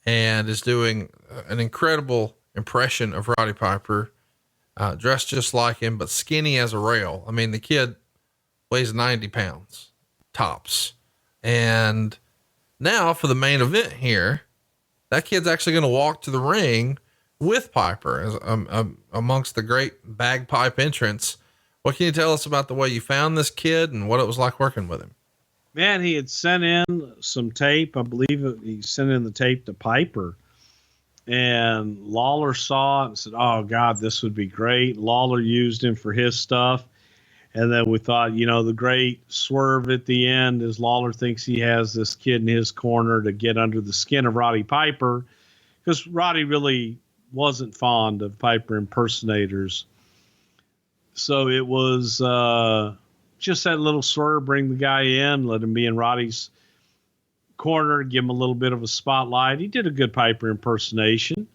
and is doing an incredible impression of Roddy Piper, dressed just like him, but skinny as a rail. I mean, the kid weighs 90 pounds tops. And now for the main event here, that kid's actually going to walk to the ring with Piper as, amongst the great bagpipe entrants. What can you tell us about the way you found this kid and what it was like working with him? Man, he had sent in some tape. I believe he sent in the tape to Piper, and Lawler saw it and said, "Oh God, this would be great." Lawler used him for his stuff. And then we thought, the great swerve at the end is Lawler thinks he has this kid in his corner to get under the skin of Roddy Piper, because Roddy really wasn't fond of Piper impersonators. So it was just that little swerve, bring the guy in, let him be in Roddy's corner, give him a little bit of a spotlight. He did a good Piper impersonation,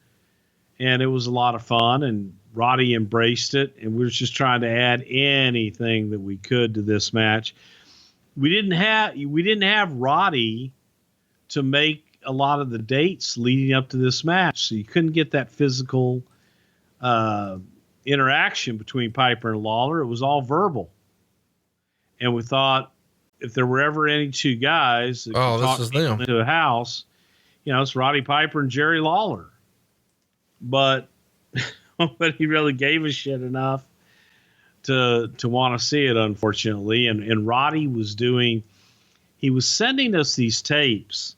and it was a lot of fun, and Roddy embraced it, and we were just trying to add anything that we could to this match. We didn't have Roddy to make a lot of the dates leading up to this match, so you couldn't get that physical interaction between Piper and Lawler. It was all verbal, and we thought if there were ever any two guys that could talk people into a house, it's Roddy Piper and Jerry Lawler. But he really gave a shit enough to want to see it, unfortunately. And Roddy he was sending us these tapes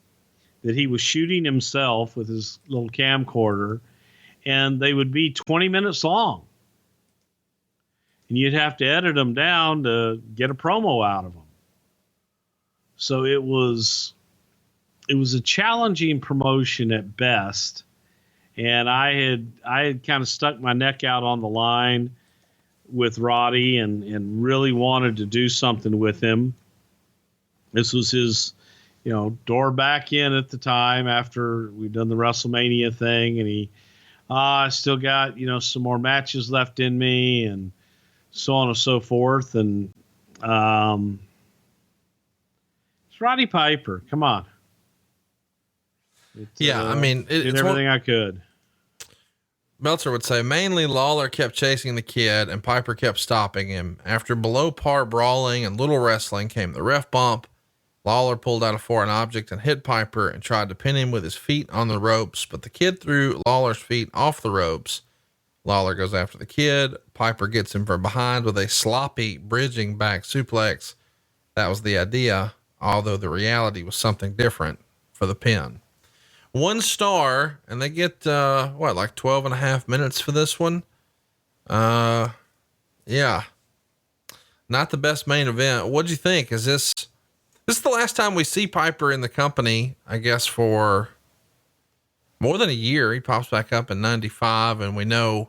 that he was shooting himself with his little camcorder, and they would be 20 minutes long. And you'd have to edit them down to get a promo out of them. So it was a challenging promotion at best. And I had kind of stuck my neck out on the line with Roddy and really wanted to do something with him. This was his, door back in at the time after we'd done the WrestleMania thing. And I still got, some more matches left in me and so on and so forth. And it's Roddy Piper. Come on. Did everything I could. Meltzer would say mainly Lawler kept chasing the kid and Piper kept stopping him. After below par brawling and little wrestling came the ref bump. Lawler pulled out a foreign object and hit Piper and tried to pin him with his feet on the ropes, but the kid threw Lawler's feet off the ropes. Lawler goes after the kid. Piper gets him from behind with a sloppy bridging back suplex. That was the idea, although the reality was something different for the pin. 1 star, and they get, 12 and a half minutes for this one. Yeah. Not the best main event. What'd you think? Is this the last time we see Piper in the company, I guess, for more than a year? He pops back up in 95, and we know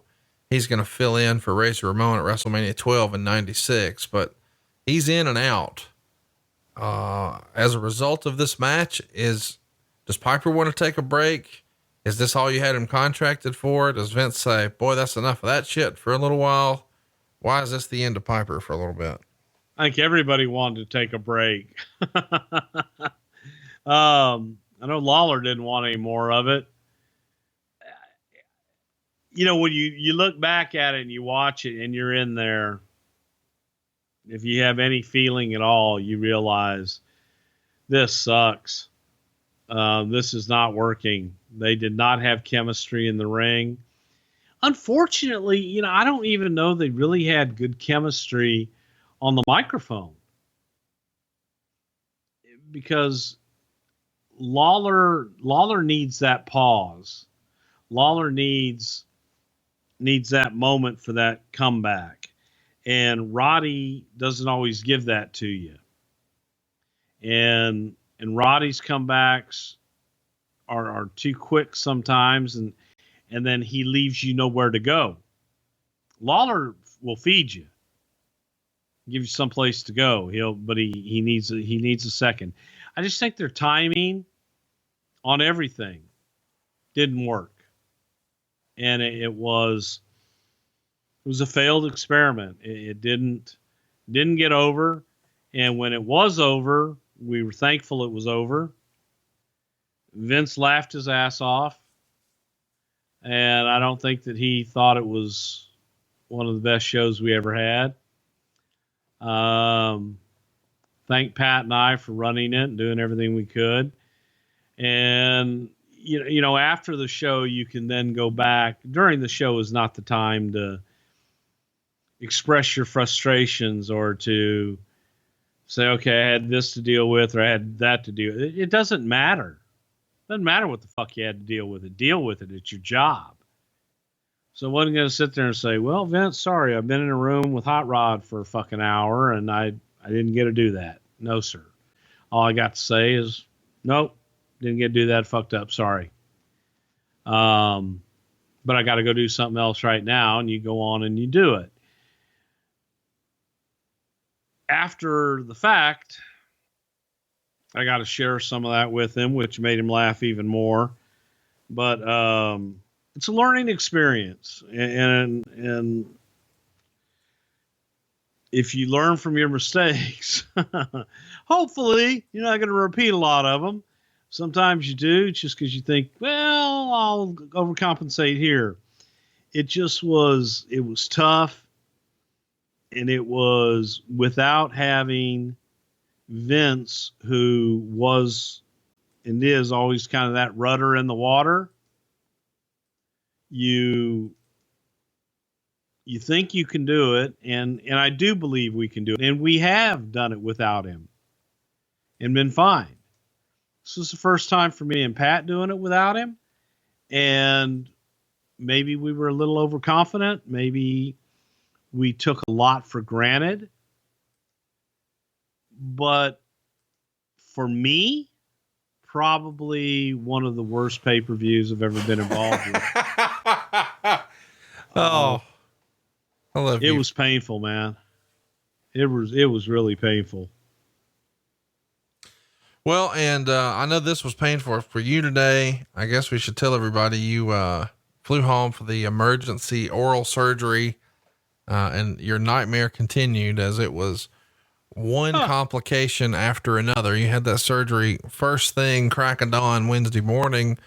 he's going to fill in for Razor Ramon at WrestleMania 12 in 96, but he's in and out. As a result of this match, does Piper want to take a break? Is this all you had him contracted for? Does Vince say, boy, that's enough of that shit for a little while? Why is this the end of Piper for a little bit? I think everybody wanted to take a break. I know Lawler didn't want any more of it. When you look back at it and you watch it and you're in there, if you have any feeling at all, you realize this sucks. This is not working. They did not have chemistry in the ring. Unfortunately, I don't even know they really had good chemistry on the microphone, because Lawler needs that pause. Lawler needs that moment for that comeback, and Roddy doesn't always give that to you. And Roddy's comebacks are too quick sometimes, and then he leaves you nowhere to go. Lawler will feed you. give you some place to go. But he needs a second. I just think their timing on everything didn't work. And it was a failed experiment. It didn't get over. And when it was over, we were thankful it was over. Vince laughed his ass off. And I don't think that he thought it was one of the best shows we ever had. Thank Pat and I for running it and doing everything we could. And, you know, after the show, you can then go back. During the show is not the time to express your frustrations or to say, okay, I had this to deal with or I had that to deal with. It doesn't matter. It doesn't matter what the fuck you had to deal with it. Deal with it. It's your job. So I wasn't going to sit there and say, well, Vince, sorry, I've been in a room with Hot Rod for a fucking hour and I didn't get to do that. No, sir. All I got to say is, nope, didn't get to do that. Fucked up. Sorry. But I got to go do something else right now. And you go on and you do it. After the fact, I got to share some of that with him, which made him laugh even more. But it's a learning experience, and if you learn from your mistakes, hopefully you're not going to repeat a lot of them. Sometimes you do, just because you think, well, I'll overcompensate here. It was tough, and it was without having Vince, who was and is always kind of that rudder in the water. You think you can do it, and I do believe we can do it, and we have done it without him and been fine. This is the first time for me and Pat doing it without him, and maybe we were a little overconfident. Maybe we took a lot for granted. But for me, probably one of the worst pay-per-views I've ever been involved with. Oh, I love you. It was painful, man. It was really painful. Well, and I know this was painful for you today. I guess we should tell everybody you flew home for the emergency oral surgery, and your nightmare continued as it was one complication after another. You had that surgery first thing, crack of dawn Wednesday morning,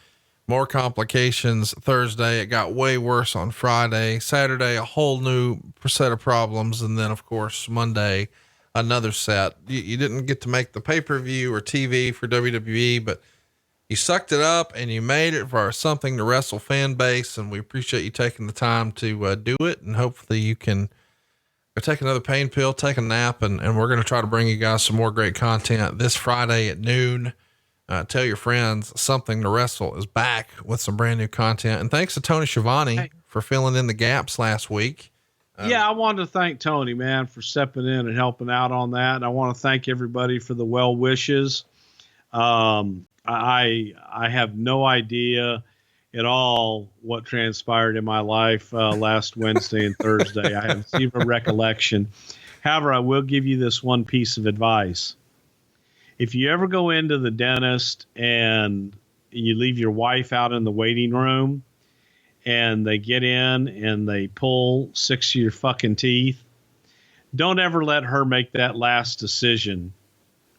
more complications Thursday. It got way worse on Friday, Saturday, a whole new set of problems. And then of course, Monday, another set. You didn't get to make the pay-per-view or TV for WWE, but you sucked it up and you made it for our Something to Wrestle fan base. And we appreciate you taking the time to do it. And hopefully you can take another pain pill, take a nap, and we're going to try to bring you guys some more great content this Friday at noon. Tell your friends Something to Wrestle is back with some brand new content. And thanks to Tony Schiavone for filling in the gaps last week. Yeah, I wanted to thank Tony, man, for stepping in and helping out on that. I want to thank everybody for the well wishes. I have no idea at all what transpired in my life last Wednesday and Thursday. I have zero recollection. However, I will give you this one piece of advice. If you ever go into the dentist and you leave your wife out in the waiting room and they get in and they pull 6 of your fucking teeth, don't ever let her make that last decision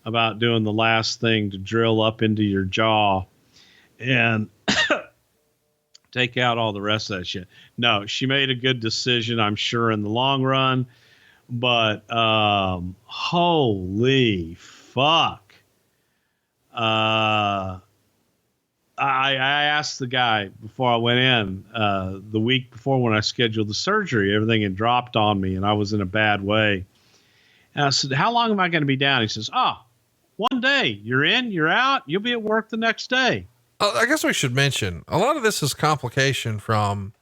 about doing the last thing to drill up into your jaw and take out all the rest of that shit. No, she made a good decision, I'm sure, in the long run, but holy fuck. I asked the guy before I went in, the week before when I scheduled the surgery, everything had dropped on me and I was in a bad way. And I said, how long am I going to be down? He says, 1 day. You're in, you're out. You'll be at work the next day. I guess we should mention a lot of this is complication from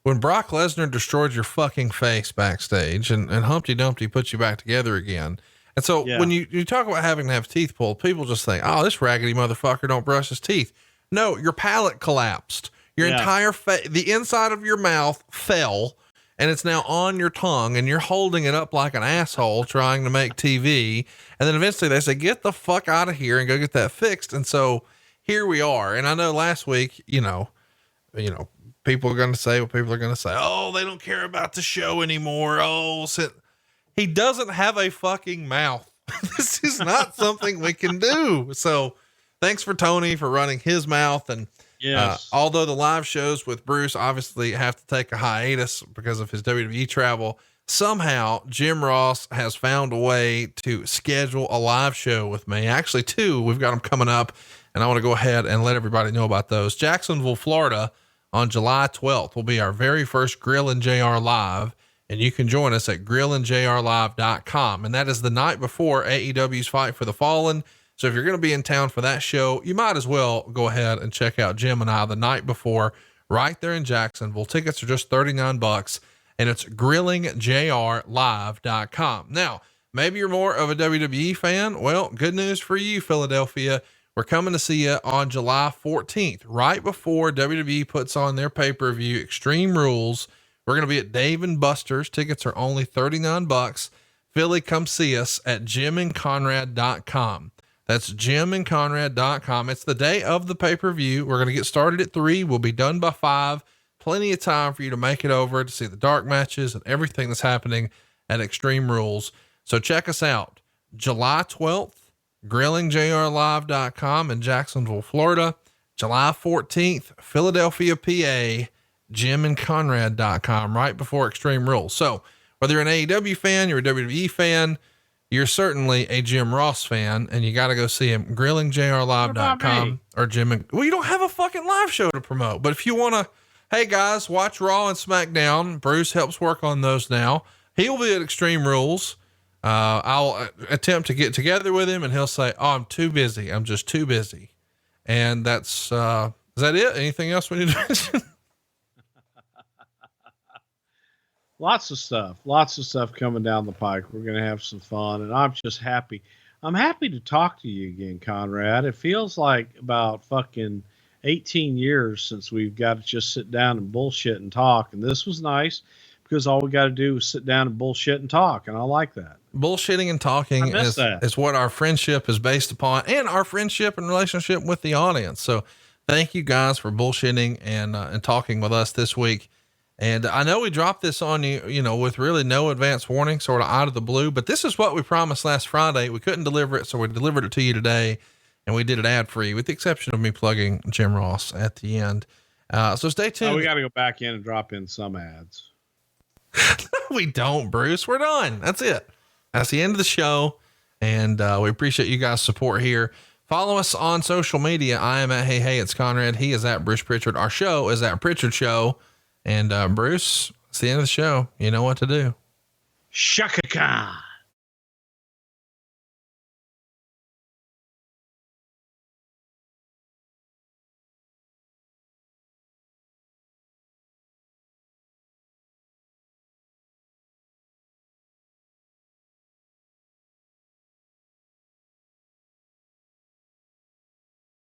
when Brock Lesnar destroyed your fucking face backstage and Humpty Dumpty put you back together again. And so when you talk about having to have teeth pulled, people just think, oh, this raggedy motherfucker don't brush his teeth. No, your palate collapsed. Your entire the inside of your mouth fell and it's now on your tongue and you're holding it up like an asshole trying to make TV. And then eventually they say, get the fuck out of here and go get that fixed. And so here we are. And I know last week, you know, people are going to say what people are going to say. Oh, they don't care about the show anymore. Oh, he doesn't have a fucking mouth. This is not something we can do. So thanks for Tony for running his mouth. And Yes. although the live shows with Bruce obviously have to take a hiatus because of his WWE travel, somehow Jim Ross has found a way to schedule a live show with me. Actually, two, we've got them coming up, and I want to go ahead and let everybody know about those. Jacksonville, Florida on July 12th will be our very first Grill and JR Live. And you can join us at grillandjrlive.com. And that is the night before AEW's Fight for the Fallen. So if you're going to be in town for that show, you might as well go ahead and check out Jim and I the night before right there in Jacksonville. Tickets are just $39 and it's grillingjrlive.com. Now, maybe you're more of a WWE fan. Well, good news for you, Philadelphia. We're coming to see you on July 14th, right before WWE puts on their pay-per-view Extreme Rules. We're going to be at Dave & Buster's. Tickets are only $39. Philly, come see us at jimandconrad.com. That's jimandconrad.com. It's the day of the pay-per-view. We're going to get started at 3. We'll be done by 5. Plenty of time for you to make it over to see the dark matches and everything that's happening at Extreme Rules. So check us out. July 12th, grillingjrlive.com in Jacksonville, Florida. July 14th, Philadelphia, PA, jimandconrad.com, right before Extreme Rules. So whether you're an AEW fan, you're a WWE fan, you're certainly a Jim Ross fan, and you got to go see him. Grillingjrlive.com or Jim. Well, you don't have a fucking live show to promote, but if you want to, hey guys, watch Raw and SmackDown. Bruce helps work on those now. He'll be at Extreme Rules. I'll attempt to get together with him and he'll say, oh, I'm too busy. I'm just too busy. And that's, is that it? Anything else we need to mention? Lots of stuff coming down the pike. We're going to have some fun, and I'm just happy. I'm happy to talk to you again, Conrad. It feels like about fucking 18 years since we've got to just sit down and bullshit and talk. And this was nice because all we got to do is sit down and bullshit and talk. And I like that. Bullshitting and talking is what our friendship is based upon, and our friendship and relationship with the audience. So thank you guys for bullshitting and talking with us this week. And I know we dropped this on you, with really no advance warning, sort of out of the blue, but this is what we promised last Friday. We couldn't deliver it. So we delivered it to you today, and we did it ad free with the exception of me plugging Jim Ross at the end. So stay tuned. Oh, we got to go back in and drop in some ads. We don't, Bruce. We're done. That's it. That's the end of the show. And we appreciate you guys' support here. Follow us on social media. I am at Hey, it's Conrad. He is at Bruce Prichard. Our show is at Prichard Show. And Bruce, it's the end of the show. You know what to do. Shaka Khan.